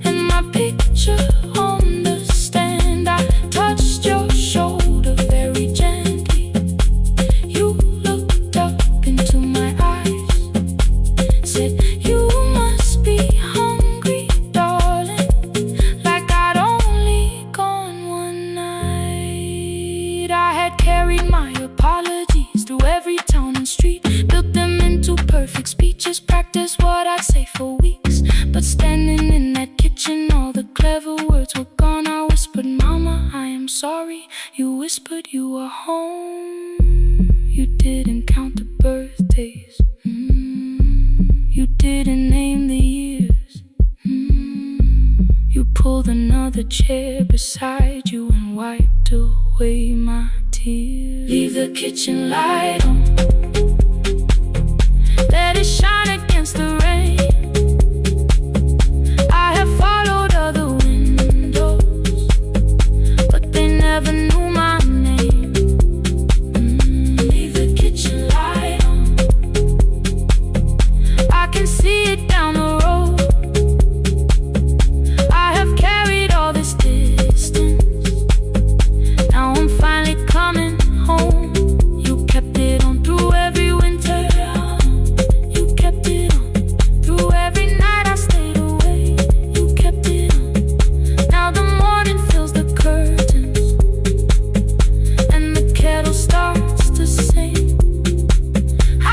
and my picture on the stand. I touched your shoulder very gently. You looked up into my eyes, said, "You must be hungry, darling," like I'd only gone one night. I had carried my apologies through every town and street, built them into perfect speeches, practiced what I'd say for weeks. But standing in that kitchen, all the clever words were gone. I whispered, "Mama, I am sorry." You whispered you were home. You didn't count the birthdays, you didn't name the years. You pulled another chair beside you and wiped away my tears. Leave the kitchen light on, let it shine against the rain. I have followed other windows, but they never knew my name. Leave the kitchen light on, I can see it down the road. I have carried all this distance, now I'm finally coming home. You kept it on through every winter, you kept it on through every night I stayed away. You kept it on, now the morning fills the curtains and the kettle starts to sing.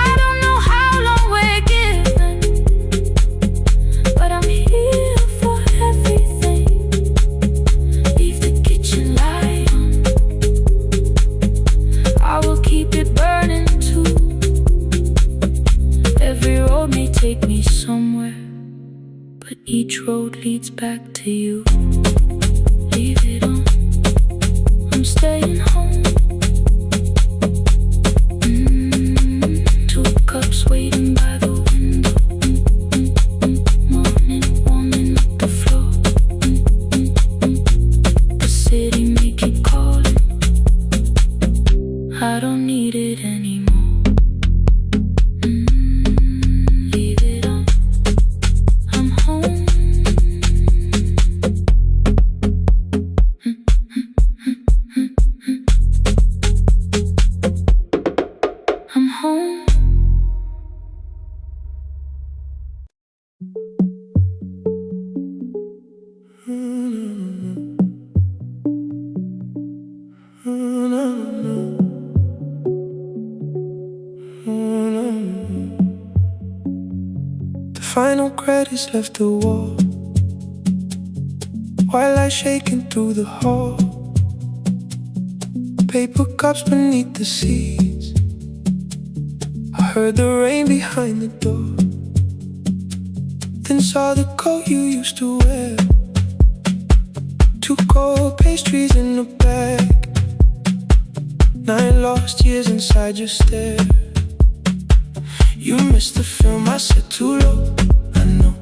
I don't know how long we're given, but I'm here for everything. Leave the kitchen light on, I will keep it burning too. Every road may take me somewhere, but each road leads back to you. Leave it on, I'm staying home. Two cups waiting by the window, morning warming up the floor. The city may keep calling, I don't need it anymore. Leave it on, I'm home. what is left of war, while I shaking through the hall. Paper cups beneath the seats, I heard the rain behind the door. Then saw the coat you used to wear, 2 cold pastries in a bag, 9 lost years inside your stare. You missed the film, I said too low, I know.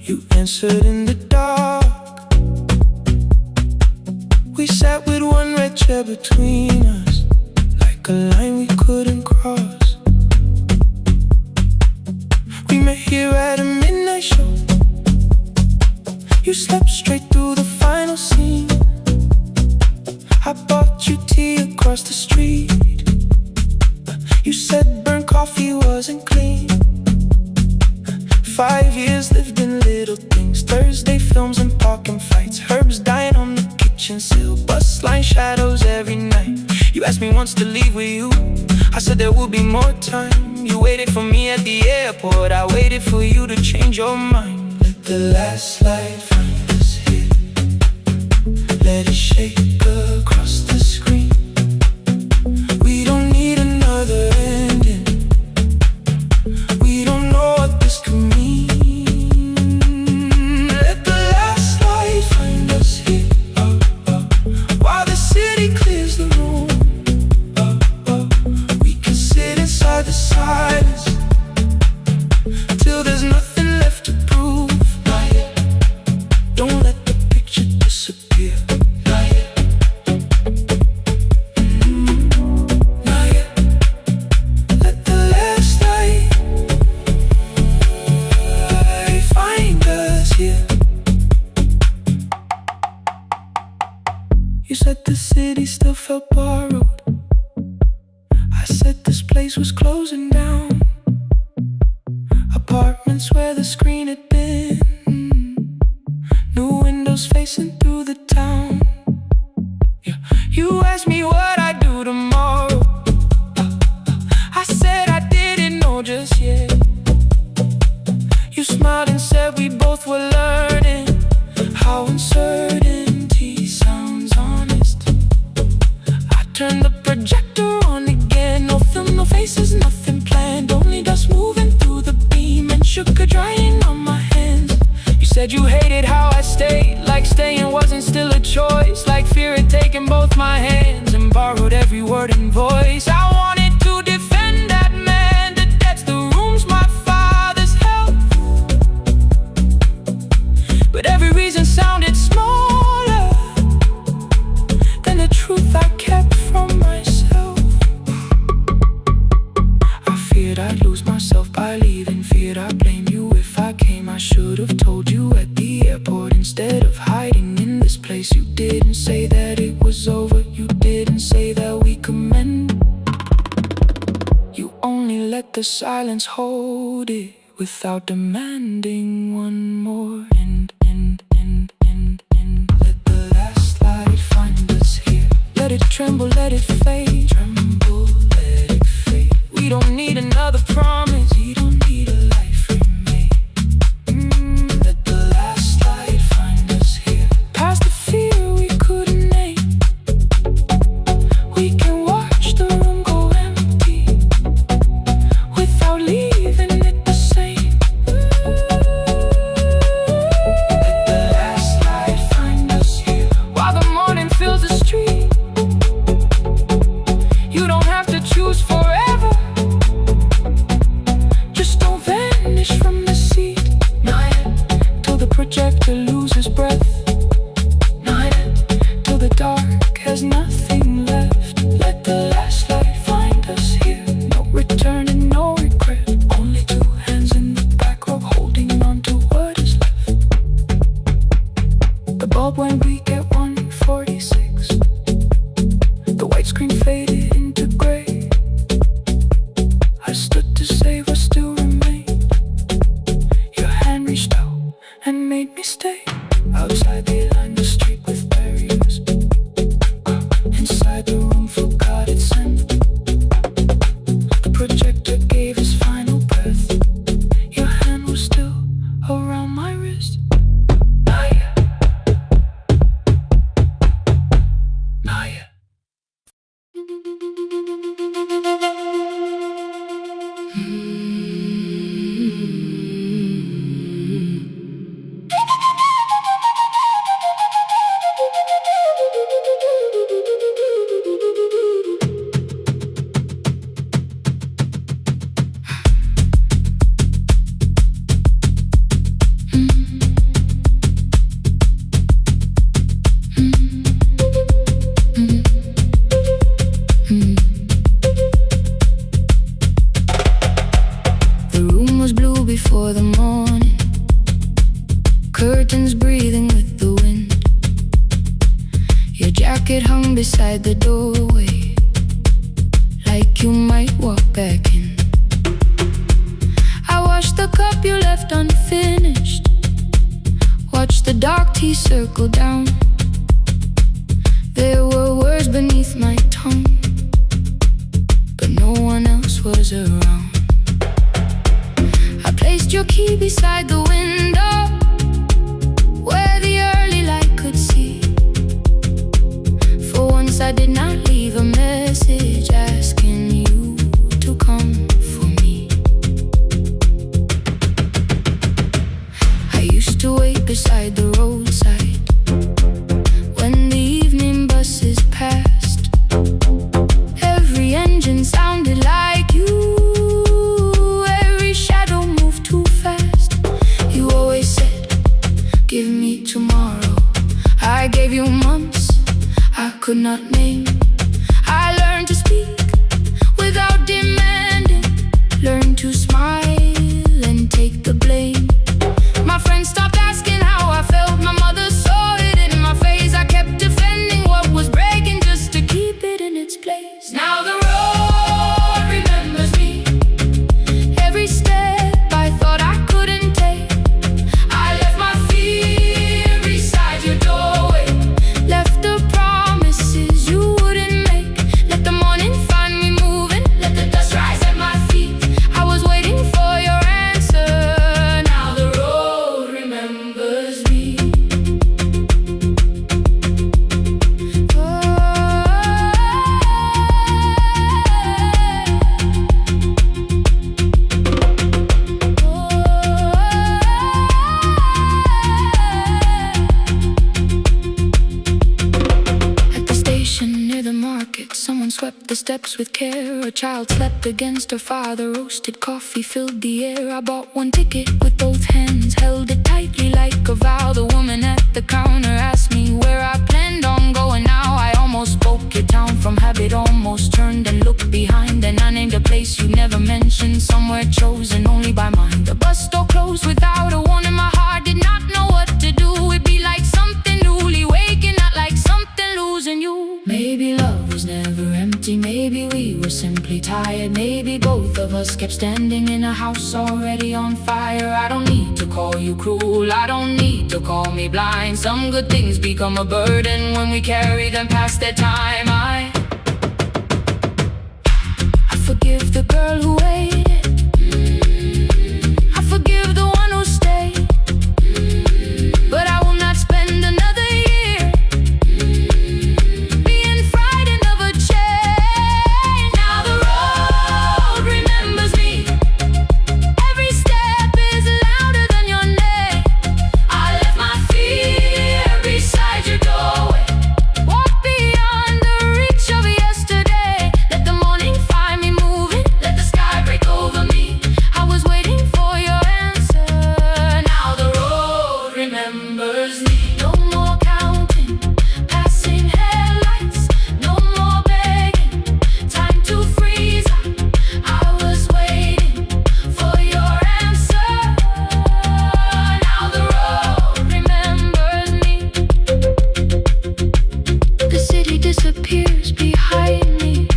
You answered in the dark. We sat with one red chair between us, like a line we couldn't cross. We met here at a midnight show. You slept straight through the final scene. I bought you tea across the street. You said burnt coffee wasn't clean. 5 years lived in little things, Thursday films and parking fights, herbs dying on the kitchen sill, bus line shadows every night. You asked me once to leave with you, I said there would be more time. You waited for me at the airport, I waited for you to change your mind. Let the last light find us here, let it shake across the screen. We don't need another ending, we don't know what this could mean. Let the last light find us here, while the city clears the room. We can sit inside the silence till there's nothing left to prove. Not yet. Don't let the picture disappear. Not yet. Not yet. Let the last light find us here. You said the city still felt borrowed, I said this place was closing down. Apartments where the screen had been, new windows facing through the town. Yeah. You asked me what I'd do tomorrow, I said I didn't know just yet. You smiled and said we both were learning how uncertainty sounds honest. I turned the projector on again, no film, no faces, nothing planned, only dust moving through the beam and sugar drying on my hands. You said you hated how I stayed, like staying wasn't still a choice, like fear had taken both my hands and borrowed every word and voice. I wanted to defend that man, the debts, the rooms my fathers held, but every reason sounded smaller than the truth I kept from myself. I feared I'd lose myself by leaving, feared I'd blame you if I came. I should have told you at the airport instead of hiding in this place. You didn't say that it was over, you didn't say that we could mend. You only let the silence hold it without demanding one more end. Let the last light find us here, let it tremble, let it fade. Tremble, let it fade. We don't need another promise, we don't need a life remade. Let the last light find us here, past the fear we couldn't name. We can watch the room go empty without leaving it the same. Let the last light find us here, while the morning fills the street. You don't have to choose forever, just don't vanish from the seat. Not yet. Till the projector loses breath. Not yet. Till the dark has nothing left. Let the last light find us here, no return and no regret, only 2 hands in the back row holding on to what is left. The bulb went weak at 1:46, the white screen faded into gray. I stood to save what still remained. Your hand reached out and made me stay. Outside they lined the street with barriers, inside the room forgot its scent. The projector gave his final breath, your hand was still around beside the doorway, like you might walk back in. I washed the cup you left unfinished, watched the dark tea circle down. There were words beneath my tongue, but no one else was around. I placed your key beside the window, where the early light could see. For once I did not leave a message asking you to come for me. I used to wait beside the roadside when the evening buses passed. Every engine sounded like you, every shadow moved too fast. You always said, give me tomorrow. I gave you months I could not name. I learned to speak without demanding, learned to smile and take the blame. My friends stopped asking how I felt, my mother saw it in my face. I kept defending what was breaking just to keep it in its place. Now the road remembers me, every step I thought I couldn't take. I left my fear beside your doorway, left the promises you wouldn't make. Let the morning find me moving, let the dust rise at my feet. I was waiting for your answer. Now the road remembers me. At the station near the market, someone swept the steps with care. A child slept against her father, roasted coffee filled the air. I bought one ticket with both hands, held it tightly like a vow. The woman at the counter asked me where I planned on going now. I almost spoke your town from habit, almost turned and looked behind. And I named a place you never mentioned, somewhere chosen only by mine. The bus store closed without a warning, my heart did not know what to do. It'd be like something newly waking, not like something losing you. Maybe love was never empty, maybe we were simply tired. Maybe both of us kept standing in a house already on fire. I don't need to call you cruel, I don't need to call me blind. Some good things become a burden when we carry them past their time. I forgive the girl who waited, I forgive the one who stayed, but I will not spend another year being frightened of a change. Now the road remembers me, every step is louder than your name. I left my fear beside your doorway, walk beyond the reach of yesterday. Let the morning find me moving, let the sky break over me. I was waiting for your answer. Now the road remembers me. No more counting, passing headlights, no more begging, time to freeze. I was waiting for your answer. Now the road remembers me. The city disappears behind me,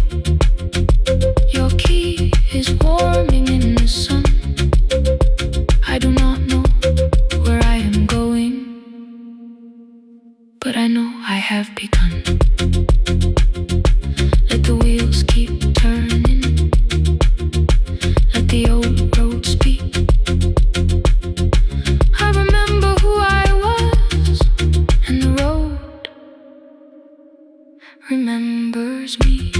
your key is warming in the sun. I do not know where I am going, but I know I have begun. Let the wheels keep turning, let the old road speak. I remember who I was, and the road remembers me.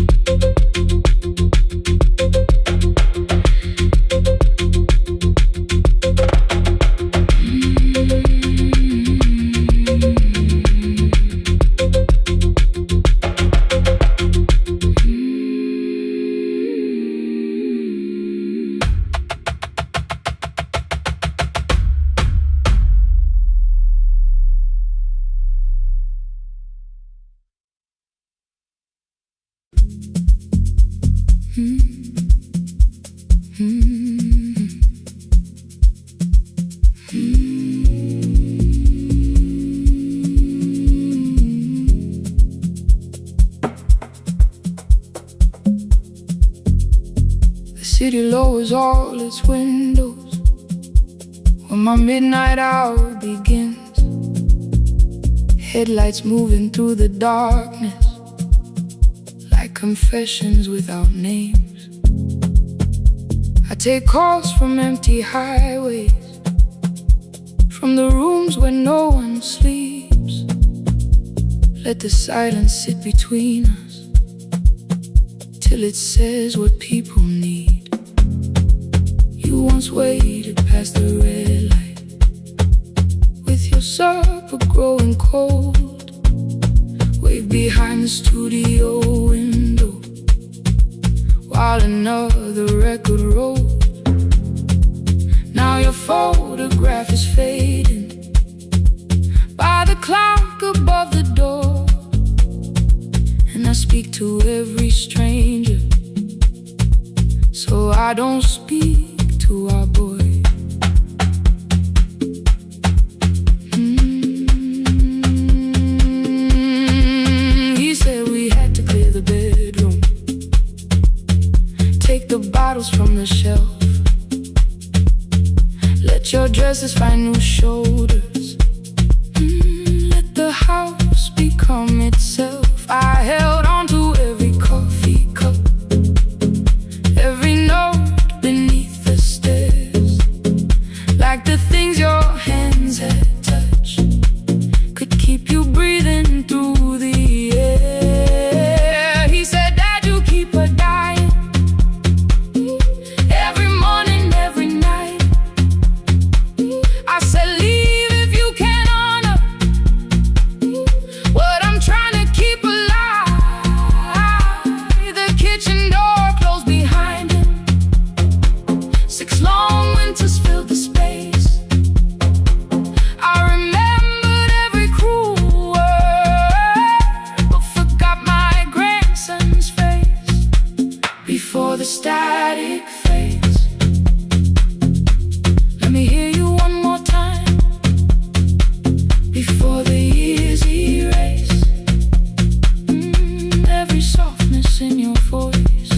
city lowers all its windows when my midnight hour begins. Headlights moving through the darkness like confessions without names. I take calls from empty highways, from the rooms where no one sleeps. Let the silence sit between us till it says what people need. You once waited past the red light with your supper growing cold. Wave behind the studio window while another record rolls. Now your photograph is fading by the clock above the door, and I speak to every stranger, so I don't speak to our boy. He said we had to clear the bedroom, take the bottles from the shelf, let your dresses find new shoulders, let the house become itself. I held on to every coffee cup, every note beneath the stairs, like the things your hands had touched could keep you breathing through the air. He said, Dad, you keep her dying every morning, every night. I said, leave if you can honor what I'm trying to keep alive. The kitchen door closed behind him, 6 long winters filled the space. I remembered every cruel word, but forgot my grandson's face before the static fades. Let me hear you one more time before the years erase every softness in your voice.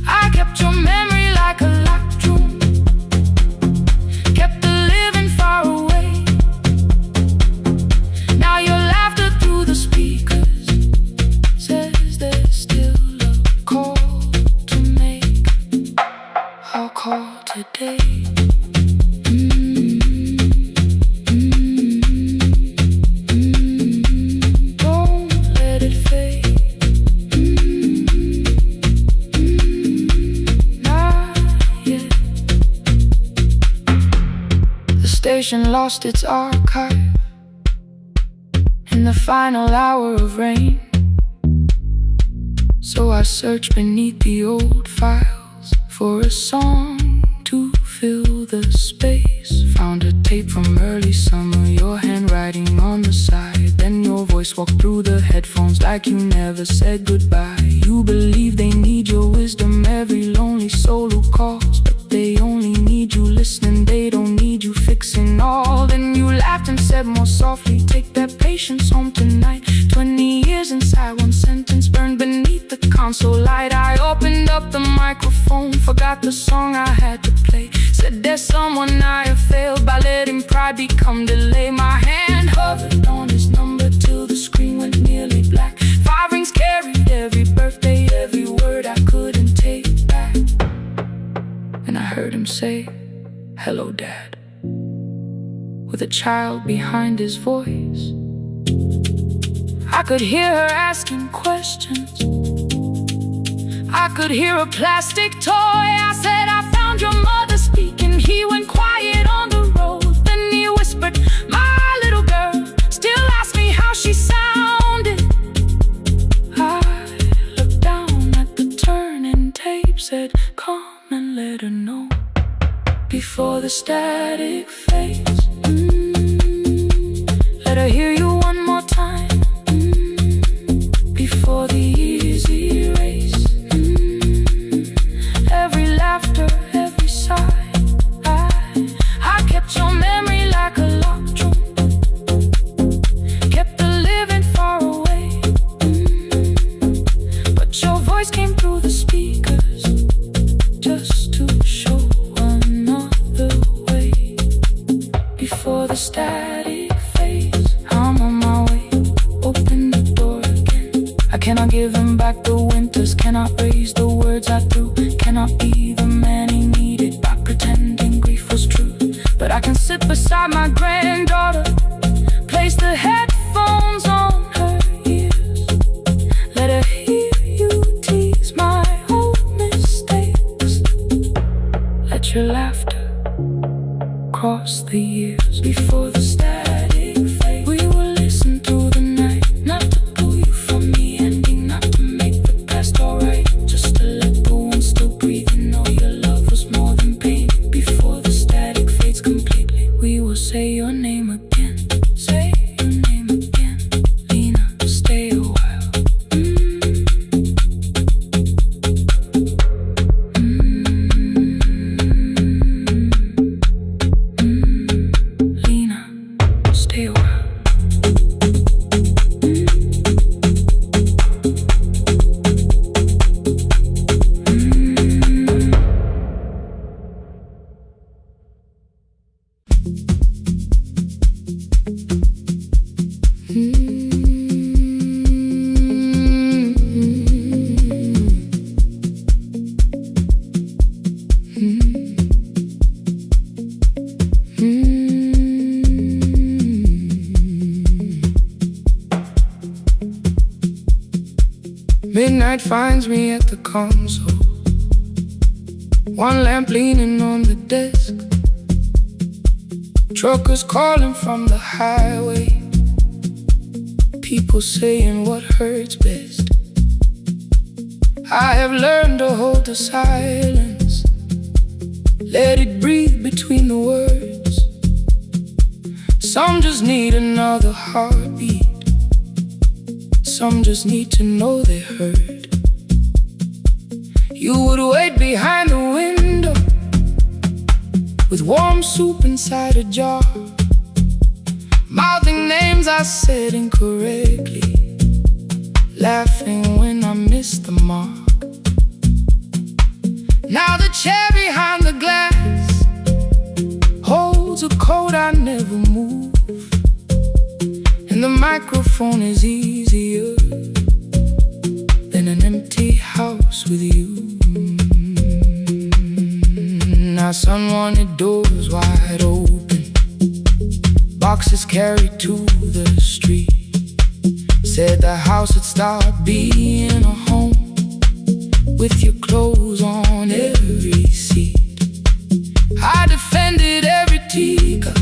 I kept your memory like a locked room, kept the living far away. Now your laughter through the speakers says there's still a call to make. I'll call today. Don't let it fade. Not yet. The station lost its archive in the final hour of rain, so I searched beneath the old files for a song to fill the space. Found a tape from early summer, your handwriting on the side. Then your voice walked through the headphones like you never said goodbye. You believe they need your wisdom, every lonely soul who calls, but they only need you listening, they don't need you fixing all. Then you laughed and said more softly, take that patience home tonight. 20 years inside one sentence burned beneath the console light. I opened up the microphone, forgot the song I had to play. Said there's someone I have failed by letting pride become delay. My hand hovered on his number till the screen went nearly black. 5 rings carried every birthday, every word I couldn't take back. And I heard him say, hello, Dad, with a child behind his voice. I could hear her asking questions, I could hear a plastic toy. I said, I found your mother speaking. He went quiet on the road, then he whispered, my little girl still asks me how she sounded. I looked down at the turning tape, said, come and let her know before the static fades. Let her hear you one more time before the years erase every laughter, every sigh. I I cannot give him back the winters, cannot raise the words I threw, cannot be the man he needed by pretending grief was true. But I can sit beside my granddaughter, place the headphones on her ears, let her hear you tease my old mistakes. Let your laughter cross the years before the static fades. We will listen through the night, not to pull you from the ending, not to make the past alright, just to let the one still breathe and know your love was more than pain. Before the static fades completely, we will say your name again. Say your name again. Lena, stay a while. Lena, stay a while. Midnight finds me at the console, one lamp leaning on the desk, truckers calling from the highway, people saying what hurts best. I have learned to hold the silence, let it breathe between the words. Some just need another heartbeat, some just need to know they heard. You would wait behind the window with warm soup inside a jar, mouthing names I said incorrectly, laughing when I missed the mark. Now the chair behind the glass holds a coat I never move, and the microphone is easier than an empty house with you. Now son wanted doors wide open, boxes carried to the street, said the house would start being a home with your clothes on every seat. I defended every teacup,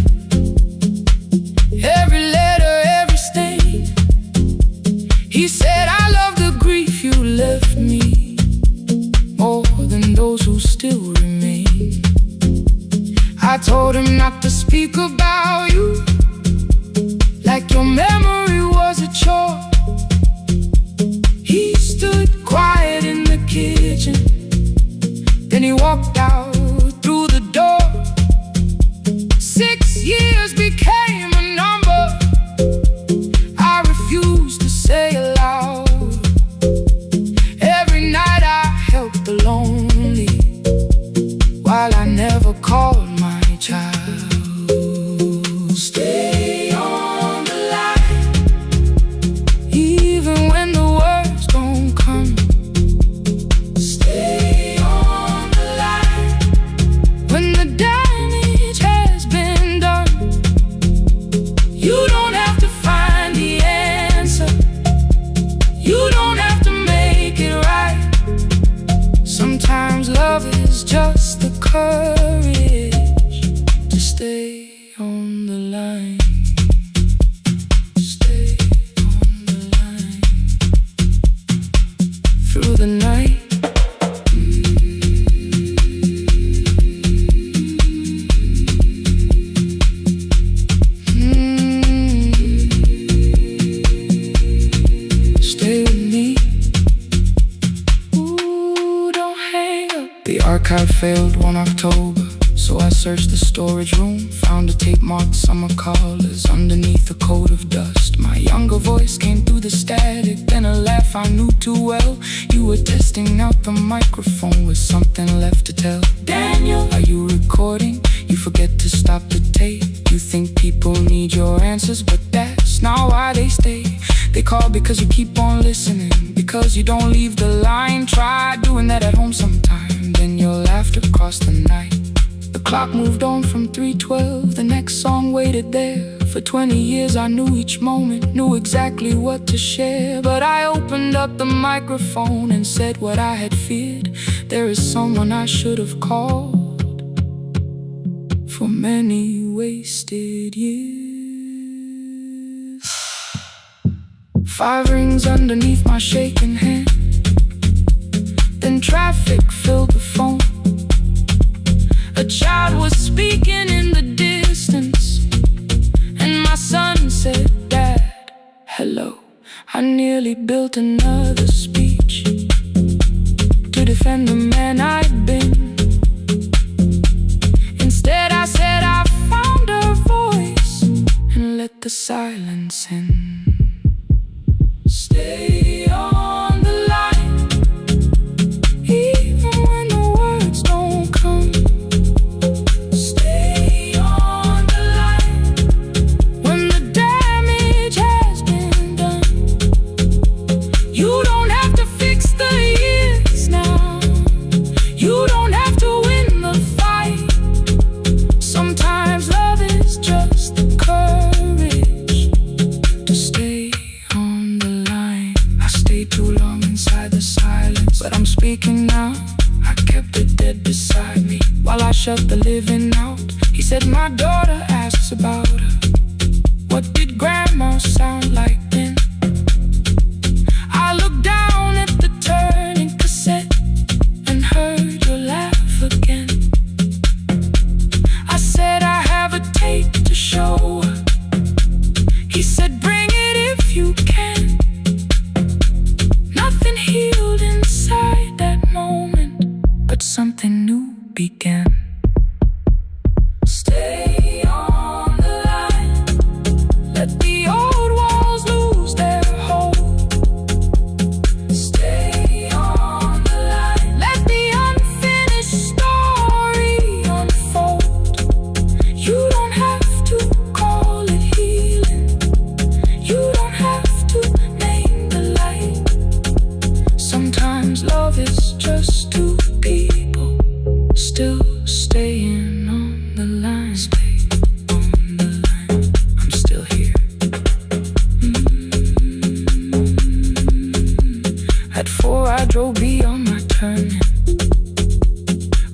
every letter, every stain. He said I love the grief you left me more than those who still remain. I told him not to speak about you like your memory was a chore. He stood quiet in the kitchen, then he walked out through the door. 6 years became a number I refused to say aloud. Every night I helped the lonely while I never called my child. Stay on the line, even when the words don't come. Stay on the line when the damage has been done. You don't have to find the answer, you don't have to make it right. Sometimes love is just the courage to stay on the line. Stay on the line through the night. Stay with me. Ooh, don't hang up. The archive failed one October, so I searched the storage room, found a tape marked summer callers underneath a coat of dust. My younger voice came through the static, then a laugh I knew too well. You were testing out the microphone with something left to tell. Daniel, are you recording? You forget to stop the tape. You think people need your answers, but that's not why they stay. They call because you keep on listening, because you don't leave the line. Try doing that at home sometime, then you'll laugh across the night. The clock moved on from 3:12, the next song waited there. For 20 years I knew each moment, knew exactly what to share. But I opened up the microphone and said what I had feared. There is someone I should have called for many wasted years. 5 rings underneath my shaking hand, then traffic filled the phone. A child was speaking in the distance, and my son said, "Dad, hello." I nearly built another speech to defend the man I'd been. Instead I said I found a voice and let the silence in. Stay on the line, even when the words don't come. Stay on the line when the damage has been done. You don't have to fix the years now. You don't have to win the fight. Sometimes love is just the courage to stay on the line. I stayed too long inside the silence, but I'm speaking now. I kept it dead beside me while I shut the living out. He said, "My daughter asks about her. What did grandma sound like then?" I looked down at the turning cassette and heard your laugh again. I said, "I have a tape to show her." He said, "Bring it if you can." Nothing healed inside that moment, but something new began. Stay on the line, let the old walls lose their hold. Stay on the line, let the unfinished story unfold. You don't have to call it healing, you don't have to name the light. Sometimes love is just two people still staying on the line. Stay on the line, I'm still here. At 4 I drove beyond my turning,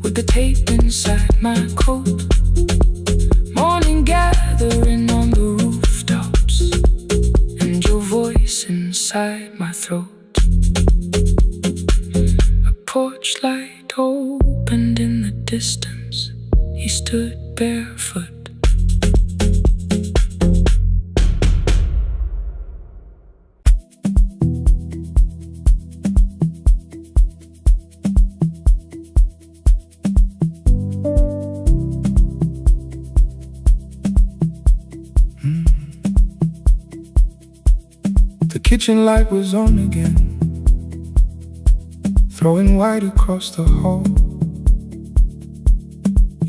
with the tape inside my coat. Morning gathering on the rooftops, and your voice inside my throat. A porch light opened in the distance. He stood barefoot. The kitchen light was on again, throwing white across the hall.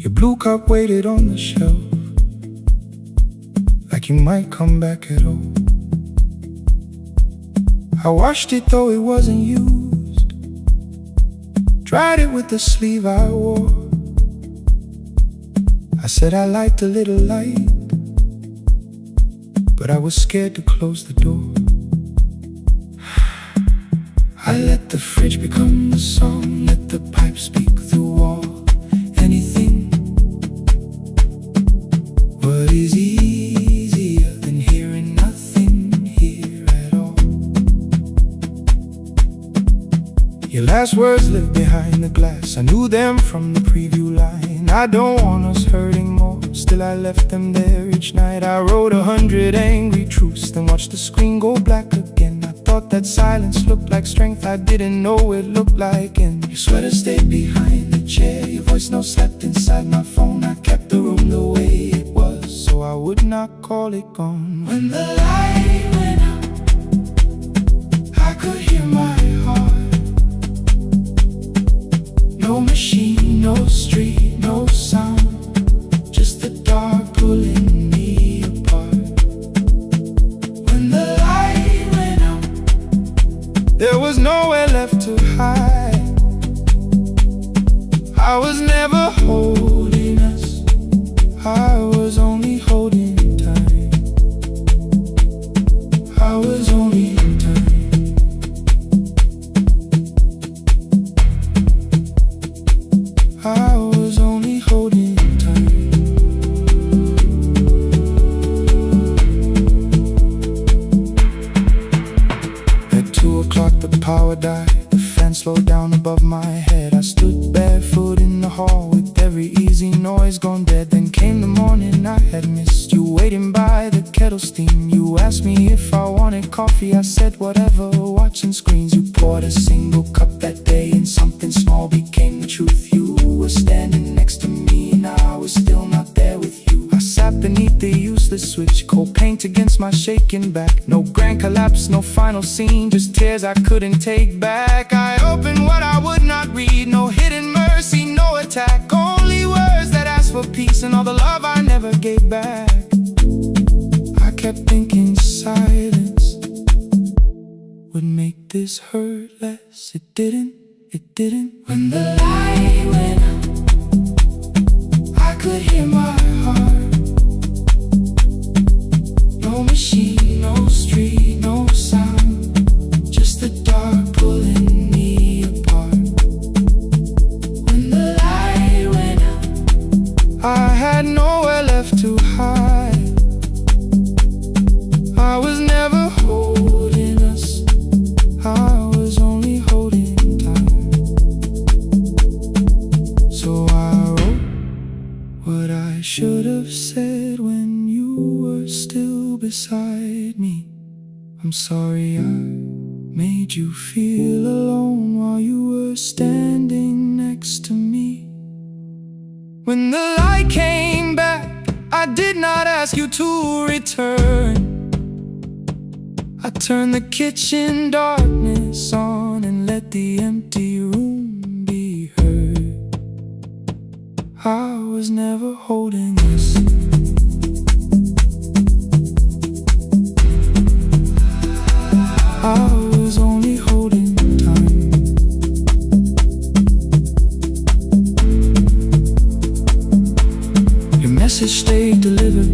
Your blue cup waited on the shelf, like you might come back at all. I washed it though it wasn't used, dried it with the sleeve I wore. I said I liked a little light, but I was scared to close the door. I let the fridge become the song, let the pipe speak through all. Anything. What is easier than hearing nothing here at all? Your last words live behind the glass. I knew them from the preview line. I don't want us hurting more, still I left them there each night. I wrote 100 angry truths, then watched the screen go black again. I thought that silence looked like strength, I didn't know it looked like. And your sweater stayed behind the chair, your voice no slept inside my phone. I kept the room the way it was, so I would not call it gone. When the light went out, I could hear my heart. No machine, no street, no sound, just the dark pulling me apart. When the light went There was nowhere left to hide. I was never holding us, I was only holding time. I was only time. I was only holding time. At 2 o'clock the power died. The fan slowed down above my head. I stood barefoot in the hall with every easy noise gone dead. Then came the morning I had missed. You waiting by the kettle steam. You asked me if I wanted coffee. I said whatever, watching screens. You poured a single cup that day, and something small became the truth. You were standing next to me, and I was still not there with you. I sat beneath the useless switch, cold paint against my shaking back. No grand collapse, no final scene, just tears I couldn't take back. I opened what I would not read, no hidden mercy, no attack. Only words that asked for peace and all the love I never gave back. I kept thinking silence would make this hurt less. It didn't. When the light went out, I could hear my heart. No machine, no street, no sound, just the dark pulling me apart. When the light went out, I had nowhere left to hide. I was never holding us, I was only holding time. So I wrote what I should have said when you were still beside me. I'm sorry I made you feel alone while you were standing next to me. When the light came back, I did not ask you to return. I turned the kitchen darkness on and let the empty room be heard. I was never holding us, I was only holding time. Your message stayed delivered,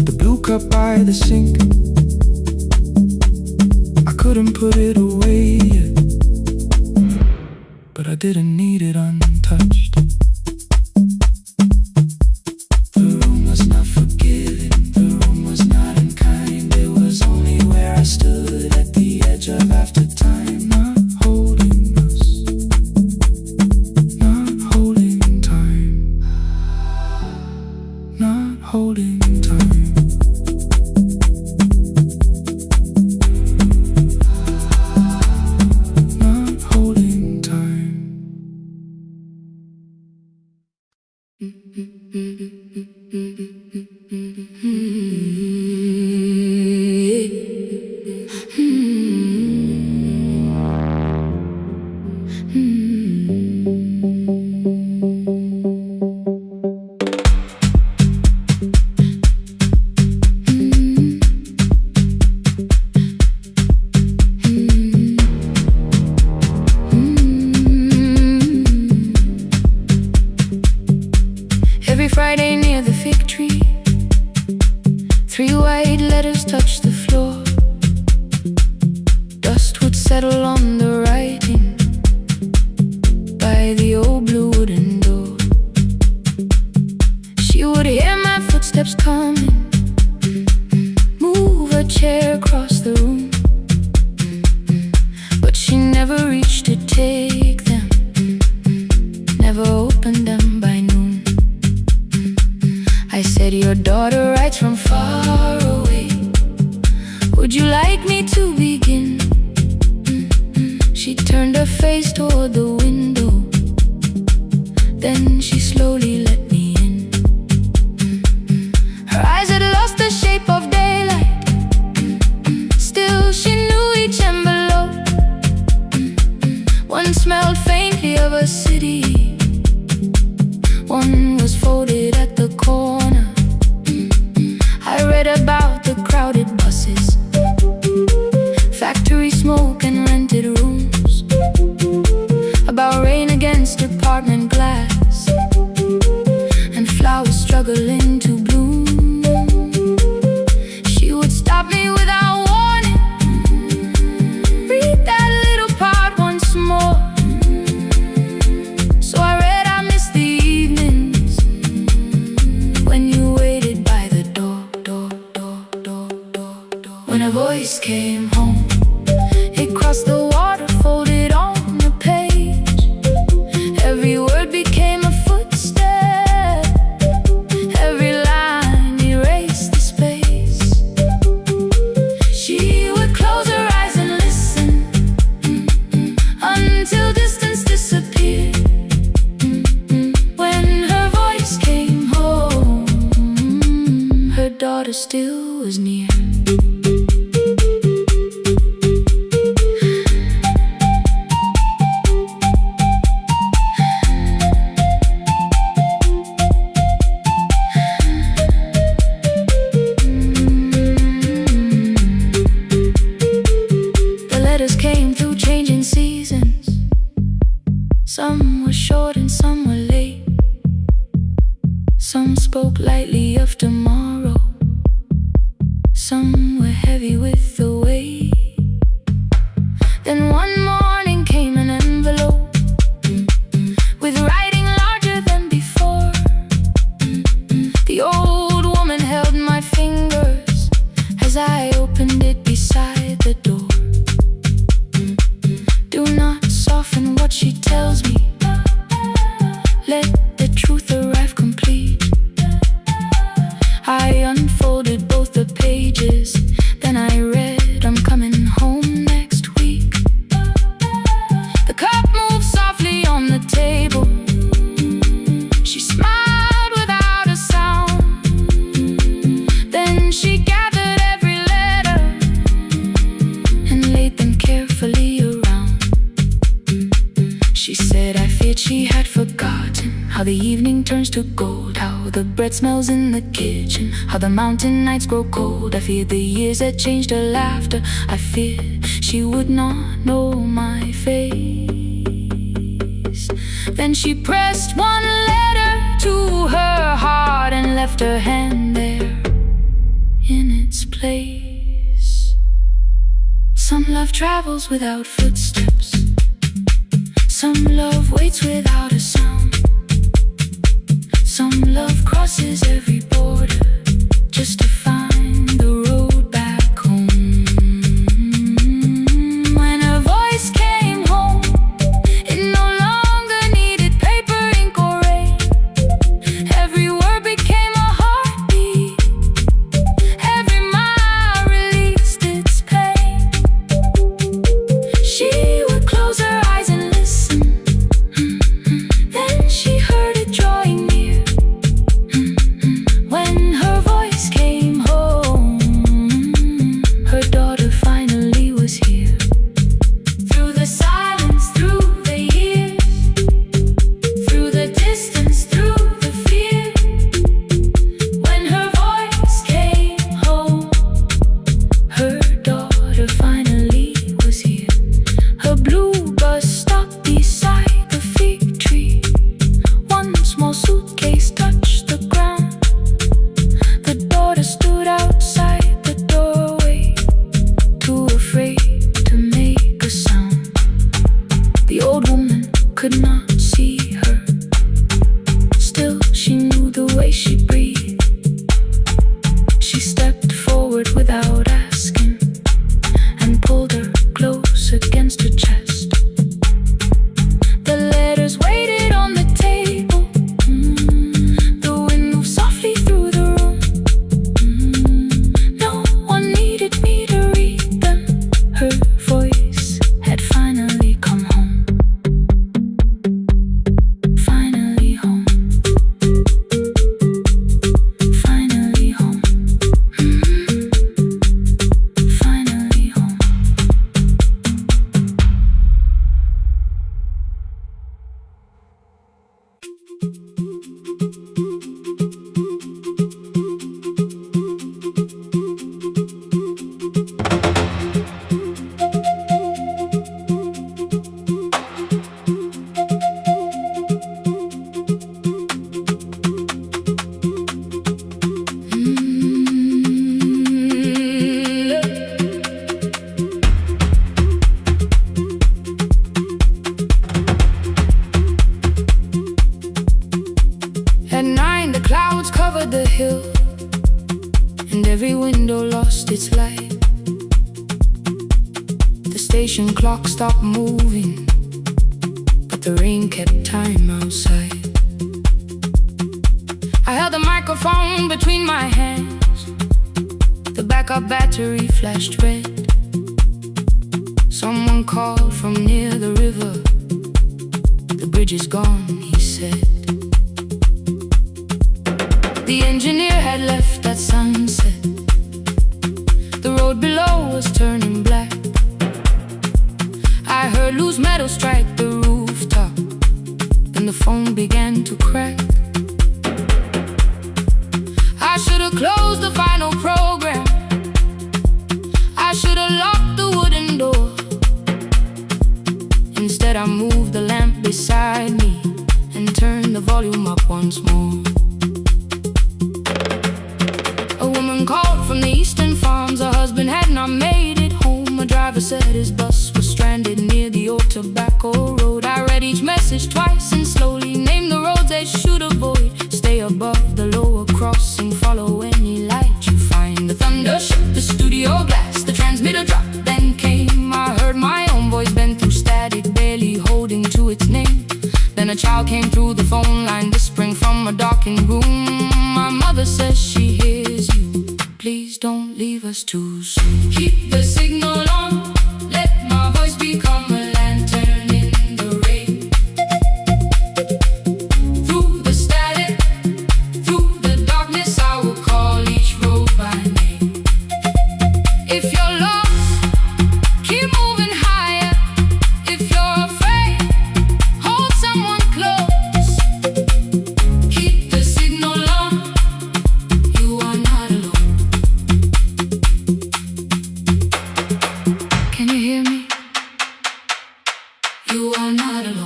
the blue cup by the sink. I couldn't put it away yet, but I didn't need it untouched. The room was not forgiving, the room was not unkind. It was only where I stood at the edge of after time. Not holding us, not holding time, not holding time. Not holding time. Every Friday near the fig tree, 3 white letters touched the floor. Dust would settle on the writing by the old blue wooden door. She would hear my footsteps coming, move a chair across the room, but she never reached to take them, never opened them by noon. I said, your daughter writes from far away, would you like me to begin? She turned her face toward the window, then she slowly let me in. Her eyes had lost the shape of daylight, still she knew each envelope. One smelled faintly of a city, one was folded at the corner. I read about the crowded buses, stopped me without warning. Read that little part once more. So I read, I missed the evenings when you waited by the door. When a voice came home, it crossed the water, folded on the page. Every word became a footstep, every line erased the space. She would close her eyes and listen, until distance disappeared. When her voice came home, her daughter still was near. Came through changing seasons. Some were short and some were late. Some spoke lightly of tomorrow. Some were heavy with the weight. Then one morning came an envelope with writing larger than before. The old woman held my fingers as I opened it beside the door. Do not soften what she tells me. Let the truth arrive complete. I unfolded both the pages, then I read, I'm coming home next week. The cup moved softly on the table. She smiled without a sound. Then she gathered every letter and laid them carefully around. She said, I feared she had forgotten how the evening turns to gold, how the bread smells in the kitchen, how the mountain nights grow cold. I feared the years had changed her laughter. I feared she would not know my face. Then she pressed one letter to her heart and left her hand there in its place. Some love travels without footsteps. Some love waits without a sound. Some love crosses every border just to find the road back home. When her voice came home, it no longer needed paper, ink, or rain. Every word became a heartbeat. Every mile released its pain. She would close her eyes and listen. Then she heard it drawing near. When her voice came home, her daughter finally was here. Through the silence, through the years, through the distance, through the fear. When her voice came home, her daughter finally was here. Her blue bus stopped beside the fig tree. One small suitcase touched the ground. The daughter stood outside the doorway, too afraid to make a sound. The old woman could not see her. Still, she knew the way she breathed. She stepped forward without asking and pulled her close against her chest. The letters waited on the table. The wind moved softly through the room. No one needed me to read them. Her voice had finally come home. Finally home. Finally home. Finally home. lost its light. The station clock stopped moving, but the rain kept time outside. I held the microphone between my hands. The backup battery flashed red. Someone called from near the river. The bridge is gone, he said. The engineer had left at sunset. The road below was turning black. I heard loose metal strike the rooftop, and the phone began to crack. I should have closed the final program. I should have locked the wooden door. Instead I moved the lamp beside me and turned the volume up once more. A woman called from the eastern farms. Her husband had not made it home. A driver said his bus was stranded near the old tobacco road. I read each message twice and slowly named the roads they should avoid. Stay above the lower crossing, follow any light you find. The thunder shook the studio glass, the transmitter dropped, then came. I heard my own voice bend through static, barely holding to its name. Then a child came through the phone line, whispering from a darkened room. My mother says she hears you. Please don't leave us too soon. Keep the signal on, let my voice become a lantern in the rain. Through the static, through the darkness, I will call each road by name. If you're lost, keep moving higher. If you're afraid, hold someone close. Keep the signal on, you are not alone. Can you hear me? You are not alone.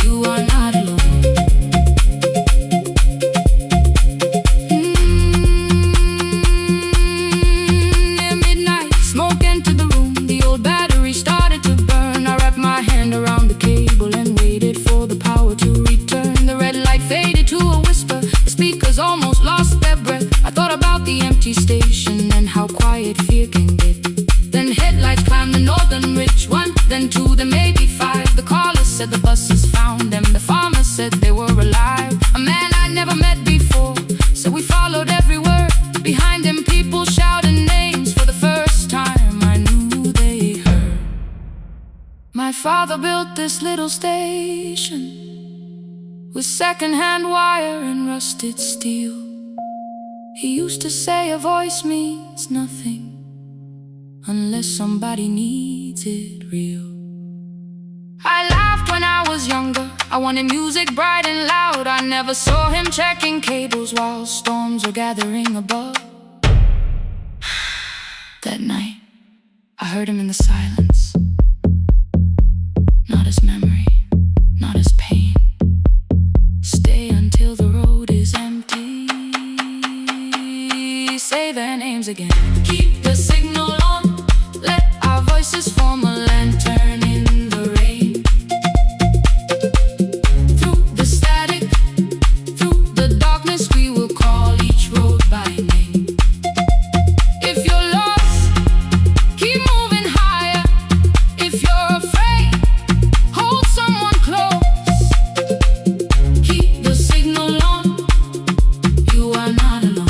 You are not alone. Near midnight, smoke entered the room. The old battery started to burn. I wrapped my hand around the cable and waited for the power to return. The red light faded to a whisper. The speakers almost lost their breath. I thought about the empty station and how quiet fear can get. Then headlights climbed the northern ridge, one, then two, then maybe five. The caller said the buses found them. The farmer said they were alive. A man I'd never met before, so we followed every word. Behind him people shouted names. For the first time I knew they heard. My father built this little station with second-hand wire and rusted steel. He used to say a voice means nothing unless somebody needs it real. I laughed when I was younger. I wanted music bright and loud. I never saw him checking cables while storms were gathering above. That night, I heard him in the silence. Not as memory, not as pain. Stay until the road is empty. Say their names again. Keep the signal on, let our voices form a lantern in the rain. Through the static, through the darkness, we will call each road by name. If you're lost, keep moving higher. If you're afraid, hold someone close. Keep the signal on, you are not alone.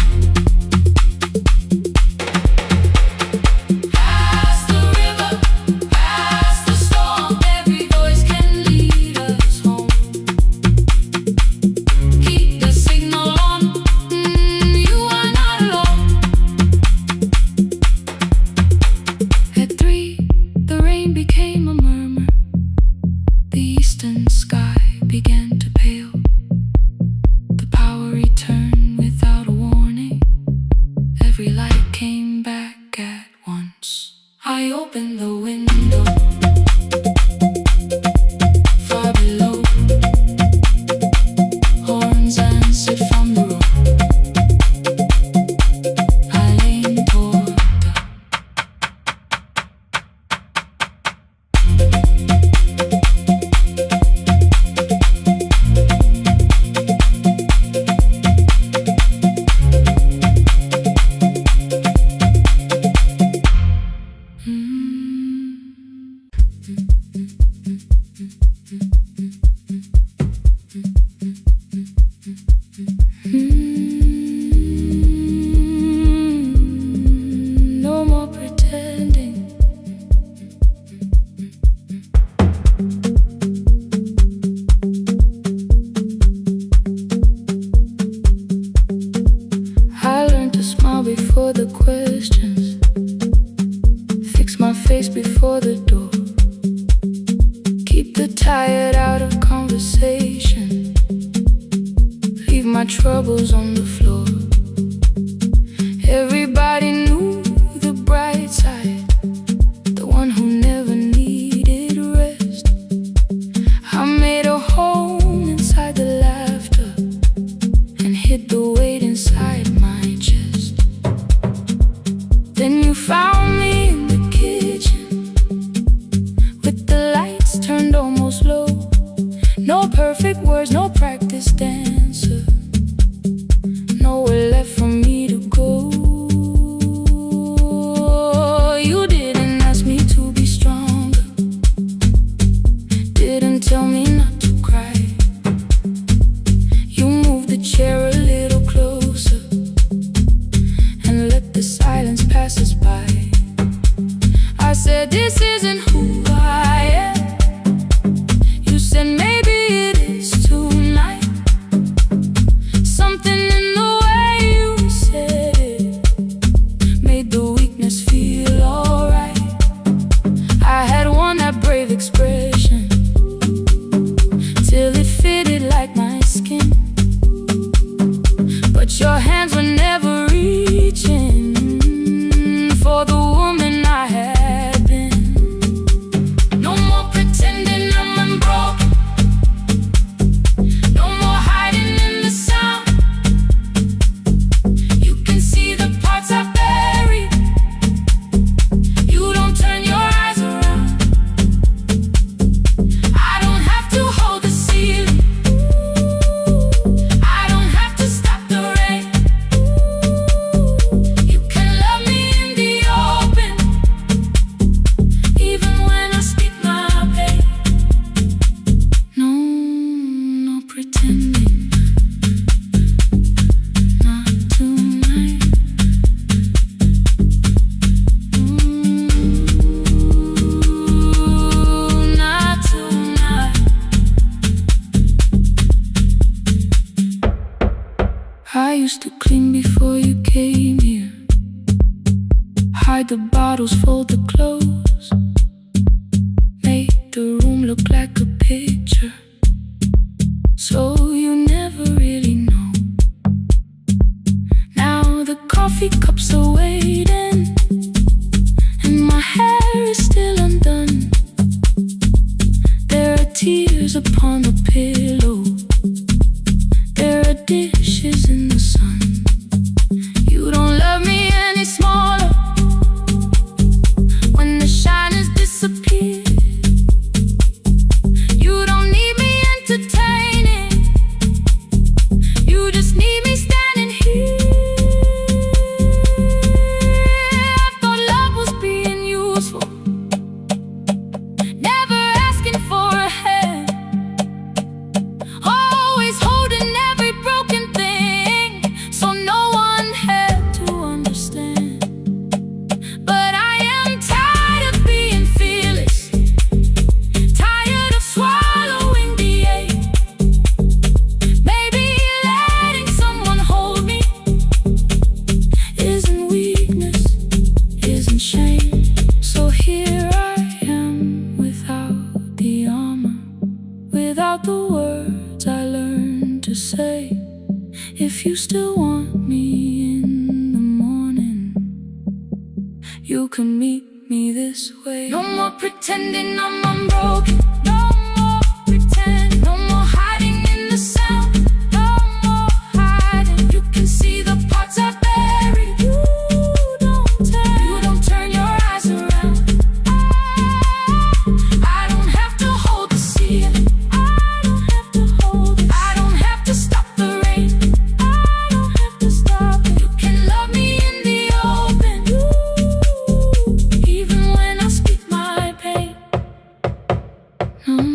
the questions. Fix my face before the door. Keep the tired out of conversation. Leave my troubles on the floor. Everybody knew the bright side, the one who never needed rest. I made a home inside the laughter and hid the weight inside my chest. Then you found me in the kitchen with the lights turned almost low. No perfect words, no practice dancer, nowhere left for me to go. You didn't ask me to be stronger, didn't tell me not to cry. You moved the chair a little closer and let the silence pass us by. I said, this isn't who I am. You said, maybe it is tonight. Something in the way you said it made the weakness feel alright. I had worn that brave expression till it fitted like my skin, but your hands were never reaching for the woman I had been. No more pretending I'm unbroken, no more hiding in the sound. You can see the parts I buried. You don't turn your eyes around. I don't have to hold the ceiling, I don't have to stop the rain. You can love me in the open, even when I speak my pain. No, no pretending, not tonight. Not tonight. I used to clean before you came here, hide the bottles, fold the clothes, make the room look like a picture, so you never really know. Now the coffee cups are waiting and my hair is still undone. There are tears upon the pillow, there are dishes in the sun. You don't love me any smaller when the shine has disappeared. You don't need me entertaining, you just need me standing here. I thought love was being useful, never asking for a hand, always holding every broken thing, so no one had to understand. But I am tired of being fearless, tired of swallowing the ache. Maybe letting someone hold me isn't weakness, isn't shame. So here I am without the armor, without the words I learned to say. If you still want me in the morning, you can meet me this way. No more pretending I'm unbroken, no more pretend, no more hiding in the sound, no more hiding. You can see the parts I buried. You don't turn your eyes around. I don't have to hold the ceiling, I don't have to hold it. I don't have to stop the rain, I don't have to stop it. You can love me in the open, even when I speak my pain. No.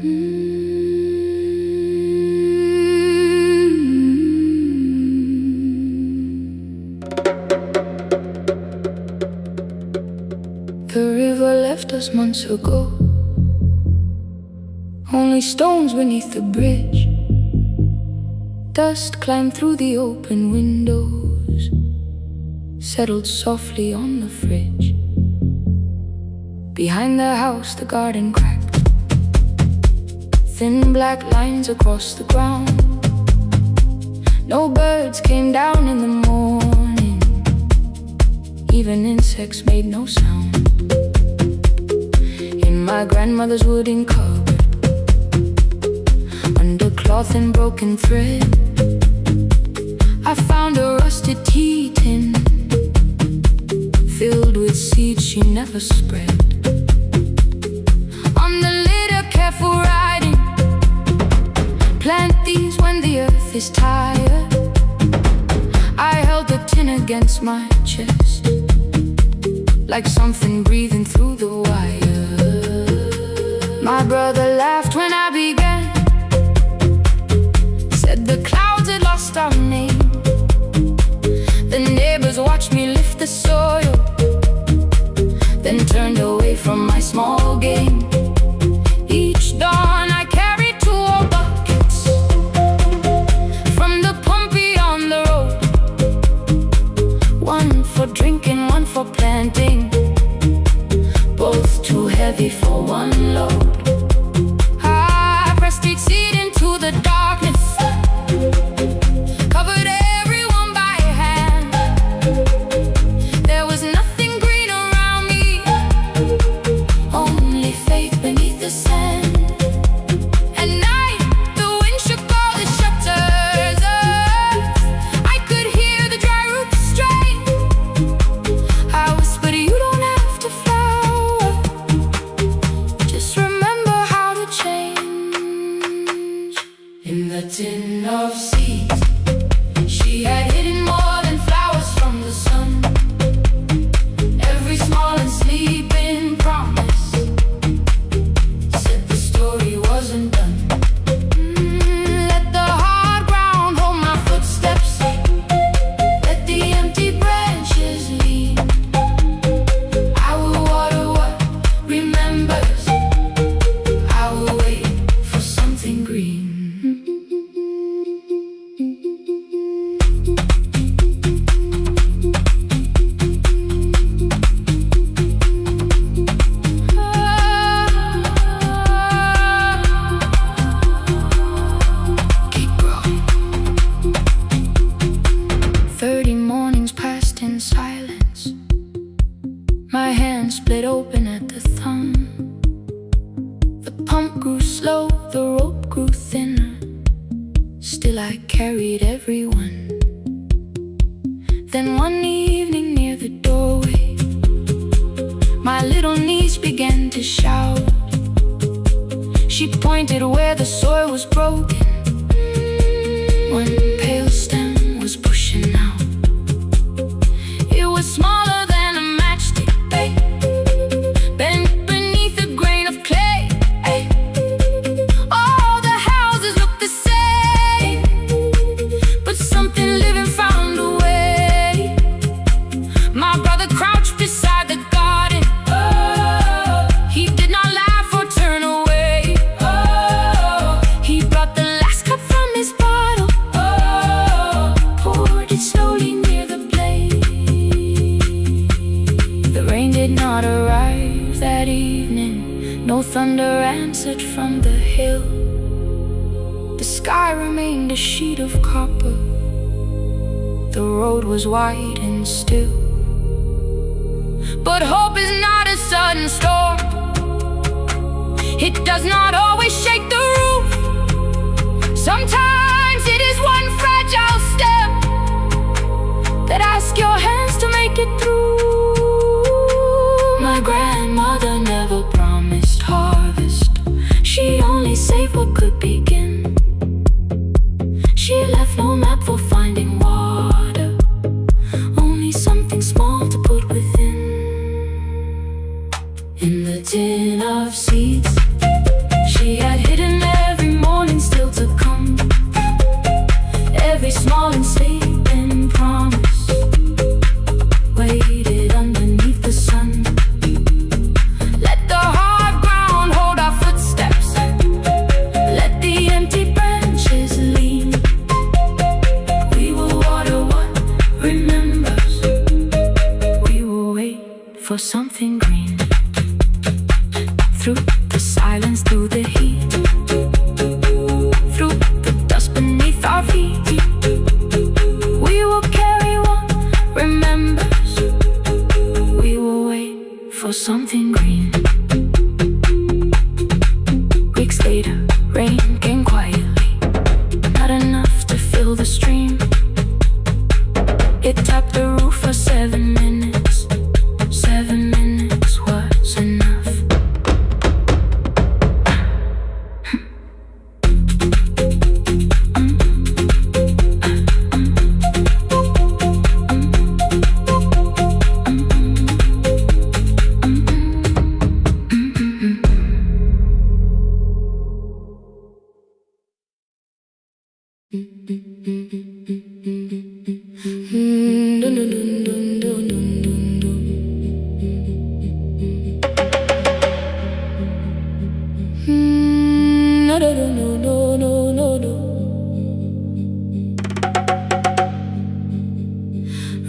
The river left us months ago. Only stones beneath the bridge. Dust climbed through the open windows, settled softly on the fridge. Behind the house the garden cracked, thin black lines across the ground. No birds came down in the morning, even insects made no sound. In my grandmother's wooden cupboard, under cloth and broken thread, I found a rusted tea tin filled with seeds she never spread. On the lid a careful writing: plant these when the earth is tired. I held the tin against my chest, like something breathing through the wire. My brother laughed when I began, said the clouds had lost our name. The neighbors watched me lift the soil, then turned away from my small game. Each dawn I carried 2 old buckets from the pump beyond the road, one for drinking, one for planting, both too heavy for one load. I pressed each seed into the darkness, covered everyone by hand. There was nothing green around me, only faith beneath the sand. At night the wind shook all the shutters. I could hear the dry roots strain. I whispered, you don't have to flower, just remember how to change. In the tin of seeds she had hidden more than flowers from the sun. Every small and sleeping promise said the story wasn't done. Let the hard ground hold my footsteps, let the empty branches lean. I will water what remembers, I will wait for something green. Keep growing. 30 mornings passed in silence. My hand split open at the thumb. The pump grew slow, the rope grew thinner. Still I carried everyone. Then one evening near the doorway, my little niece began to shout. She pointed where the soil was broken. One pale stem was pushing out. It was smaller than a matchstick, babe, bent beneath a grain of clay. All the houses looked the same, but something living found a way. My brother crouched beside the garden. He did not laugh or turn away. He brought the last cup from his bottle, poured it slowly near the blaze. The rain did not arrive that evening, no thunder answered from the hill. The sky remained a sheet of copper, the road was wide and still. But hope is not a sudden storm, it does not always shake the roof. Sometimes it is one fragile step that asks your hands to make it through. My grandmother never promised harvest, she only saved what could begin. She left no map for finding water, only something small to put within. In the tin of seeds she had hidden weeks later, rain came quietly, not enough to fill the stream. It tapped the roof for 7 minutes. 7 minutes was enough.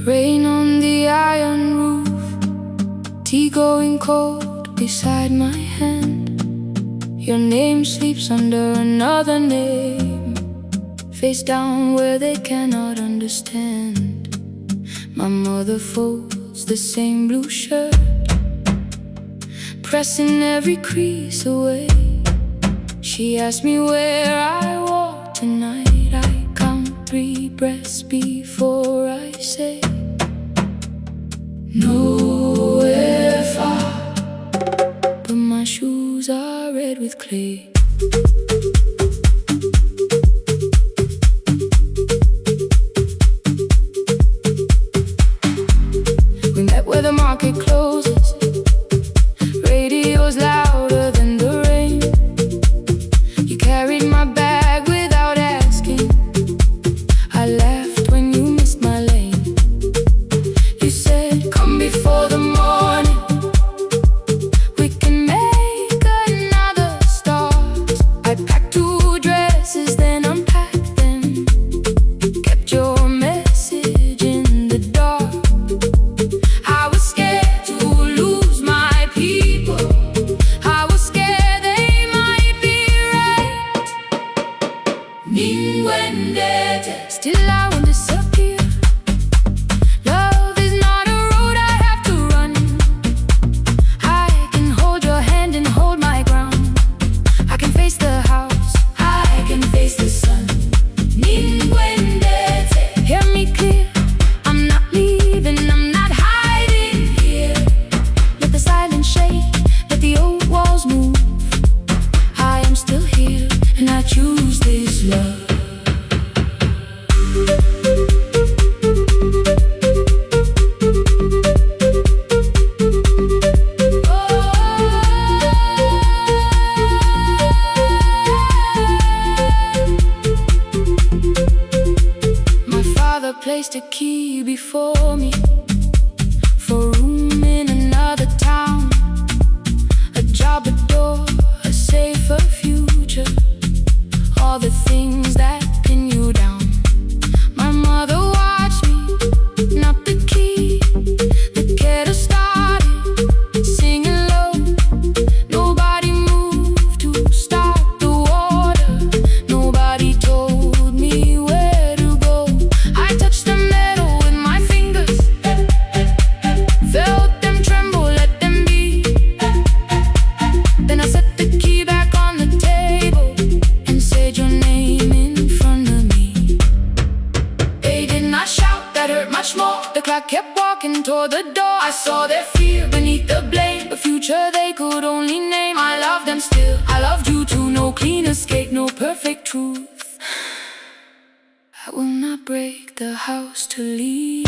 Rain on the iron roof, tea going cold beside my hand. Your name sleeps under another name, face down where they cannot understand. My mother folds the same blue shirt, pressing every crease away. She asked me where I walk tonight. I count 3 breaths before I say nowhere far, but my shoes are red with clay. We met where the market closes, radio's louder than the rain. You carried my bag without asking. I laughed when you missed my lane. You said, come before the morning, we can make another start. I packed 2 dresses, then unpacked them, kept your message in the dark. I was scared to lose my people, I was scared they might be right. Ninwendete, still I won't disappear. Love is not a road I have to run. I can hold your hand and hold my ground. I can face the house, I can face the sun. Ninwendete, hear me clear, I'm not leaving, I'm not hiding here. Let the silence shake, let the old walls move. I am still here, and I choose this love. My father placed a key before me for room in another town, a job, a door, a safer future, all the things that pin you down. My mother watched me, not the key, the kettle started singing low. Nobody moved to stop the water, nobody told me where to go. I touched the metal with my fingers, felt them tremble, let them be. Then I set the key back on the table and said your name in front of me. They did not shout, that hurt much more. The clock kept walking toward the door. I saw their fear beneath the blame, a future they could only name. I loved them still, I loved you too. No clean escape, no perfect truth. I will not break the house to leave,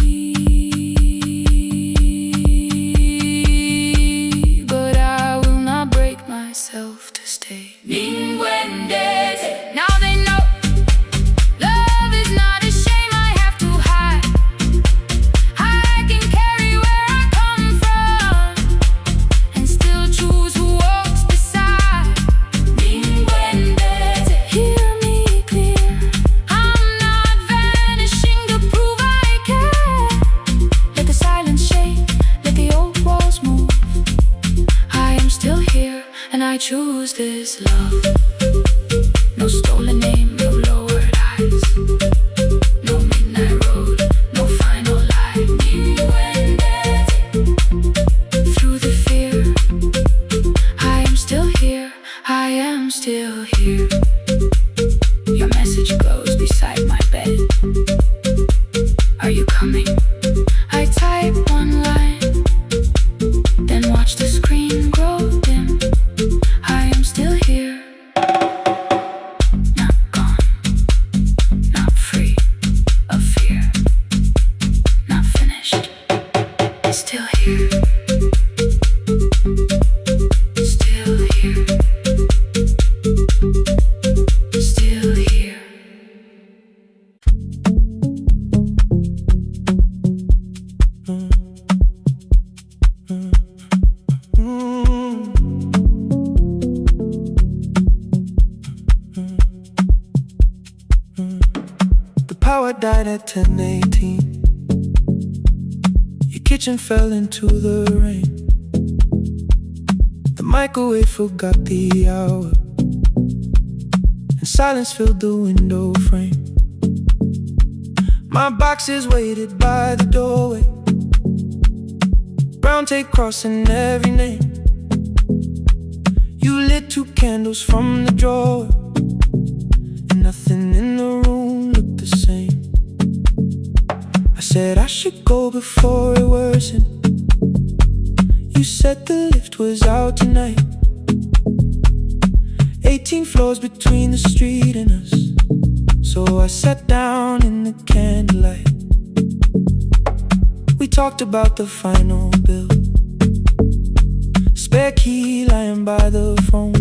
but I will not break myself to stay. Ninwendete, now they know love is not a shame I have to hide. I can carry where I come from and still choose who walks beside. Ninwendete, hear me clear, I'm not vanishing to prove I care. still here. Your message glows beside my bed. Are you coming? I type one line, then watch the screen grow dim. I am still here. Not gone, not free of fear, not finished. Still here. Still here. Still here. The power died at 10:18. Your kitchen fell into the rain. The microwave forgot the hour, and silence filled the window frame. My boxes waited by the doorway, brown tape crossing every name. You lit 2 candles from the drawer, and nothing in the room looked the same. I said I should go before it worsened. You said the lift was out tonight. 18 floors between the street and us, so I sat down in the candlelight. We talked about the final bill, spare key lying by the phone,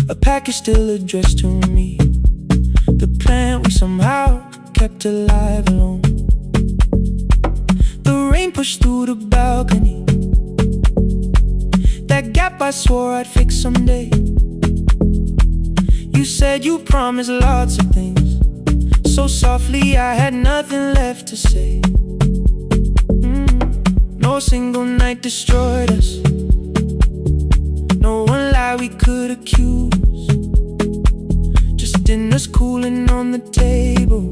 a package still addressed to me, the plant we somehow kept alive alone. The rain pushed through the balcony, that gap I swore I'd fix someday. You said you promised lots of things, so softly I had nothing left to say. No single night destroyed us, no one lie we could accuse, just dinners cooling on the table,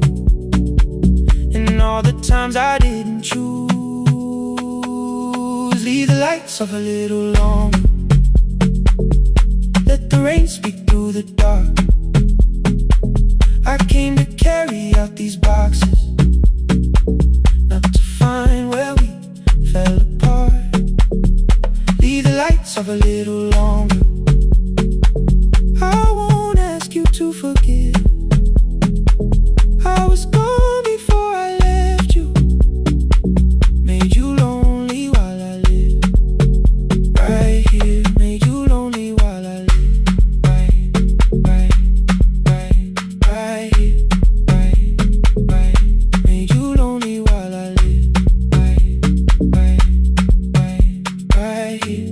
and all the times I didn't choose. Leave the lights off a little longer, let the rain speak through the dark. I came to carry out these boxes, not to find where we fell apart. Leave the lights off a little longer. I won't ask you to forgive. I was gone before I left you, made you lonely while I lived right here, made you lonely while I lived right here, right, made you lonely while I lived right here.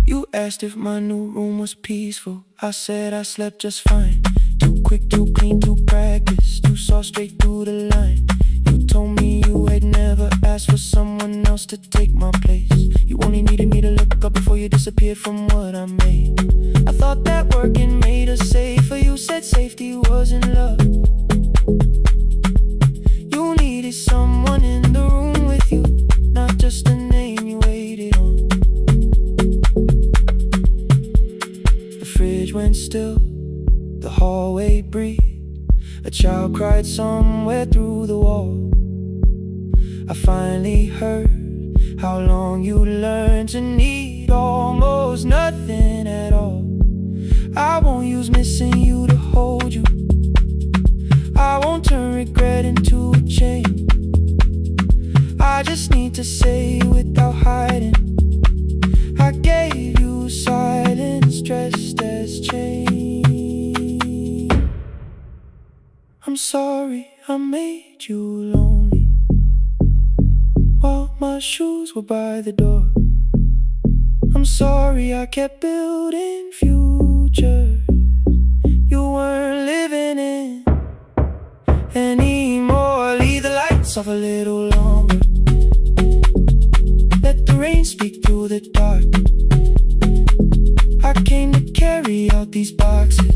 You asked if my new room was peaceful. I said I slept just fine. Too quick, too clean, too practiced, too saw straight through the line. You told me you had never asked for someone else to take my place. You only needed me to look up before you disappeared from what I made. I thought that working made us safer. You said safety was in love. You needed someone in the room with you, not just a name you waited on. The fridge went still, the hallway breathed. A child cried somewhere through the wall. I finally heard how long you learned to need almost nothing at all. I won't use missing you to hold you. I won't turn regret into a chain. I just need to say without hiding, I gave you silence dressed as change. I'm sorry I made you lonely while my shoes were by the door. I'm sorry I kept building futures you weren't living in anymore. Leave the lights off a little longer, let the rain speak through the dark. I came to carry out these boxes,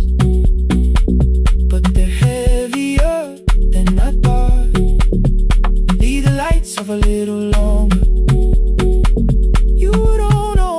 but they're heavier than I thought. Leave the lights off a little longer. You don't know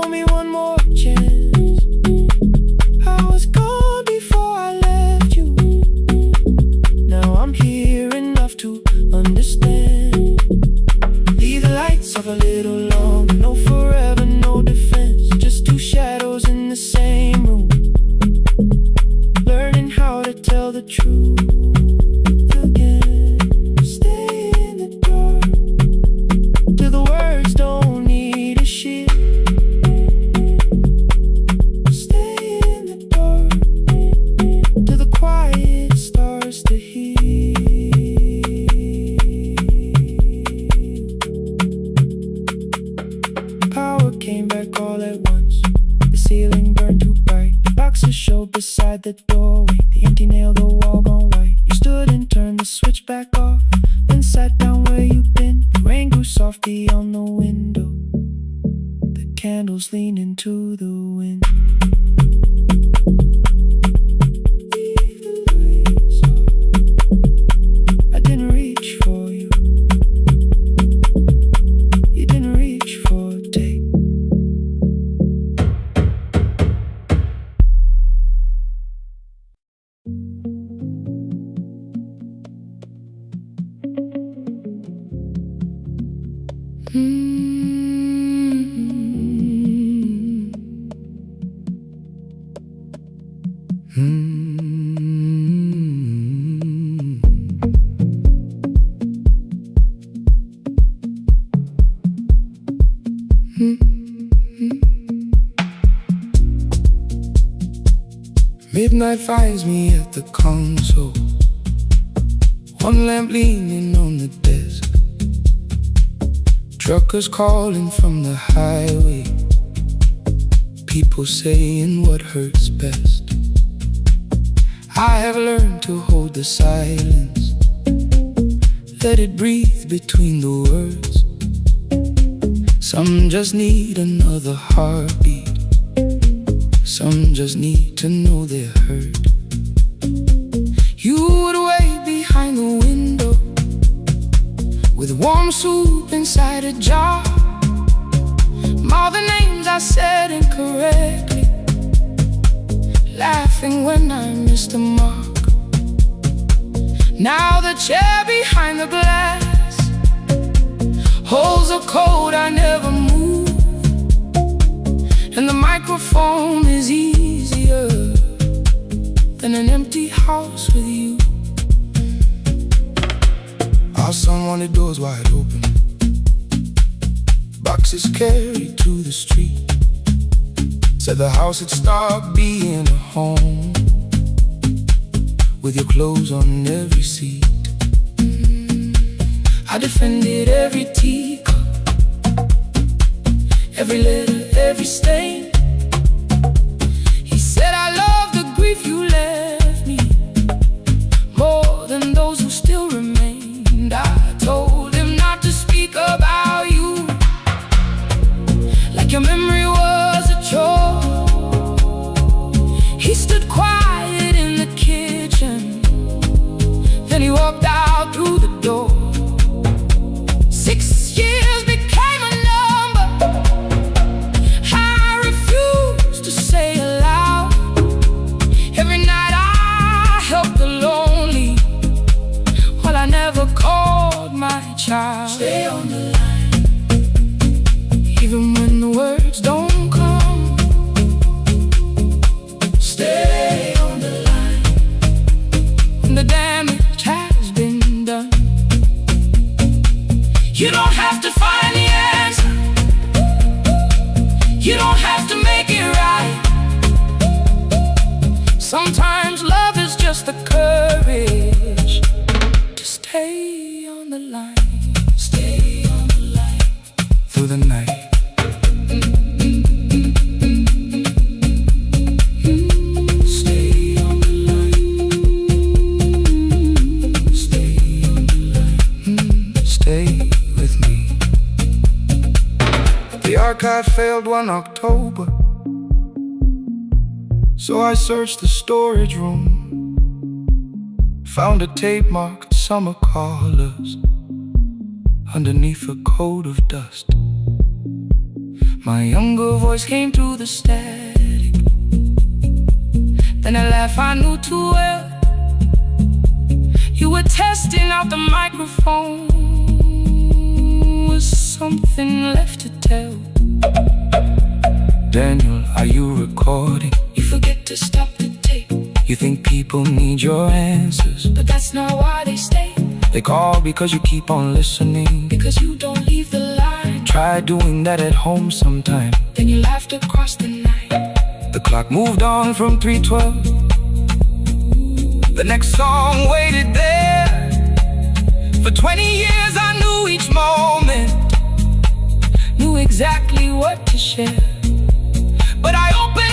ceiling burned too bright. The boxes showed beside the doorway, the empty nail, the wall gone white. You stood and turned the switch back off, then sat down where you'd been. The rain grew soft beyond the window, the candles leaned into the wind. I didn't reach for you, you didn't reach for a take. Midnight finds me at the console, one lamp leaning on the desk. Truckers calling from the highway, people saying what hurts best. I have learned to hold the silence, let it breathe between the words. Some just need another heartbeat, some just need to know they're heard. You would wait behind the window with warm soup inside a jar. All the names I said incorrectly, laughing when I missed the mark. Now the chair behind the glass holds a code I never moved, and the microphone is easier than an empty house with you. Our son wanted doors wide open, boxes carried to the street. Said the house had stopped being a home, with your clothes on every seat. I defended every teacup, every letter, every stain. He said I love the grief you left me more than those who still remained. I told him not to speak about you like your memory was a chore. He stood quiet in the kitchen, then he walked out through the door. 6 years became a number I refused to say aloud. Every night I helped the lonely, while I never called my child. Stay on the line, even when the words don't come. Stay on the line, when the damage has been done. You don't have to find the answer, you don't have to make it right. Sometimes love is just the courage to stay on the line. Stay on the line through the night. Stay on the line. Stay on the line. Stay with me. The archive failed one October, so I searched the storage room, found a tape marked summer callers underneath a coat of dust. My younger voice came through the static, then a laugh I knew too well. You were testing out the microphone, was something left to tell? Daniel, are you recording? You forget to stop the tape. You think people need your answers, but that's not why they stay. They call because you keep on listening, because you don't leave the line. Try doing that at home sometime, then you laughed across the night. The clock moved on from 3:12. The next song waited there. For 20 years I knew each moment, knew exactly what to share. But I opened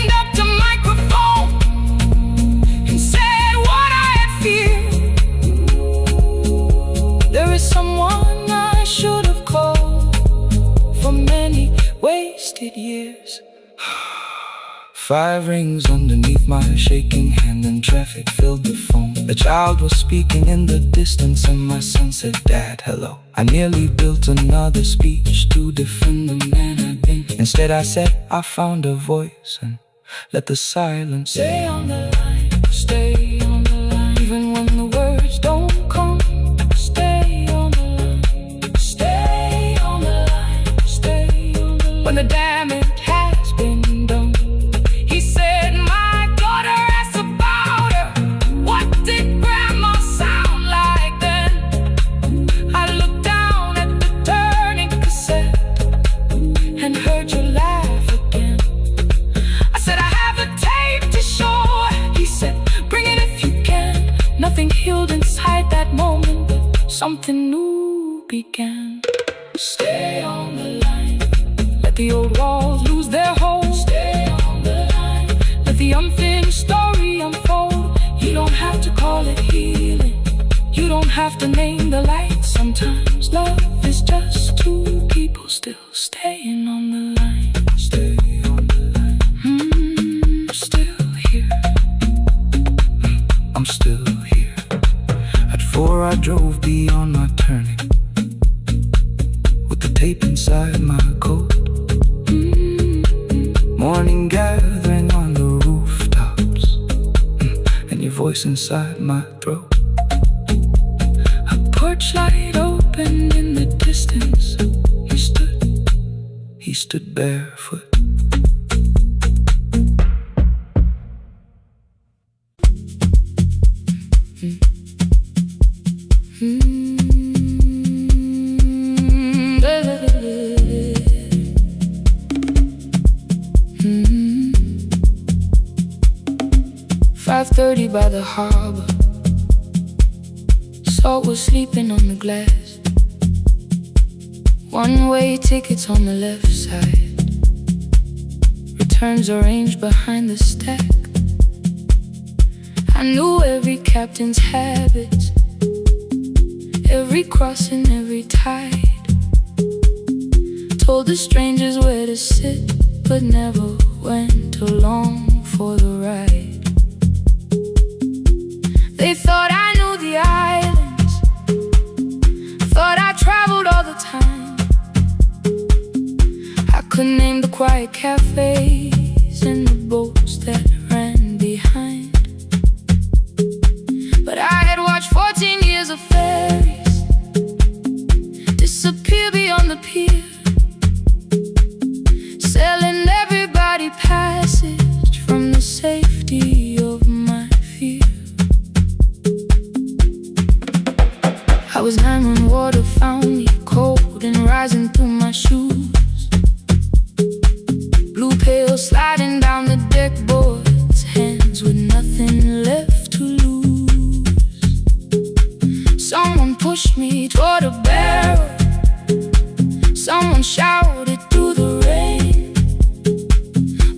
5 rings underneath my shaking hand, and traffic filled the phone. A child was speaking in the distance, and my son said, "Dad, hello." I nearly built another speech to defend the man I'd been. Instead I said, I found a voice, and let the silence stay on the line. Stay on the line, even when the words don't come. Stay on the line. Stay on the line. Stay on the line. When the damage has been done, he said, "My daughter asked about her. What did grandma sound like then?" I looked down at the turning cassette and heard you laugh again. I said, "I have a tape to show." He said, "Bring it if you can." Nothing healed inside that moment, but something new began. Stay on the line. Let the old walls lose their hold. Stay on the line. Let the unfinished story unfold. You don't have to call it healing. You don't have to name the light. Sometimes love is just two people still staying on the line. Stay on the line. Still here. I'm still here. At 4 I drove beyond my turning, with the tape inside my coat. Morning gathering on the rooftops, and your voice inside my throat. A porch light opened in the distance. He stood barefoot. By the harbor, salt was sleeping on the glass. One-way tickets on the left side, returns arranged behind the stack. I knew every captain's habits, every crossing, every tide. Told the strangers where to sit, but never went along for the ride. They thought I knew the islands, thought I traveled all the time. I could name the quiet cafes and the boats that ran behind. But I had watched 14 years of ferries disappear beyond the pier, selling everybody passage from the safety of my fear. I was 9 when water found me, cold and rising through my shoes. Blue pail sliding down the deck boards, hands with nothing left to lose. Someone pushed me toward a barrel, someone shouted through the rain.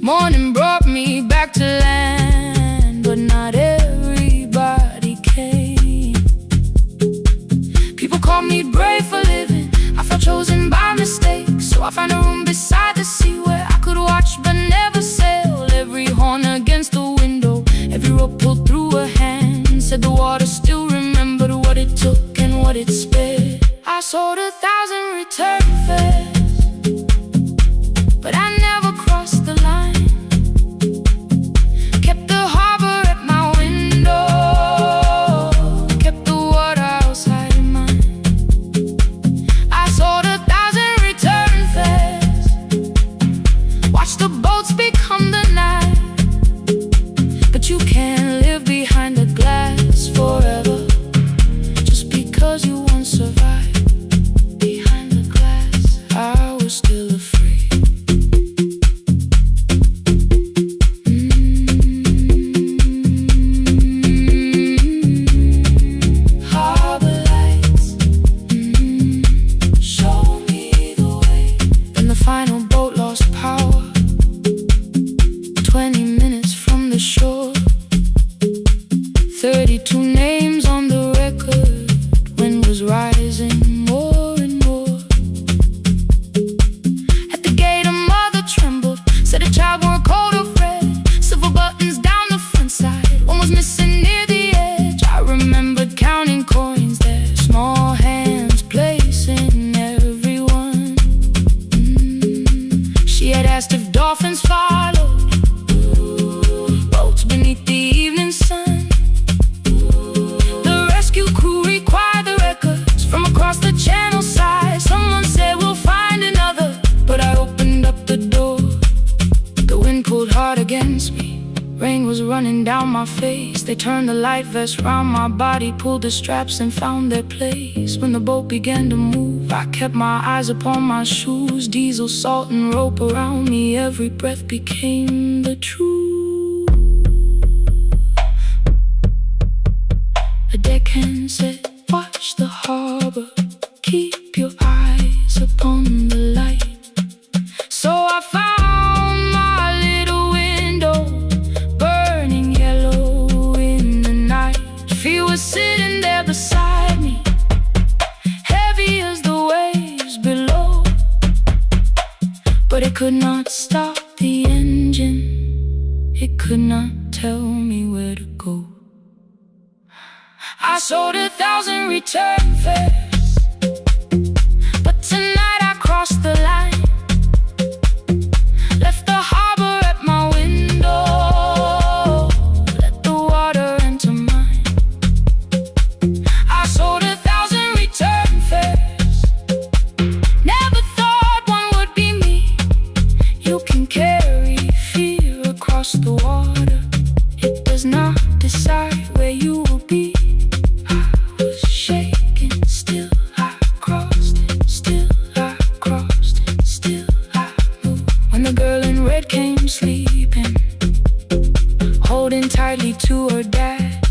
Morning brought me back to land, but not everybody came. People call me brave for living. I felt chosen by mistake, so I found a room beside the sea where I could watch but never sail. Every horn against the window, every rope pulled through a hand, said the water still remembered what it took and what it spared. I sold 1,000 return fares, but I never crossed the line. Kept the harbor at my window, kept the water outside of mine. I sold 1,000 return fares, watched the boats become the night. But you can't live behind the glass forever, just because you once survived. Behind the glass, I was still afraid. Harbor lights, show me the way. Then the final boat lost power, 20 minutes from the shore. 32 names on the record, wind was rising more and more. At the gate a mother trembled, said a child tab wore a coat of red, silver buttons down the front side, one was missing near the edge. I remembered counting coins there, small hands placing everyone. She had asked if dolphins followed boats beneath the evening sun. The rescue crew required the records from across the channel side. Someone said we'll find another, but I opened up the door. The wind pulled hard against me, rain was running down my face. They turned the light vest round my body, pulled the straps and found their place. When the boat began to move, I kept my eyes upon my shoes. Diesel, salt and rope around me, every breath became the truth. A deckhand said, watch the harbor, keep your eyes upon the light. So I found my little window, burning yellow in the night. She was sitting there beside me, heavy as the waves below, but it could not stop the engine, it could not tell me where to go. I sold 1,000 return fares, but tonight I crossed the line. Left the harbor at my window, let the water enter mine. I sold 1,000 return fares, never thought one would be me. You can carry fear across the water, it does not decide where you will be. I was shaking, still I crossed it, still I crossed it, still I moved. When the girl in red came sleeping, holding tightly to her dad,